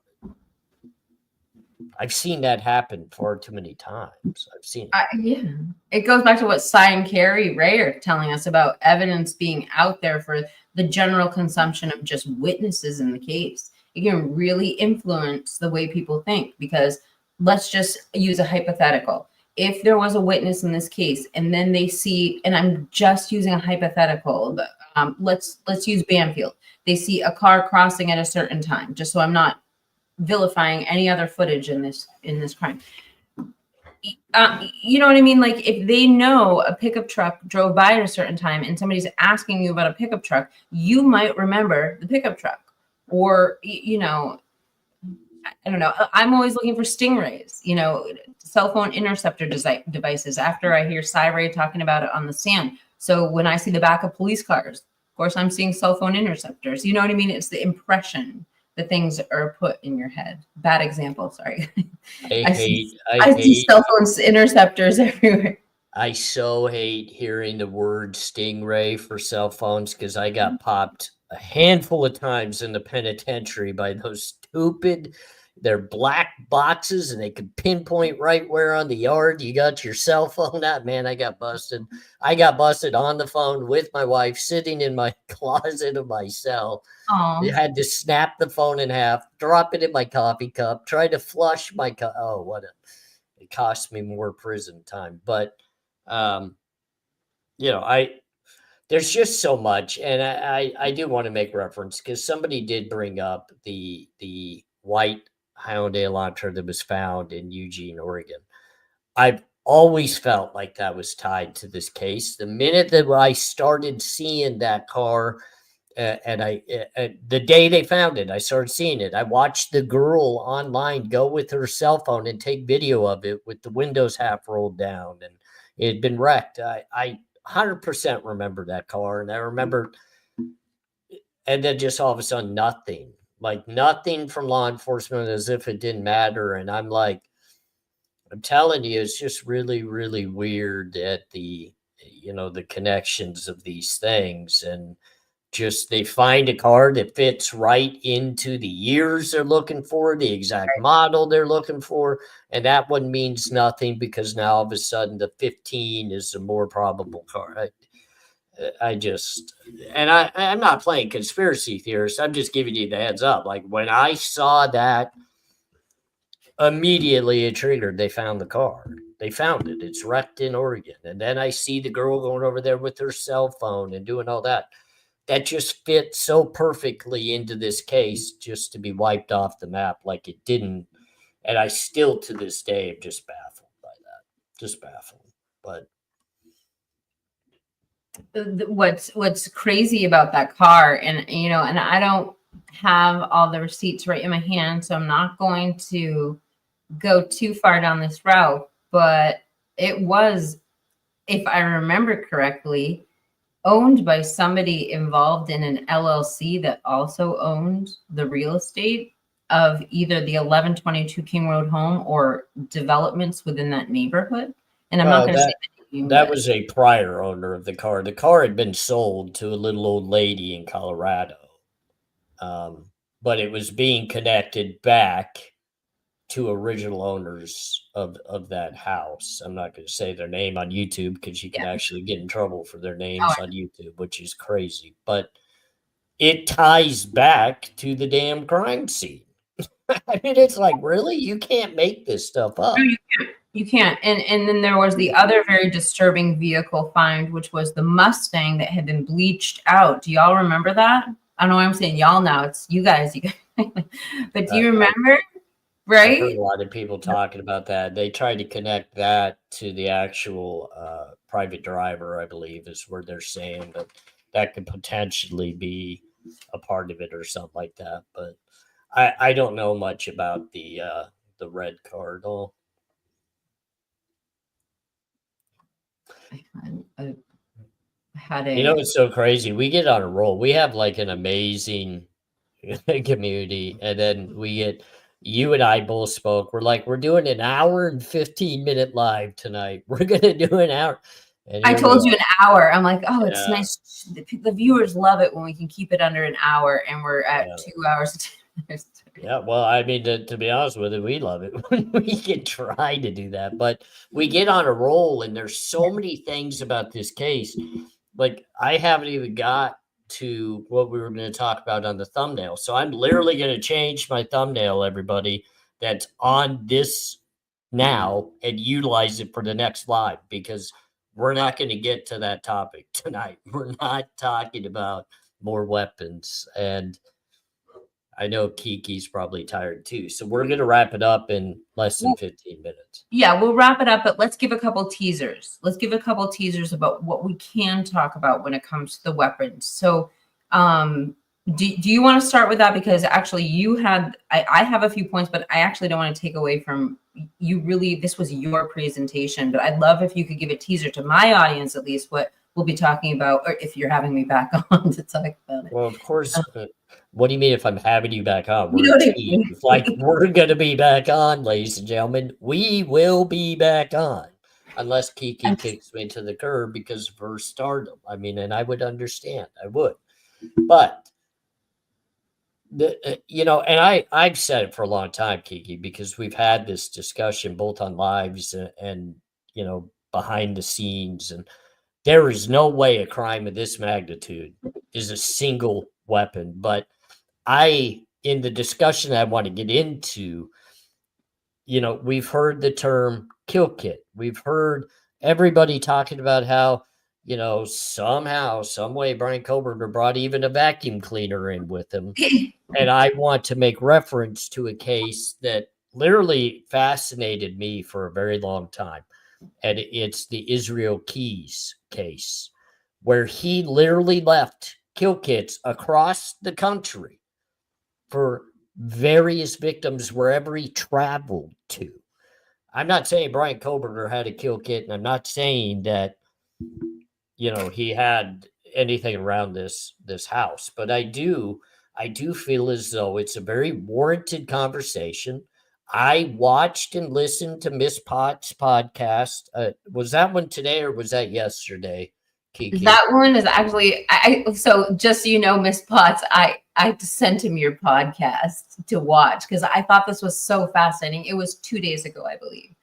I've seen that happen far too many times. I've seen it. Yeah, it goes back to what Cy and Carrie Ray are telling us about evidence being out there for the general consumption of just witnesses in the case. It can really influence the way people think, because let's just use a hypothetical. If there was a witness in this case and then they see, and I'm just using a hypothetical, let's use Banfield. They see a car crossing at a certain time, just so I'm not vilifying any other footage in this crime. You know what I mean? Like, if they know a pickup truck drove by at a certain time and somebody's asking you about a pickup truck, you might remember the pickup truck. Or, you know, I don't know. I'm always looking for stingrays, you know, cell phone interceptor devices after I hear Cy Ray talking about it on the stand. So when I see the back of police cars, of course, I'm seeing cell phone interceptors. You know what I mean? It's the impression that things are put in your head. Bad example, sorry. I see cell phone interceptors everywhere. I so hate hearing the word stingray for cell phones, because I got popped a handful of times in the penitentiary by those stupid, they're black boxes and they can pinpoint right where on the yard you got your cell phone at. Man, I got busted. I got busted on the phone with my wife sitting in my closet of my cell. I had to snap the phone in half, drop it in my coffee cup, try to flush my cup. Oh, it cost me more prison time. But, you know, there's just so much. And I do want to make reference, because somebody did bring up the white Hyundai Elantra that was found in Eugene, Oregon. I've always felt like that was tied to this case. The minute that I started seeing that car, and the day they found it, I started seeing it. I watched the girl online go with her cell phone and take video of it with the windows half rolled down, and it had been wrecked. I 100% remember that car, and I remember, and then just all of a sudden, nothing from law enforcement, as if it didn't matter. And I'm like, I'm telling you, it's just really, really weird at the connections of these things. And just, they find a car that fits right into the years they're looking for, the exact model they're looking for. And that one means nothing, because now all of a sudden the 15 is a more probable car. I'm not playing conspiracy theorist. I'm just giving you the heads up. Like, when I saw that, immediately it triggered. They found the car. They found it. It's wrecked in Oregon. And then I see the girl going over there with her cell phone and doing all that. That just fit so perfectly into this case, just to be wiped off the map like it didn't. And I still, to this day, am just baffled by that. Just baffled. But what's crazy about that car, and you know, and I don't have all the receipts right in my hand, so I'm not going to go too far down this route, but it was, if I remember correctly, owned by somebody involved in an LLC that also owned the real estate of either the 1122 King Road home or developments within that neighborhood. And I'm not going to say that was a prior owner of the car. The car had been sold to a little old lady in Colorado, but it was being connected back to original owners of that house. I'm not going to say their name on YouTube, because you can actually get in trouble for their names on YouTube, which is crazy. But it ties back to the damn crime scene. I mean, it's like, really? You can't make this stuff up. No, you can't. You can't. And then there was the other very disturbing vehicle find, which was the Mustang that had been bleached out. Do y'all remember that? I know I'm saying y'all now. It's you guys. But do you remember? Right? I've heard a lot of people talking about that. They tried to connect that to the actual private driver, I believe, is where they're saying that could potentially be a part of it or something like that. But I don't know much about the red car at all. had You know, a it's so crazy. We get on a roll. We have like an amazing community, and then we get you and I both spoke. We're like, we're doing an hour and 15-minute live tonight. We're gonna do an hour, and I here we told you are. an hour. I'm like, oh, it's Yeah, nice. The viewers love it when we can keep it under an hour, and we're at yeah. 2 hours. Yeah, well, I mean, to be honest with you, we love it when we can try to do that, but we get on a roll, and there's so many things about this case. Like, I haven't even got to what we were going to talk about on the thumbnail. So I'm literally going to change my thumbnail, everybody, that's on this now and utilize it for the next live because we're not going to get to that topic tonight. We're not talking about more weapons. And I know Kiki's probably tired too. So we're going to wrap it up in less than 15 minutes. Yeah, we'll wrap it up, but let's give a couple teasers. Let's give a couple teasers about what we can talk about when it comes to the weapons. So, do you want to start with that? Because actually I have a few points, but I actually don't want to take away from you. Really, this was your presentation, but I'd love if you could give a teaser to my audience, at least what we'll be talking about, or if you're having me back on to talk about it. Well, of course. What do you mean if I'm having you back on? You We're know a what I team. mean? It's like we're going to be back on, ladies and gentlemen. We will be back on unless Kiki kicks me to the curb because of her stardom. I mean, and I would understand. I would. But, and I've said it for a long time, Kiki, because we've had this discussion both on lives and behind the scenes. And there is no way a crime of this magnitude is a single weapon. But in the discussion I want to get into, we've heard the term kill kit. We've heard everybody talking about how, somehow, some way Bryan Kohberger brought even a vacuum cleaner in with him. And I want to make reference to a case that literally fascinated me for a very long time. And it's the Israel Keys case, where he literally left kill kits across the country for various victims wherever he traveled to. I'm not saying Bryan Kohberger had a kill kit, and I'm not saying that he had anything around this house, but I do feel as though it's a very warranted conversation. I watched and listened to Miss Potts' podcast. Was that one today or was that yesterday, Kiki? That one is actually so just so you know, Miss Potts, I sent him your podcast to watch because I thought this was so fascinating. It was 2 days ago, I believe.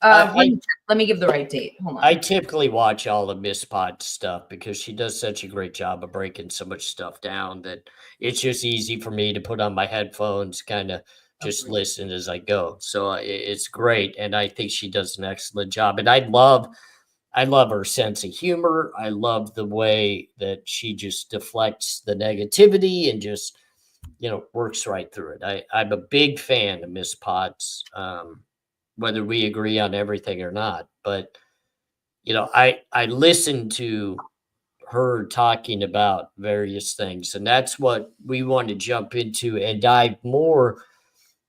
Let me give the right date. Hold on. I typically watch all of Miss Potts stuff because she does such a great job of breaking so much stuff down that it's just easy for me to put on my headphones, kind of just listen as I go. So it's great, and I think she does an excellent job. And I love her sense of humor. I love the way that she just deflects the negativity and just works right through it. I'm a big fan of Miss Potts. Whether we agree on everything or not. But, I listened to her talking about various things, and that's what we want to jump into and dive more,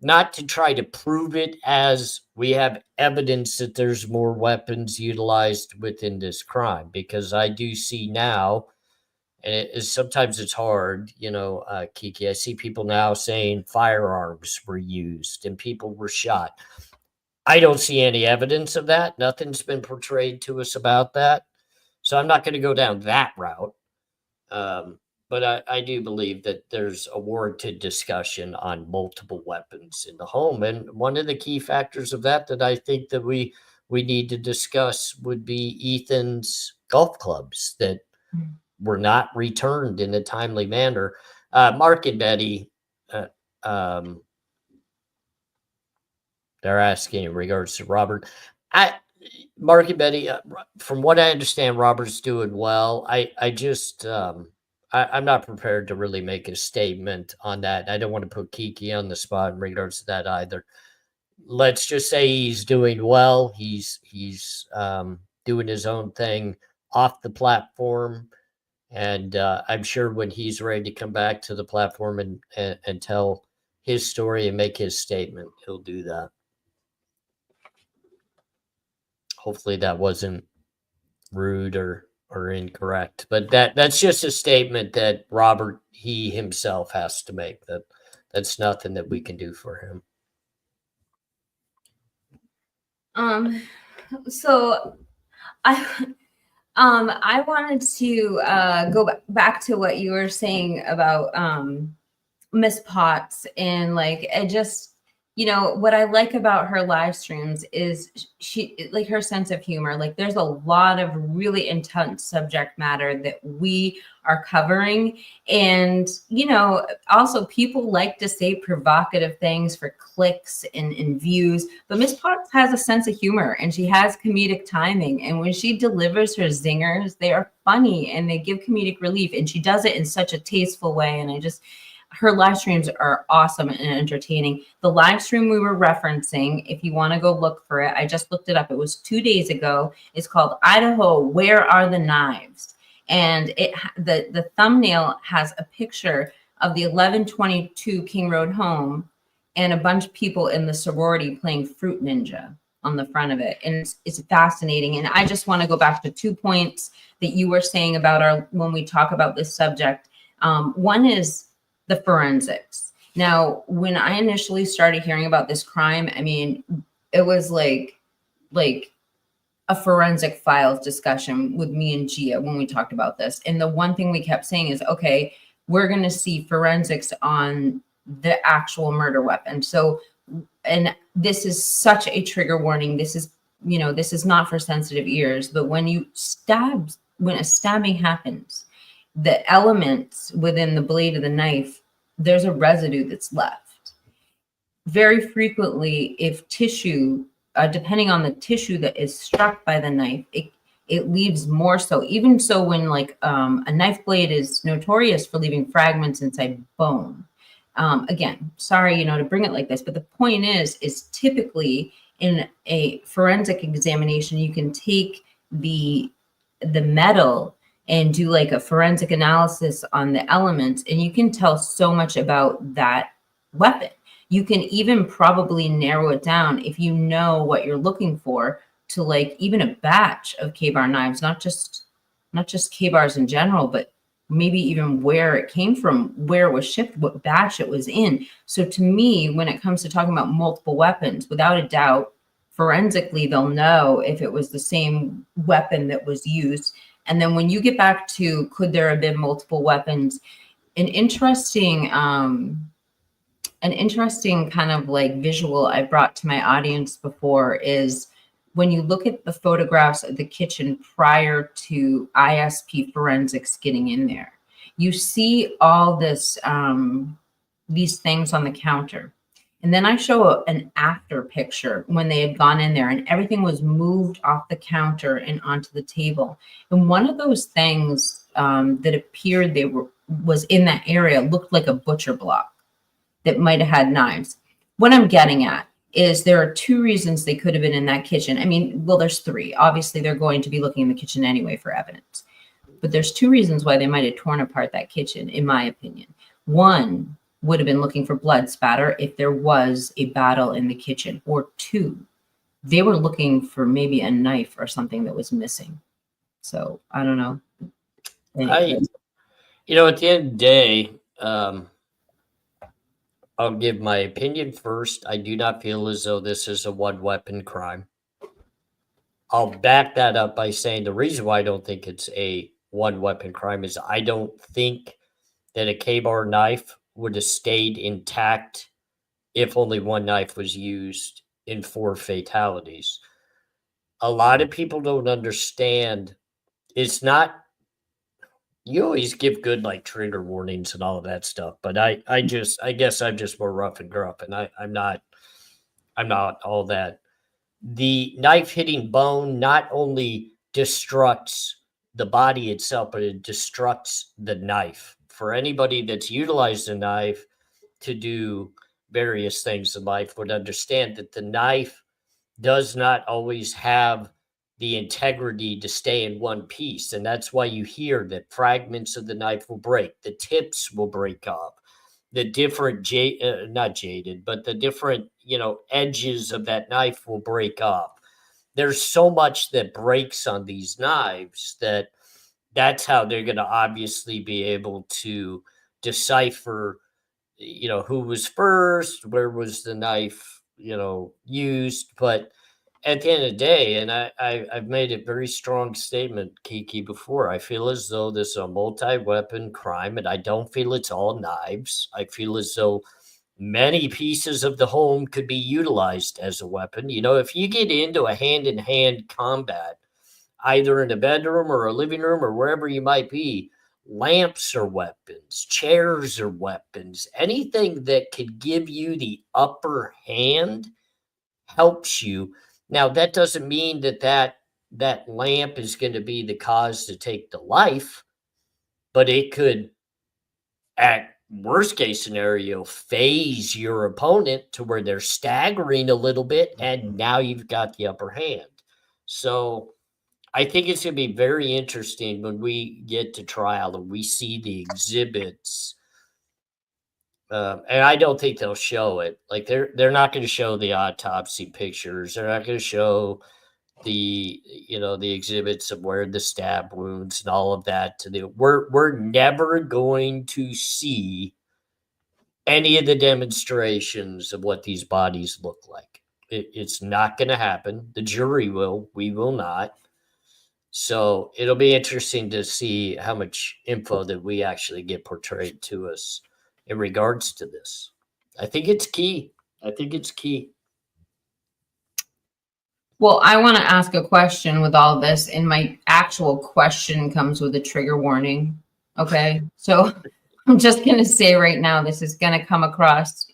not to try to prove it as we have evidence that there's more weapons utilized within this crime, because I do see now, and sometimes it's hard, Kiki, I see people now saying firearms were used and people were shot. I don't see any evidence of that. Nothing's been portrayed to us about that. So I'm not going to go down that route. But I do believe that there's a warranted discussion on multiple weapons in the home. And one of the key factors of that I think that we need to discuss would be Ethan's golf clubs that were not returned in a timely manner. Mark and Betty, they're asking in regards to Robert. Mark and Betty, from what I understand, Robert's doing well. I'm not prepared to really make a statement on that. I don't want to put Kiki on the spot in regards to that either. Let's just say he's doing well. He's doing his own thing off the platform. And I'm sure when he's ready to come back to the platform and tell his story and make his statement, he'll do that. Hopefully that wasn't rude or or incorrect. But that's just a statement that Robert, he himself has to make. That's nothing that we can do for him. So I wanted to go back to what you were saying about Miss Potts, and like it just, you know, what I like about her live streams is she, like, her sense of humor. Like, there's a lot of really intense subject matter that we are covering, and you know, also people like to say provocative things for clicks and views, but Miss Potts has a sense of humor and she has comedic timing, and when she delivers her zingers, they are funny and they give comedic relief, and she does it in such a tasteful way. And I just, her live streams are awesome and entertaining. The live stream we were referencing, if you want to go look for it, I just looked it up. It was 2 days ago. It's called Idaho, Where Are the Knives? And the thumbnail has a picture of the 1122 King Road home and a bunch of people in the sorority playing Fruit Ninja on the front of it. And it's fascinating. And I just want to go back to 2 points that you were saying about when we talk about this subject. One is the forensics. Now, when I initially started hearing about this crime, I mean, it was like a forensic files discussion with me and Gia when we talked about this. And the one thing we kept saying is, okay, we're going to see forensics on the actual murder weapon. So, and this is such a trigger warning. This is, you know, this is not for sensitive ears, but when a stabbing happens, the elements within the blade of the knife, there's a residue that's left. Very frequently, if tissue, depending on the tissue that is struck by the knife, it leaves more so. Even so, when like a knife blade is notorious for leaving fragments inside bone. Again, sorry, you know, to bring it like this, but the point is typically in a forensic examination, you can take the metal and do like a forensic analysis on the elements, and you can tell so much about that weapon. You can even probably narrow it down if you know what you're looking for, to like even a batch of K-bar knives, not just K-bars in general, but maybe even where it came from, where it was shipped, what batch it was in. So to me, when it comes to talking about multiple weapons, without a doubt, forensically, they'll know if it was the same weapon that was used. And then when you get back to, could there have been multiple weapons? An interesting kind of like visual I brought to my audience before is when you look at the photographs of the kitchen prior to ISP forensics getting in there, you see all this, these things on the counter. And then I show an after picture when they had gone in there and everything was moved off the counter and onto the table. And one of those things that appeared was in that area looked like a butcher block that might have had knives. What I'm getting at is there are 2 reasons they could have been in that kitchen. I mean, well, there's 3. Obviously, they're going to be looking in the kitchen anyway for evidence. But there's 2 reasons why they might have torn apart that kitchen, in my opinion. One would have been looking for blood spatter if there was a battle in the kitchen. Or 2, they were looking for maybe a knife or something that was missing. So I don't know. Anyway. You know, at the end of the day, I'll give my opinion first. I do not feel as though this is a one-weapon crime. I'll back that up by saying the reason why I don't think it's a one-weapon crime is I don't think that a K-bar knife would have stayed intact if only one knife was used in 4 fatalities. A lot of people don't understand. It's not, you always give good like trigger warnings and all of that stuff, but I guess I'm just more rough and gruff, and I'm not all that. The knife hitting bone not only destructs the body itself, but it destructs the knife. For anybody that's utilized a knife to do various things in life would understand that the knife does not always have the integrity to stay in one piece. And that's why you hear that fragments of the knife will break, the tips will break off, the different, not jaded, but the different, edges of that knife will break off. There's so much that breaks on these knives that that's how they're going to obviously be able to decipher, who was first, where was the knife, used. But at the end of the day, and I've made a very strong statement, Kiki, before, I feel as though this is a multi-weapon crime, and I don't feel it's all knives. I feel as though many pieces of the home could be utilized as a weapon. If you get into a hand-in-hand combat, either in a bedroom or a living room or wherever you might be, lamps are weapons, chairs are weapons. Anything that could give you the upper hand helps you. Now, that doesn't mean that lamp is going to be the cause to take the life, but it could, at worst case scenario, phase your opponent to where they're staggering a little bit, and now you've got the upper hand. So I think it's going to be very interesting when we get to trial and we see the exhibits. And I don't think they'll show it. Like they're not going to show the autopsy pictures. They're not going to show the exhibits of where the stab wounds and all of that. We're never going to see any of the demonstrations of what these bodies look like. It's not going to happen. The jury will. We will not. So it'll be interesting to see how much info that we actually get portrayed to us in regards to this. I think it's key. Well, I want to ask a question with all this, and my actual question comes with a trigger warning. Okay. So I'm just going to say right now, this is going to come across,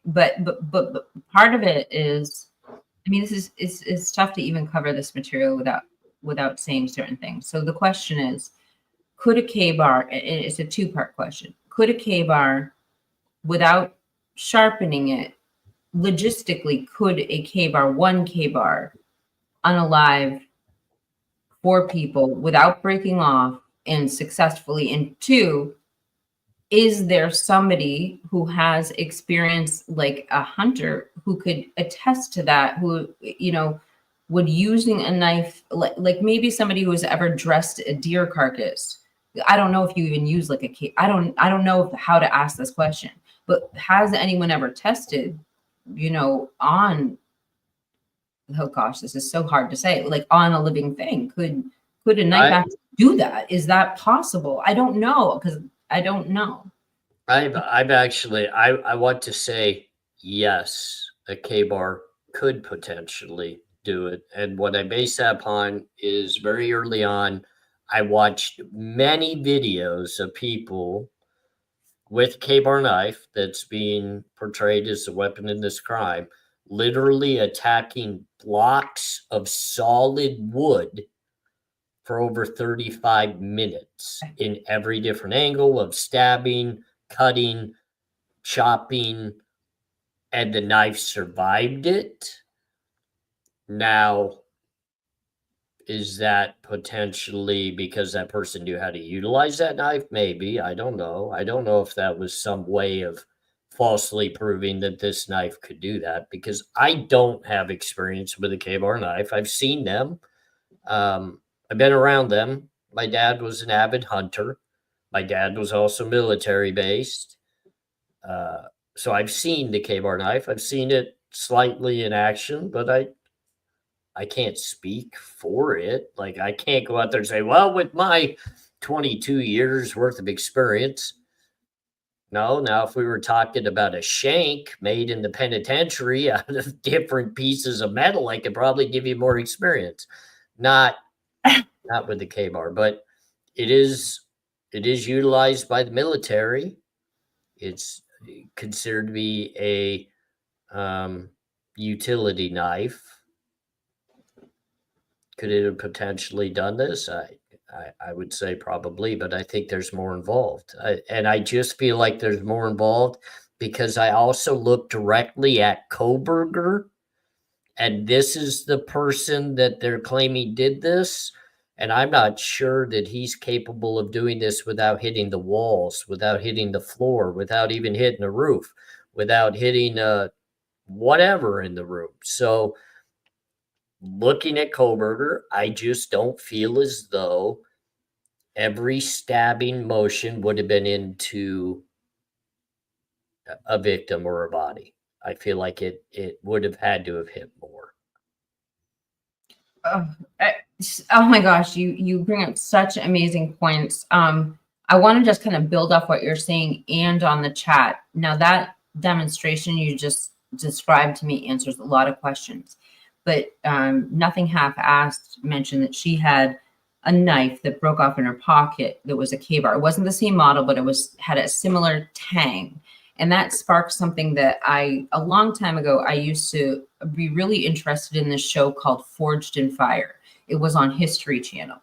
but part of it is, I mean, it's tough to even cover this material without saying certain things. So the question is, could a K-bar, it's a two-part question. Could a K-bar, without sharpening it, logistically, could a K-bar, one K-bar, unalive 4 people without breaking off and successfully? And 2, is there somebody who has experience, like a hunter, who could attest to that, who, would using a knife, like maybe somebody who has ever dressed a deer carcass. I don't know if you even use like I don't know how to ask this question, but has anyone ever tested, on, oh gosh, this is so hard to say, like on a living thing? Could a knife actually do that? Is that possible? I don't know, because I don't know. I've actually, I want to say yes, a K-bar could potentially do it. And what I base that upon is very early on, I watched many videos of people with K-bar knife that's being portrayed as a weapon in this crime, literally attacking blocks of solid wood for over 35 minutes in every different angle of stabbing, cutting, chopping, and the knife survived it. Now, is that potentially because that person knew how to utilize that knife? Maybe. I don't know. I don't know if that was some way of falsely proving that this knife could do that, because I don't have experience with a K-bar knife. I've seen them. I've been around them. My dad was an avid hunter. My dad was also military based. So I've seen the K-bar knife. I've seen it slightly in action, but I can't speak for it. Like, I can't go out there and say, well, with my 22 years worth of experience. No, now if we were talking about a shank made in the penitentiary out of different pieces of metal, I could probably give you more experience. Not with the K-bar, but it is utilized by the military. It's considered to be a utility knife. Could it have potentially done this? I would say probably, but I think there's more involved. And I just feel like there's more involved because I also look directly at Kohberger, and this is the person that they're claiming did this. And I'm not sure that he's capable of doing this without hitting the walls, without hitting the floor, without even hitting the roof, without hitting whatever in the room. So looking at Kohberger, I just don't feel as though every stabbing motion would have been into a victim or a body. I feel like it would have had to have hit more. Oh, oh my gosh, you bring up such amazing points. I want to just kind of build off what you're saying and on the chat. Now that demonstration you just described to me answers a lot of questions, but nothing half-assed mentioned that she had a knife that broke off in her pocket that was a K-bar. It wasn't the same model, but it had a similar tang. And that sparked something that a long time ago, I used to be really interested in this show called Forged in Fire. It was on History Channel.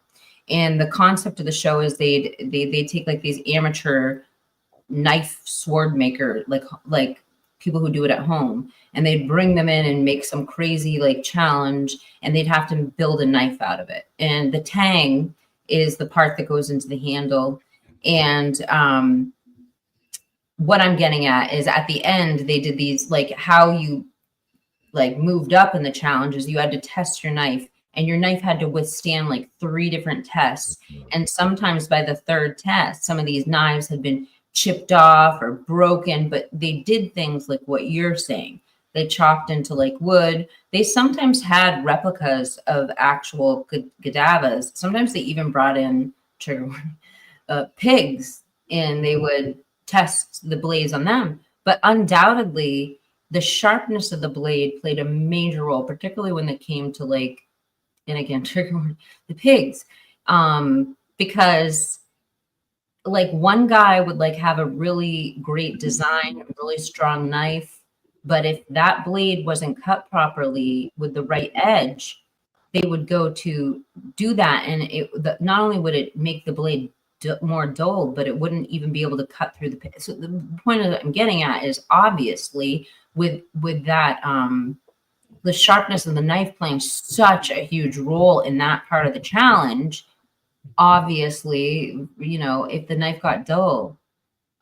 And the concept of the show is they take like these amateur knife sword maker, like people who do it at home, and they'd bring them in and make some crazy like challenge, and they'd have to build a knife out of it. And the tang is the part that goes into the handle. And what I'm getting at is at the end, they did these, like how you like moved up in the challenges, you had to test your knife, and your knife had to withstand like 3 different tests. And sometimes by the 3rd test, some of these knives had been chipped off or broken, but they did things like what you're saying. They chopped into like wood. They sometimes had replicas of actual cadavers. Sometimes they even brought in pigs, and they would test the blades on them. But undoubtedly, the sharpness of the blade played a major role, particularly when it came to like, and again, trigger word, the pigs, because like one guy would like have a really great design, a really strong knife, but if that blade wasn't cut properly with the right edge, they would go to do that, and not only would it make the blade more dull, but it wouldn't even be able to cut through the. So the point that I'm getting at is obviously with that the sharpness of the knife playing such a huge role in that part of the challenge. Obviously, you know, if the knife got dull,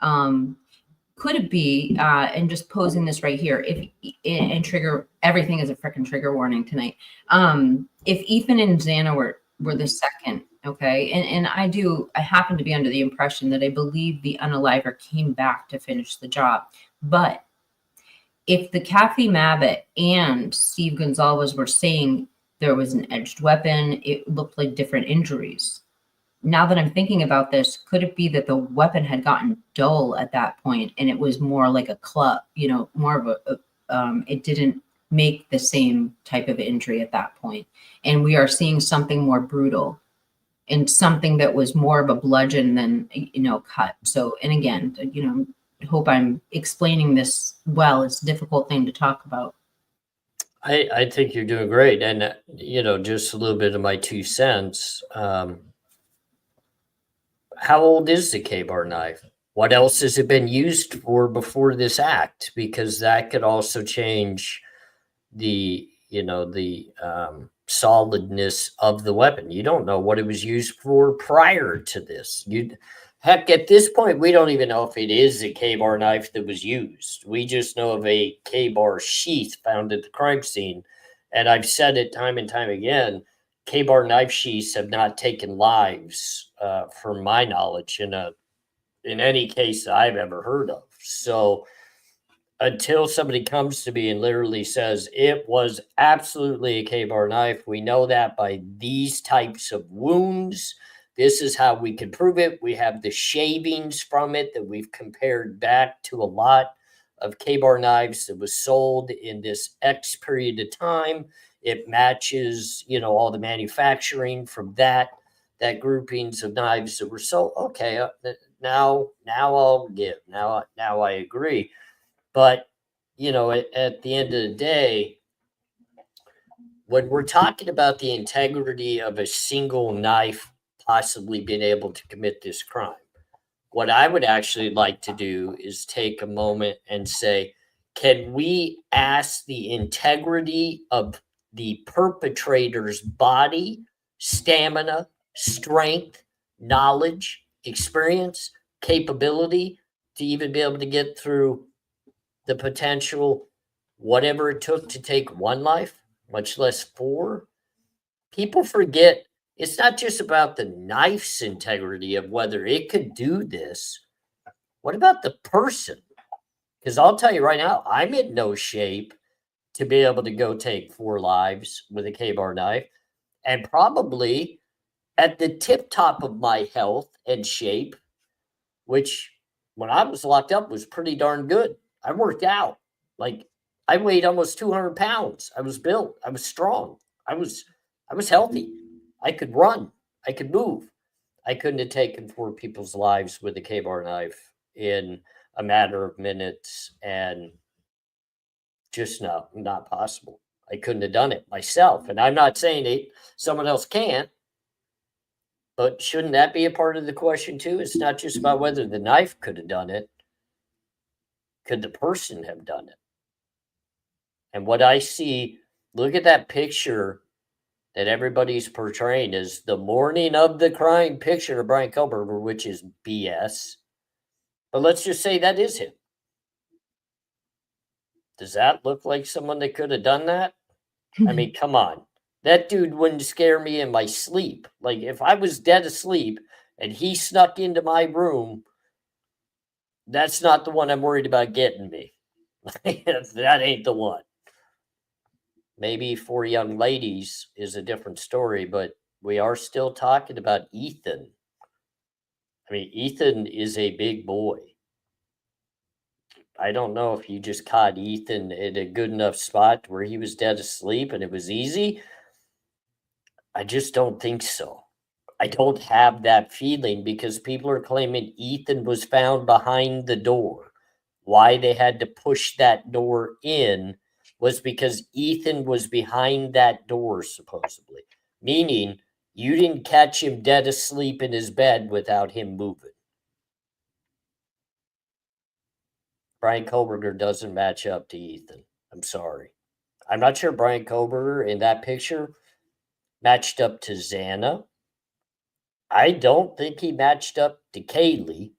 could it be, and just posing this right here, if and trigger, everything is a freaking trigger warning tonight. If Ethan and Xana were the second, okay, and I happen to be under the impression that I believe the unaliver came back to finish the job, but if the Kathy Mabbitt and Steve Gonzalez were saying there was an edged weapon, it looked like different injuries. Now that I'm thinking about this, could it be that the weapon had gotten dull at that point and it was more like a club, you know, more of it didn't make the same type of injury at that point. And we are seeing something more brutal and something that was more of a bludgeon than, you know, cut. So, and again, you know, hope I'm explaining this well. It's a difficult thing to talk about. I think you're doing great. And, you know, just a little bit of my 2 cents. How old is the K-bar knife? What else has it been used for before this act? Because that could also change the, you know, the solidness of the weapon. You don't know what it was used for prior to this. Heck, at this point, we don't even know if it is a K-bar knife that was used. We just know of a K-bar sheath found at the crime scene. And I've said it time and time again, K-bar knife sheaths have not taken lives, from my knowledge, in any case I've ever heard of. So until somebody comes to me and literally says it was absolutely a K-bar knife, we know that by these types of wounds. This is how we can prove it. We have the shavings from it that we've compared back to a lot of K-bar knives that was sold in this X period of time. It matches, you know, all the manufacturing from that groupings of knives that were sold. Okay, now I'll give. Now I agree. But, you know, at the end of the day, when we're talking about the integrity of a single knife possibly being able to commit this crime, what I would actually like to do is take a moment and say, can we ask the integrity of the perpetrator's body, stamina, strength, knowledge, experience, capability to even be able to get through the potential, whatever it took to take one life, much less 4? People forget it's not just about the knife's integrity of whether it could do this. What about the person? Because I'll tell you right now, I'm in no shape to be able to go take 4 lives with a K-bar knife, and probably at the tip top of my health and shape, which when I was locked up was pretty darn good. I worked out. Like, I weighed almost 200 pounds. I was built. I was strong. I was healthy. I could run. I could move. I couldn't have taken 4 people's lives with a K-bar knife in a matter of minutes, and just not possible. I couldn't have done it myself. And I'm not saying someone else can't, but shouldn't that be a part of the question too? It's not just about whether the knife could have done it. Could the person have done it? And what I see, look at that picture that everybody's portraying is the morning of the crime picture of Bryan Kohberger, which is BS. But let's just say that is him. Does that look like someone that could have done that? I mean, come on. That dude wouldn't scare me in my sleep. Like, if I was dead asleep and he snuck into my room, that's not the one I'm worried about getting me. That ain't the one. Maybe 4 young ladies is a different story, but we are still talking about Ethan. I mean, Ethan is a big boy. I don't know if you just caught Ethan at a good enough spot where he was dead asleep and it was easy. I just don't think so. I don't have that feeling because people are claiming Ethan was found behind the door. Why they had to push that door in was because Ethan was behind that door, supposedly. Meaning, you didn't catch him dead asleep in his bed without him moving. Bryan Kohberger doesn't match up to Ethan. I'm sorry. I'm not sure Bryan Kohberger in that picture matched up to Xana. I don't think he matched up to Kaylee.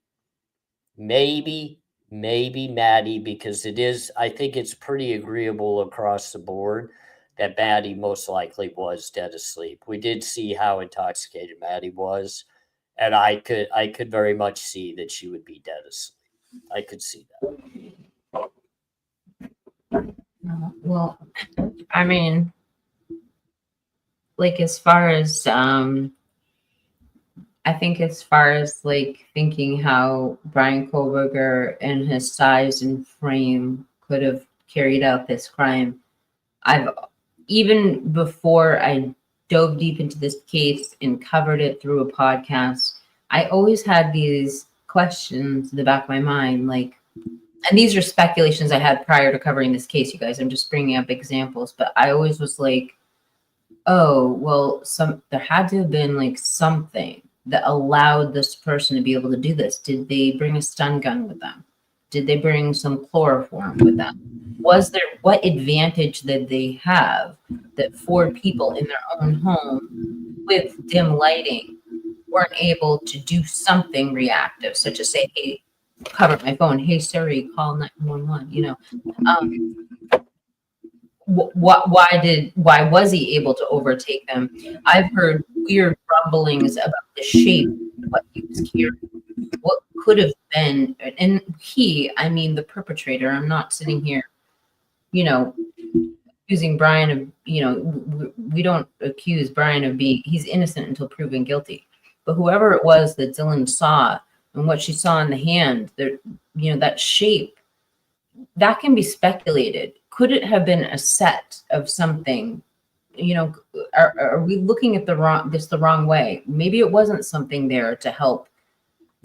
Maybe Maddie, because I think it's pretty agreeable across the board that Maddie most likely was dead asleep. We did see how intoxicated Maddie was, and I could very much see that she would be dead asleep. I could see that. Well, I mean, like, as far as I think as far as like thinking how Bryan Kohberger and his size and frame could have carried out this crime, even before I dove deep into this case and covered it through a podcast, I always had these questions in the back of my mind, like, and these are speculations I had prior to covering this case, you guys. I'm just bringing up examples, but I always was like, oh, well, there had to have been like something that allowed this person to be able to do this. Did they bring a stun gun with them? Did they bring some chloroform with them? What advantage did they have that 4 people in their own home with dim lighting weren't able to do something reactive, such as say, hey, cover my phone, hey Siri, call 911, why was he able to overtake them? I've heard weird rumblings about the shape of what he was carrying, what could have been, and I mean the perpetrator. I'm not sitting here, accusing Bryan of, we don't accuse Bryan of he's innocent until proven guilty. But whoever it was that Dylan saw and what she saw in the hand, that shape, that can be speculated. Could it have been a set of something? Are we looking at the wrong way? Maybe it wasn't something there to help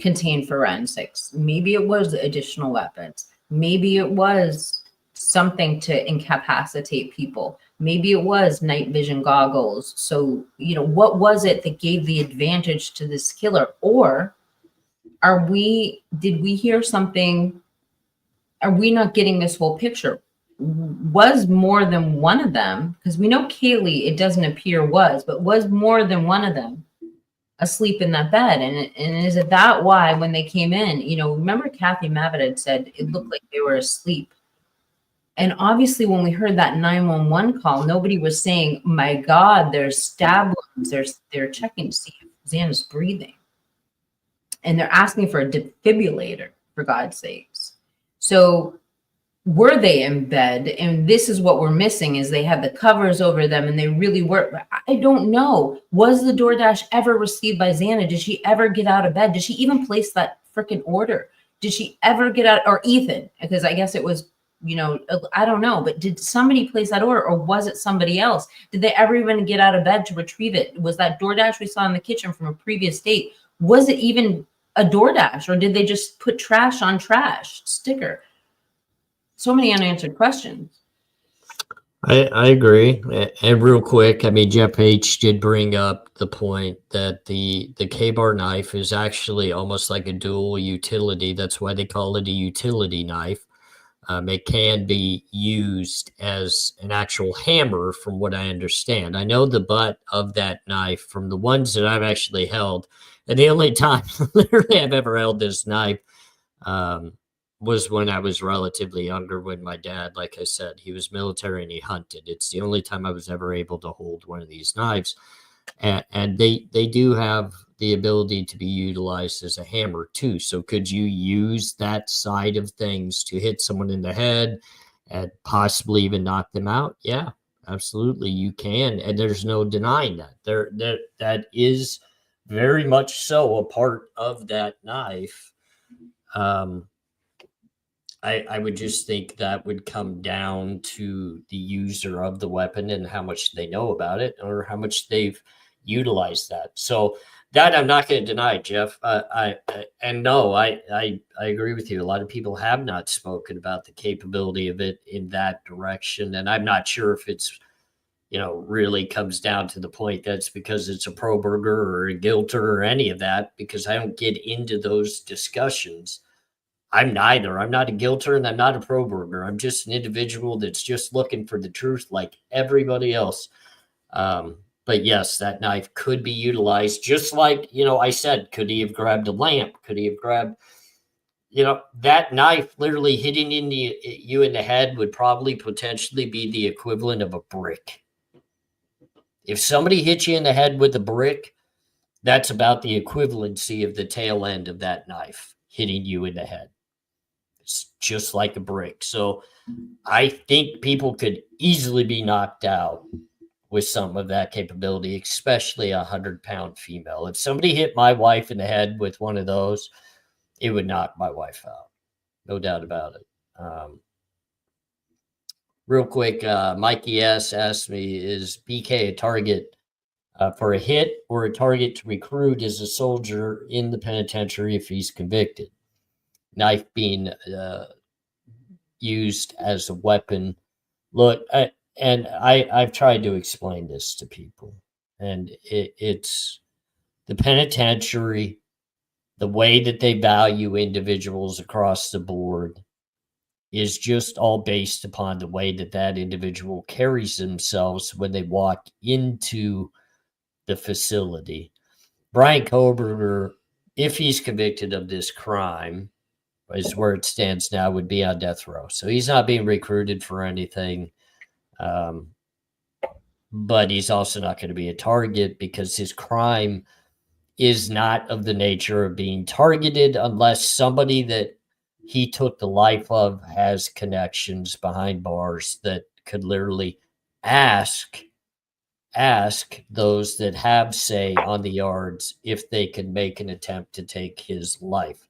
contain forensics. Maybe it was additional weapons. Maybe it was something to incapacitate people. Maybe it was night vision goggles. So, what was it that gave the advantage to this killer? Or did we hear something? Are we not getting this whole picture? Was more than one of them, because we know Kaylee, it doesn't appear but was more than one of them asleep in that bed? And is it that why when they came in, remember Kathy Mavitt had said it looked like they were asleep And obviously, when we heard that 911 call, nobody was saying, my God, there's stab wounds. They're checking to see if Xana's breathing. And they're asking for a defibrillator, for God's sakes. So were they in bed? And this is what we're missing, is they had the covers over them and they really were. I don't know. Was the DoorDash ever received by Xana? Did she ever get out of bed? Did she even place that freaking order? Did she ever get out? Or Ethan? Because I guess it was, I don't know. But did somebody place that order, or was it somebody else? Did they ever even get out of bed to retrieve it? Was that DoorDash we saw in the kitchen from a previous date, was it even a DoorDash, or did they just put trash on trash sticker? So many unanswered questions. I agree. And real quick, I mean, Jeff H did bring up the point that the K-bar knife is actually almost like a dual utility. That's why they call it a utility knife. It can be used as an actual hammer, from what I understand. I know the butt of that knife from the ones that I've actually held, and the only time literally I've ever held this knife was when I was relatively younger, when my dad, like I said, he was military and he hunted. It's the only time I was ever able to hold one of these knives. And they do have the ability to be utilized as a hammer too. So could you use that side of things to hit someone in the head and possibly even knock them out? Yeah, absolutely, you can. And there's no denying that. That is very much so a part of that knife. I would just think that would come down to the user of the weapon and how much they know about it, or how much they've utilized that. So that I'm not going to deny, Jeff. I agree with you. A lot of people have not spoken about the capability of it in that direction, and I'm not sure if it's, really comes down to the point that's because it's a pro burger or a guilter or any of that, because I don't get into those discussions. I'm neither. I'm not a guilter and I'm not a pro burger. I'm just an individual that's just looking for the truth like everybody else. But yes, that knife could be utilized just like, I said, could he have grabbed a lamp? Could he have grabbed, that knife literally hitting you in the head would probably potentially be the equivalent of a brick. If somebody hits you in the head with a brick, that's about the equivalency of the tail end of that knife hitting you in the head. It's just like a brick. So I think people could easily be knocked out with some of that capability, especially a 100-pound female. If somebody hit my wife in the head with one of those, it would knock my wife out. No doubt about it. Real quick, Mikey S asked me, is BK a target for a hit or a target to recruit as a soldier in the penitentiary if he's convicted? Knife being used as a weapon. Look, I've tried to explain this to people, and it's the penitentiary, the way that they value individuals across the board is just all based upon the way that that individual carries themselves when they walk into the facility. Bryan Kohberger, if he's convicted of this crime, is where it stands now, would be on death row. So he's not being recruited for anything. But he's also not going to be a target because his crime is not of the nature of being targeted unless somebody that he took the life of has connections behind bars that could literally ask those that have say on the yards if they can make an attempt to take his life.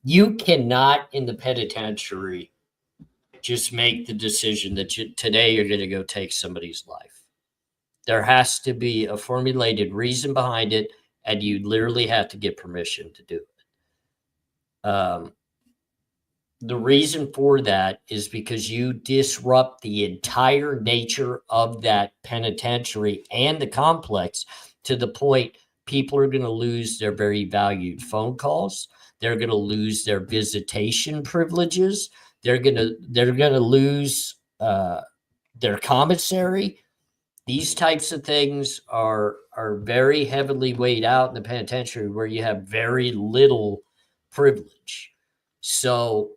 You cannot in the penitentiary just make the decision that today you're going to go take somebody's life. There has to be a formulated reason behind it, and you literally have to get permission to do it. The reason for that is because you disrupt the entire nature of that penitentiary and the complex to the point people are going to lose their very valued phone calls. They're going to lose their visitation privileges. They're going to lose their commissary. These types of things are very heavily weighed out in the penitentiary where you have very little privilege. So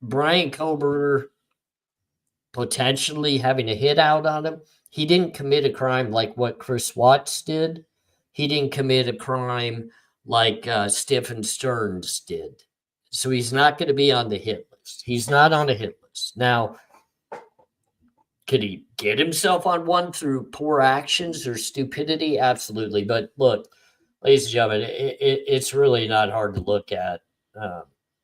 Bryan Kohberger potentially having a hit out on him. He didn't commit a crime like what Chris Watts did. He didn't commit a crime like Stephen Stearns did. So he's not going to be on the hit list. He's not on a hit list. Now, could he get himself on one through poor actions or stupidity? Absolutely. But look, ladies and gentlemen, it's really not hard to look at.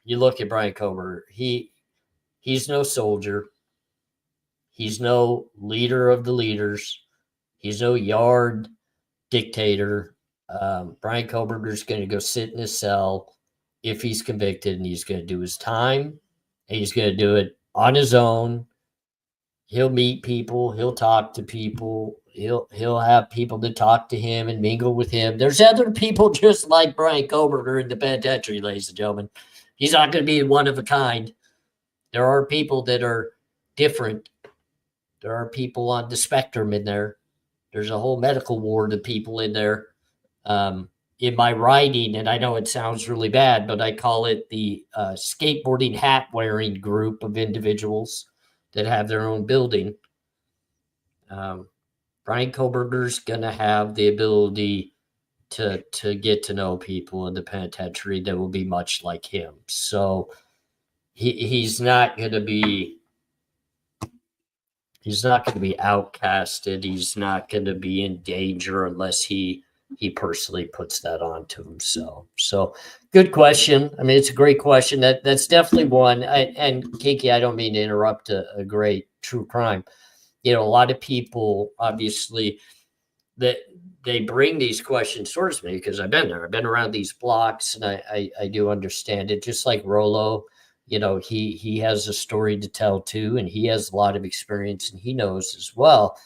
You look at Bryan Kohberger. He's no soldier. He's no leader of the leaders. He's no yard dictator. Bryan Kohberger's going to go sit in his cell if he's convicted, and he's going to do his time, and he's going to do it on his own. He'll meet people. He'll talk to people. He'll have people to talk to him and mingle with him. There's other people just like Bryan Kohberger in the penitentiary, ladies and gentlemen. He's not going to be one of a kind. There are people that are different. There are people on the spectrum in there. There's a whole medical ward of people in there. In my writing, and I know it sounds really bad, but I call it the skateboarding hat wearing group of individuals that have their own building. Bryan Kohberger's going to have the ability to get to know people in the penitentiary that will be much like him. So he's not going to be outcasted. He's not going to be in danger unless he personally puts that onto himself. So good question. I mean, it's a great question. That's definitely one. And Kiki, I don't mean to interrupt a great true crime. You know, a lot of people, obviously, that they bring these questions towards me because I've been there. I've been around these blocks, and I do understand it. Just like Rollo, you know, he has a story to tell too, and he has a lot of experience, and he knows as well.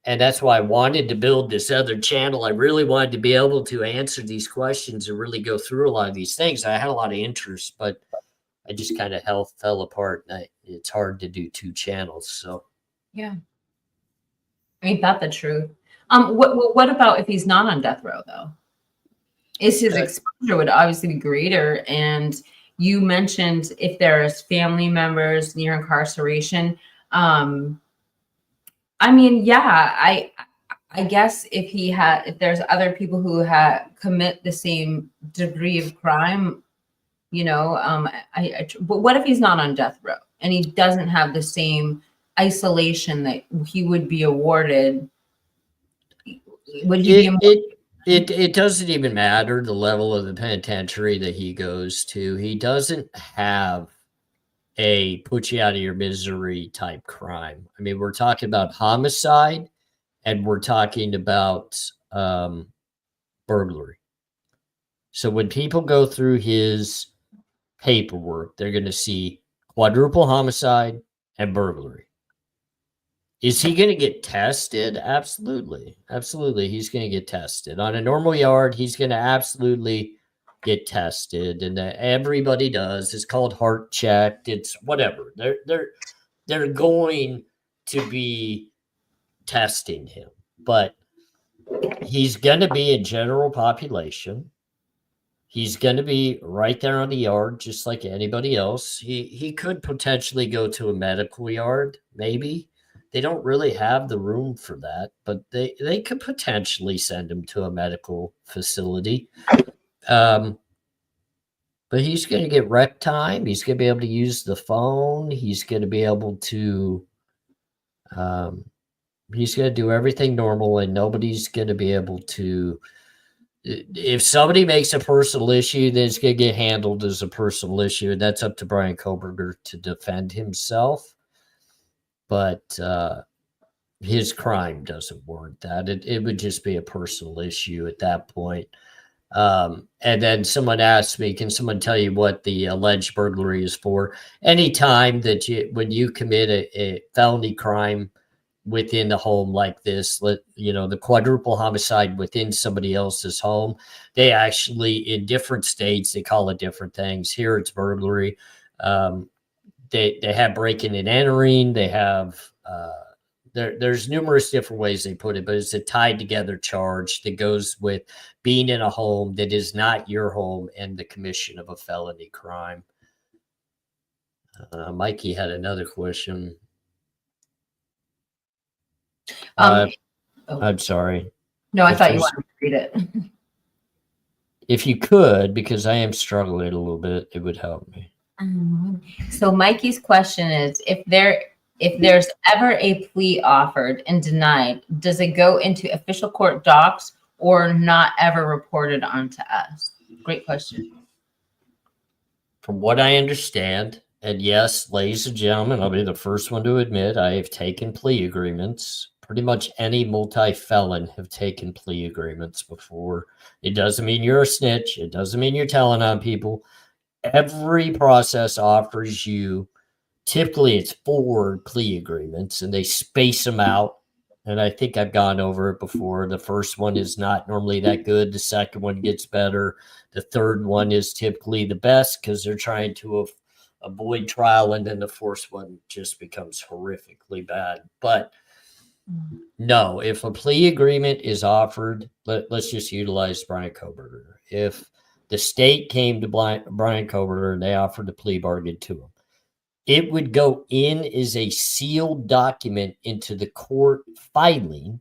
And that's why I wanted to build this other channel. I really wanted to be able to answer these questions and really go through a lot of these things. I had a lot of interest, but I just kind of fell apart. And it's hard to do two channels. So yeah, ain't that the truth? What about if he's not on death row though? Is his exposure would obviously be greater? And you mentioned if there's family members near incarceration. I mean, yeah, I guess if there's other people who commit the same degree of crime, you know, but what if he's not on death row and he doesn't have the same isolation that he would be awarded? Would he it doesn't even matter the level of the penitentiary that he goes to. He doesn't have a put you out of your misery type crime. I mean, we're talking about homicide and we're talking about burglary. So when people go through his paperwork, they're going to see quadruple homicide and burglary. Is he going to get tested? Absolutely. Absolutely. He's going to get tested. On a normal yard, he's going to absolutely get tested, and everybody does. It's called heart checked. It's whatever. They're going to be testing him, but he's going to be in general population. He's going to be right there on the yard, just like anybody else. He could potentially go to a medical yard, maybe. They don't really have the room for that, but they could potentially send him to a medical facility. But he's going to get rec time. He's going to be able to use the phone. He's going to be able to, he's going to do everything normal, and nobody's going to be able to, if somebody makes a personal issue, then it's going to get handled as a personal issue. And that's up to Bryan Kohberger to defend himself. But his crime doesn't warrant that. It would just be a personal issue at that point. And then someone asked me, can someone tell you what the alleged burglary is for? Anytime that when you commit a felony crime within the home like this, the quadruple homicide within somebody else's home, they actually, in different states, they call it different things. Here it's burglary. They have breaking and entering. They have, there's numerous different ways they put it, but it's a tied together charge that goes with being in a home that is not your home and the commission of a felony crime. Mikey had another question. Um, I'm sorry. no, I If thought you there's- wanted to read it. If you could, because I am struggling a little bit, it would help me. So Mikey's question is, if there's ever a plea offered and denied, does it go into official court docs or not ever reported onto us? Great question. From what I understand, and yes, ladies and gentlemen, I'll be the first one to admit I have taken plea agreements. Pretty much any multi-felon have taken plea agreements before. It doesn't mean you're a snitch. It doesn't mean you're telling on people. Every process offers you, typically it's 4 plea agreements, and they space them out. And I think I've gone over it before. The first one is not normally that good. The second one gets better. The third one is typically the best because they're trying to avoid trial. And then the fourth one just becomes horrifically bad. But no, if a plea agreement is offered, let's just utilize Bryan Kohberger. If the state came to Bryan Kohberger and they offered a plea bargain to him, it would go in as a sealed document into the court filing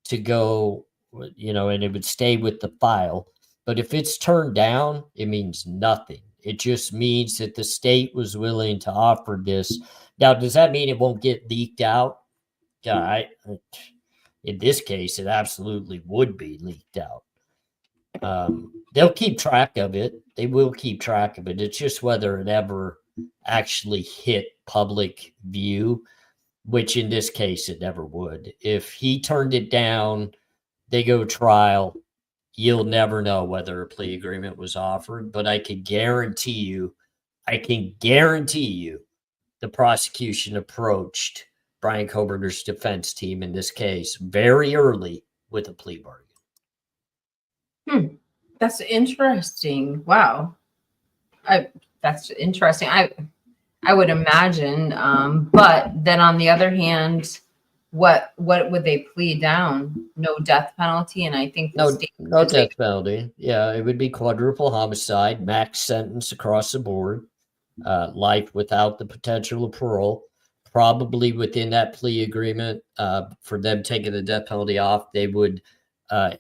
to go, and it would stay with the file. But if it's turned down, it means nothing. It just means that the state was willing to offer this. Now, does that mean it won't get leaked out? Yeah, in this case, it absolutely would be leaked out. They'll keep track of it. They will keep track of it. It's just whether it ever actually hit public view, which in this case it never would. If he turned it down, they go trial, you'll never know whether a plea agreement was offered. But I can guarantee you the prosecution approached Bryan Kohberger's defense team in this case very early with a plea bargain. That's interesting. Wow. That's interesting. I would imagine. But then on the other hand, what would they plead down? No death penalty. And I think no death penalty. Yeah, it would be quadruple homicide, max sentence across the board, life without the potential of parole. Probably within that plea agreement, for them taking the death penalty off, they would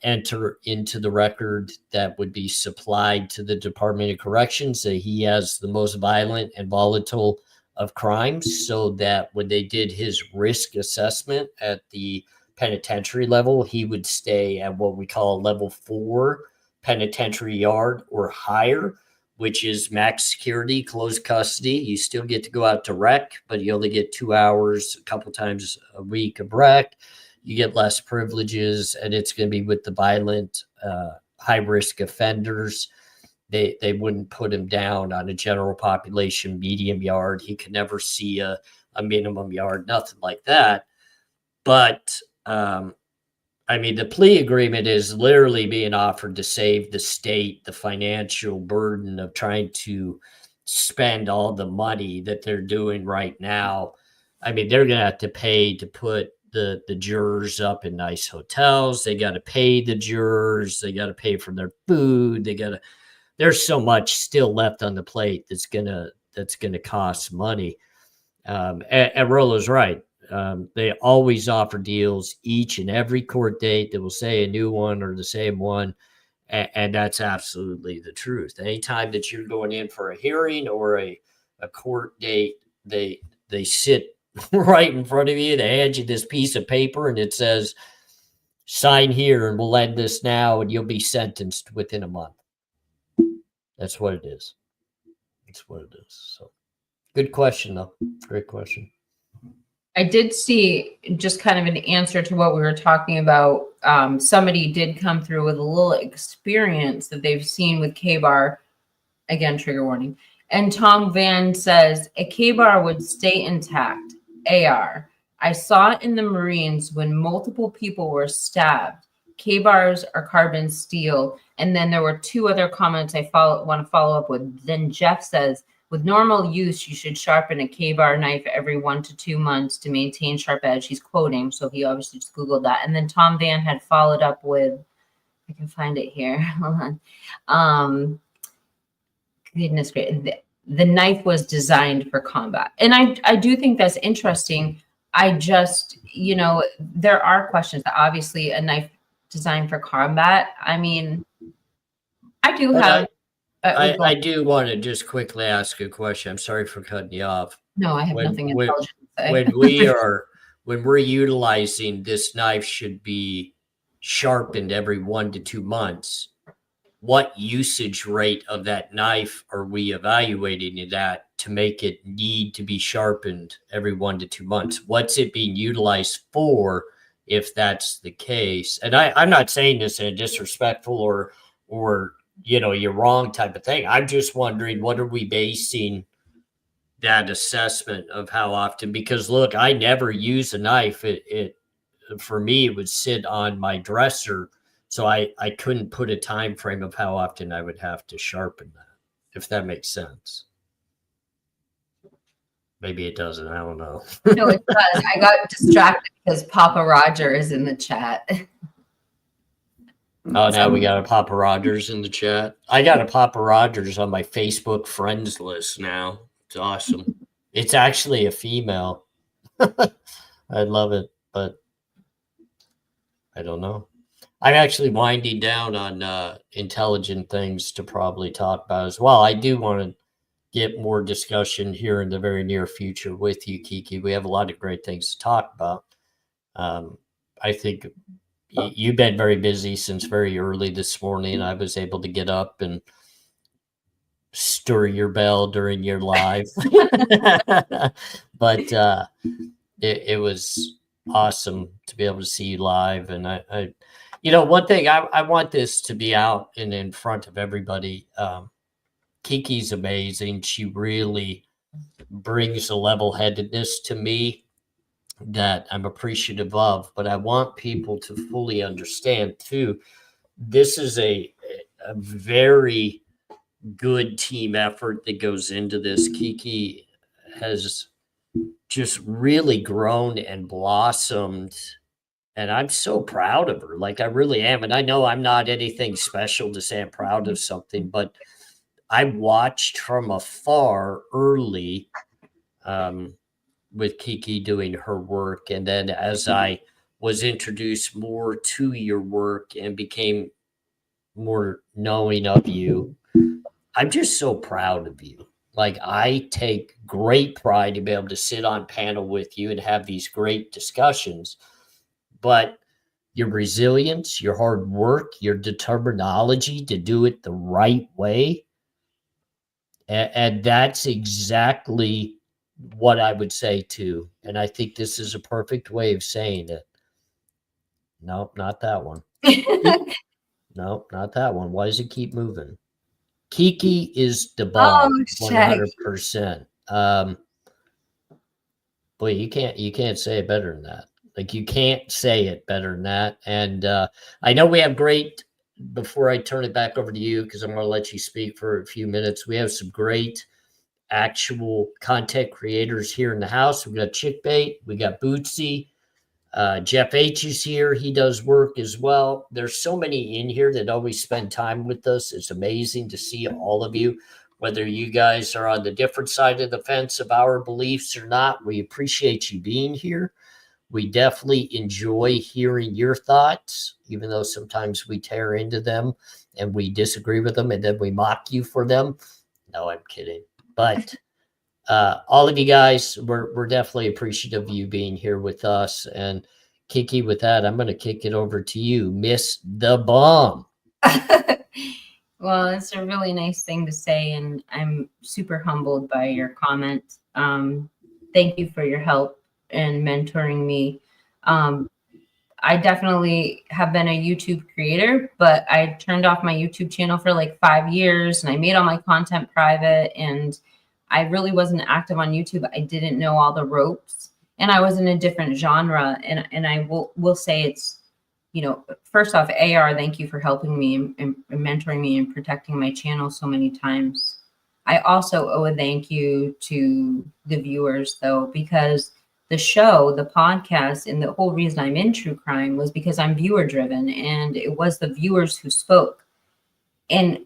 enter into the record that would be supplied to the Department of Corrections that he has the most violent and volatile of crimes, so that when they did his risk assessment at the penitentiary level, he would stay at what we call level 4 penitentiary yard or higher, which is max security, closed custody. You still get to go out to rec, but you only get 2 hours a couple times a week of rec. You get less privileges, and it's going to be with the violent, high-risk offenders. They wouldn't put him down on a general population medium yard. He could never see a minimum yard, nothing like that. But, the plea agreement is literally being offered to save the state the financial burden of trying to spend all the money that they're doing right now. They're going to have to pay to put the jurors up in nice hotels. They got to pay the jurors. They got to pay for their food. There's so much still left on the plate that's gonna cost money. And Rollo's right. They always offer deals each and every court date that will say a new one or the same one. And that's absolutely the truth. Anytime that you're going in for a hearing or a court date, they sit right in front of you. They hand you this piece of paper and it says, sign here and we'll end this now and you'll be sentenced within a month. That's what it is. That's what it is. So good question, though. Great question. I did see just kind of an answer to what we were talking about. Somebody did come through with a little experience that they've seen with K-bar. Again, trigger warning. And Tom Van says, a K-bar would stay intact. AR. I saw it in the Marines when multiple people were stabbed. K-bars are carbon steel. And then there were 2 other comments I want to follow up with. Then Jeff says, with normal use, you should sharpen a K-bar knife every 1 to 2 months to maintain sharp edge. He's quoting, so he obviously just Googled that. And then Tom Van had followed up with, I can find it here. Hold on. Goodness great. The knife was designed for combat. And I do think that's interesting. I just, there are questions that obviously a knife designed for combat. I mean, I do But have. I do want to just quickly ask a question. I'm sorry for cutting you off. No, I have When nothing when intelligent to say. when we're utilizing this knife should be sharpened every 1 to 2 months. What usage rate of that knife are we evaluating it at to make it need to be sharpened every 1 to 2 months? What's it being utilized for if that's the case? And I'm not saying this in a disrespectful or you're wrong type of thing. I'm just wondering, what are we basing that assessment of how often? Because look, I never use a knife. It for me, it would sit on my dresser, so I couldn't put a time frame of how often I would have to sharpen that, if that makes sense. Maybe it doesn't. I don't know. No, it does. I got distracted because Papa Rodger is in the chat. Oh, now we got a Papa Rodgers in the chat. I got a Papa Rodgers on my Facebook friends list now. It's awesome. It's actually a female. I love it, but I don't know. I'm actually winding down on intelligent things to probably talk about as well. I do want to get more discussion here in the very near future with you, Kiki. We have a lot of great things to talk about. I think you've been very busy since very early this morning. I was able to get up and stir your bell during your live. But it was awesome to be able to see you live. And I one thing, I want this to be out and in front of everybody. Kiki's amazing. She really brings a level-headedness to me that I'm appreciative of, but I want people to fully understand too, this is a very good team effort that goes into this. Kiki has just really grown and blossomed, and I'm so proud of her. Like, I really am. And I know I'm not anything special to say I'm proud of something, but I watched from afar early with Kiki doing her work. And then as I was introduced more to your work and became more knowing of you, I'm just so proud of you. Like, I take great pride to be able to sit on panel with you and have these great discussions. But your resilience, your hard work, your determinology to do it the right way, and that's exactly what I would say too. And I think this is a perfect way of saying it. Nope, not that one. Nope, not that one. Why does it keep moving? Kiki is the bomb, 100%. Boy, you can't say it better than that. Like, you can't say it better than that. And I know we have great, before I turn it back over to you, because I'm going to let you speak for a few minutes, we have some great actual content creators here in the house. We got Chickbait, we got Bootsy, Jeff H is here. He does work as well. There's so many in here that always spend time with us. It's amazing to see all of you, whether you guys are on the different side of the fence of our beliefs or not. We appreciate you being here. We definitely enjoy hearing your thoughts, even though sometimes we tear into them and we disagree with them and then we mock you for them. No, I'm kidding. But all of you guys, we're definitely appreciative of you being here with us. And Kiki, with that, I'm going to kick it over to you, Miss the Bomb. Well, it's a really nice thing to say, and I'm super humbled by your comment. Thank you for your help and mentoring me. I definitely have been a YouTube creator, but I turned off my YouTube channel for like 5 years, and I made all my content private, and I really wasn't active on YouTube. I didn't know all the ropes, and I was in a different genre. And I will say it's, first off, AR, thank you for helping me and mentoring me and protecting my channel so many times. I also owe a thank you to the viewers, though, because the show, the podcast, and the whole reason I'm in true crime was because I'm viewer driven, and it was the viewers who spoke. And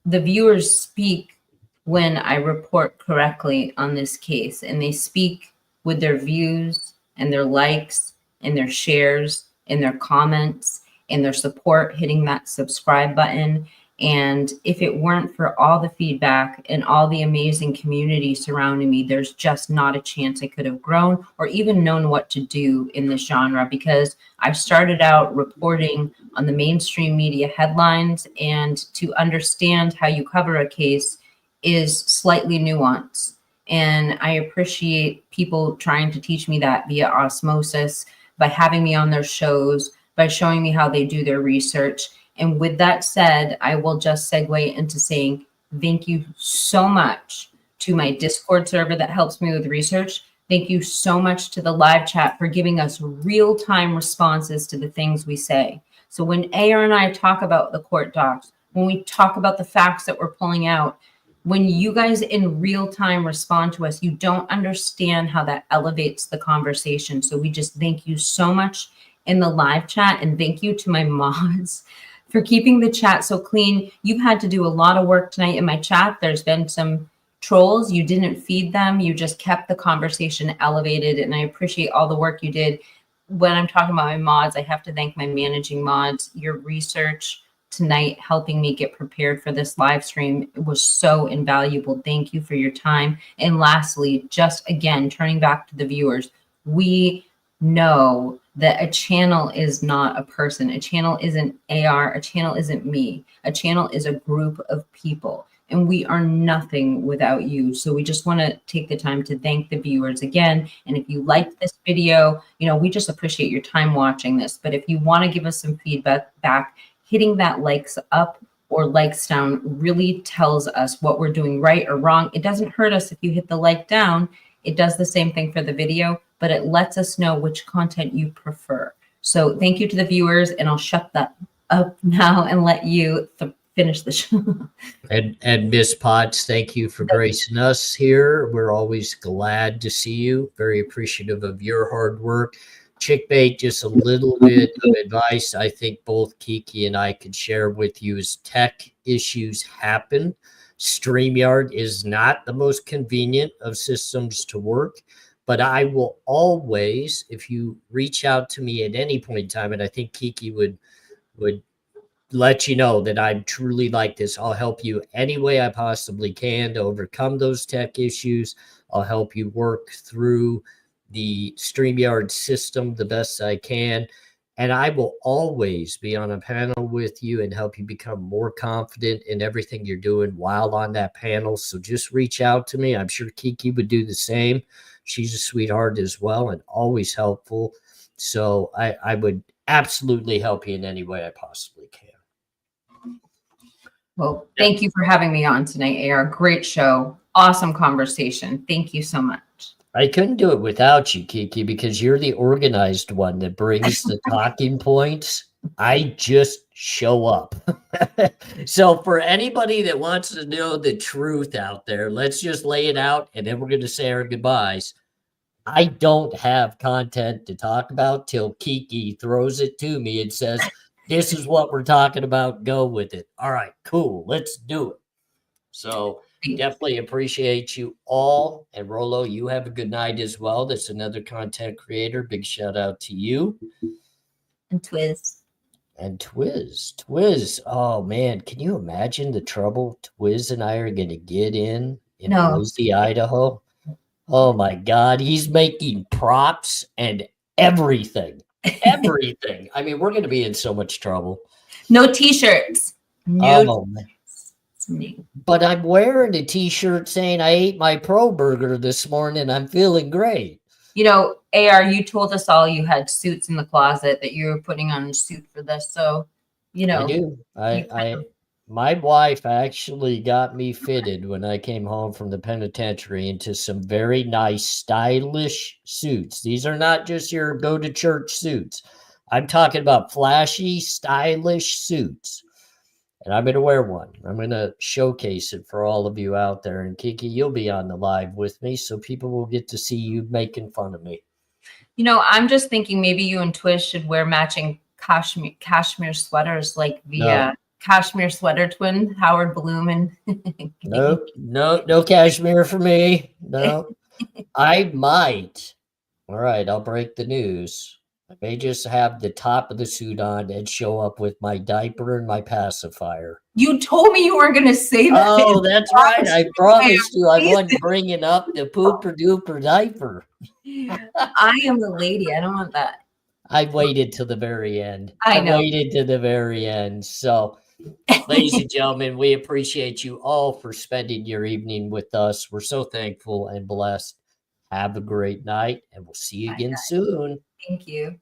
the viewers speak when I report correctly on this case, and they speak with their views and their likes and their shares and their comments and their support, hitting that subscribe button. And if it weren't for all the feedback and all the amazing community surrounding me, there's just not a chance I could have grown or even known what to do in this genre, because I started out reporting on the mainstream media headlines, and to understand how you cover a case is slightly nuanced. And I appreciate people trying to teach me that via osmosis, by having me on their shows, by showing me how they do their research. And with that said, I will just segue into saying thank you so much to my Discord server that helps me with research. Thank you so much to the live chat for giving us real-time responses to the things we say. So when AR and I talk about the court docs, when we talk about the facts that we're pulling out, when you guys in real time respond to us, you don't understand how that elevates the conversation. So we just thank you so much in the live chat, and thank you to my mods for keeping the chat so clean. You've had to do a lot of work tonight in my chat. There's been some trolls. You didn't feed them. You just kept the conversation elevated, and I appreciate all the work you did. When I'm talking about my mods, I have to thank my managing mods. Your research tonight, helping me get prepared for this live stream, was so invaluable. Thank you for your time. And lastly, just again, turning back to the viewers, we know that a channel is not a person. A channel isn't AR. A channel isn't me. A channel is a group of people, and we are nothing without you. So we just want to take the time to thank the viewers again. And if you liked this video, we just appreciate your time watching this. But if you want to give us some feedback back, hitting that likes up or likes down really tells us what we're doing right or wrong. It doesn't hurt us if you hit the like down. It does the same thing for the video, but it lets us know which content you prefer. So thank you to the viewers, and I'll shut that up now and let you finish the show. And Miss Potts, thank you for gracing us here. We're always glad to see you. Very appreciative of your hard work. Chickbait, just a little bit of advice I think both Kiki and I could share with you is tech issues happen. StreamYard is not the most convenient of systems to work, but I will always, if you reach out to me at any point in time, and I think Kiki would let you know that I'm truly like this, I'll help you any way I possibly can to overcome those tech issues. I'll help you work through the StreamYard system the best I can. And I will always be on a panel with you and help you become more confident in everything you're doing while on that panel. So just reach out to me. I'm sure Kiki would do the same. She's a sweetheart as well and always helpful. So I would absolutely help you in any way I possibly can. Well, thank you for having me on tonight, AR. Great show. Awesome conversation. Thank you so much. I couldn't do it without you, Kiki, because you're the organized one that brings the talking points. I just show up. So for anybody that wants to know the truth out there, let's just lay it out, and then we're going to say our goodbyes. I don't have content to talk about till Kiki throws it to me and says, this is what we're talking about. Go with it. All right, cool. Let's do it. So definitely appreciate you all. And Rolo, you have a good night as well. That's another content creator. Big shout out to you. And Twiz. And Twiz. Oh man, can you imagine the trouble Twiz and I are going to get in Boise, Idaho? Oh my God, he's making props and everything. Everything. I mean, we're going to be in so much trouble. No t-shirts. No. But I'm wearing a t-shirt saying I ate my pro burger this morning. I'm feeling great. AR, you told us all you had suits in the closet, that you were putting on a suit for this. So, I do. My wife actually got me fitted when I came home from the penitentiary into some very nice, stylish suits. These are not just your go-to-church suits. I'm talking about flashy, stylish suits. And I'm going to wear one. I'm going to showcase it for all of you out there. And Kiki, you'll be on the live with me, so people will get to see you making fun of me. I'm just thinking maybe you and Twiz should wear matching cashmere sweaters, like the cashmere sweater twin, Howard Bloom. And no cashmere for me. No. I might All right, I'll break the news. I may just have the top of the suit on and show up with my diaper and my pacifier. You told me you weren't going to say that. Oh, that's right. I promised you I Please. wasn't bringing up the pooper duper diaper. I am the lady. I don't want that. I waited till the very end. I know. Waited to the very end. So, ladies and gentlemen, we appreciate you all for spending your evening with us. We're so thankful and blessed. Have a great night, and we'll see you again soon. Thank you.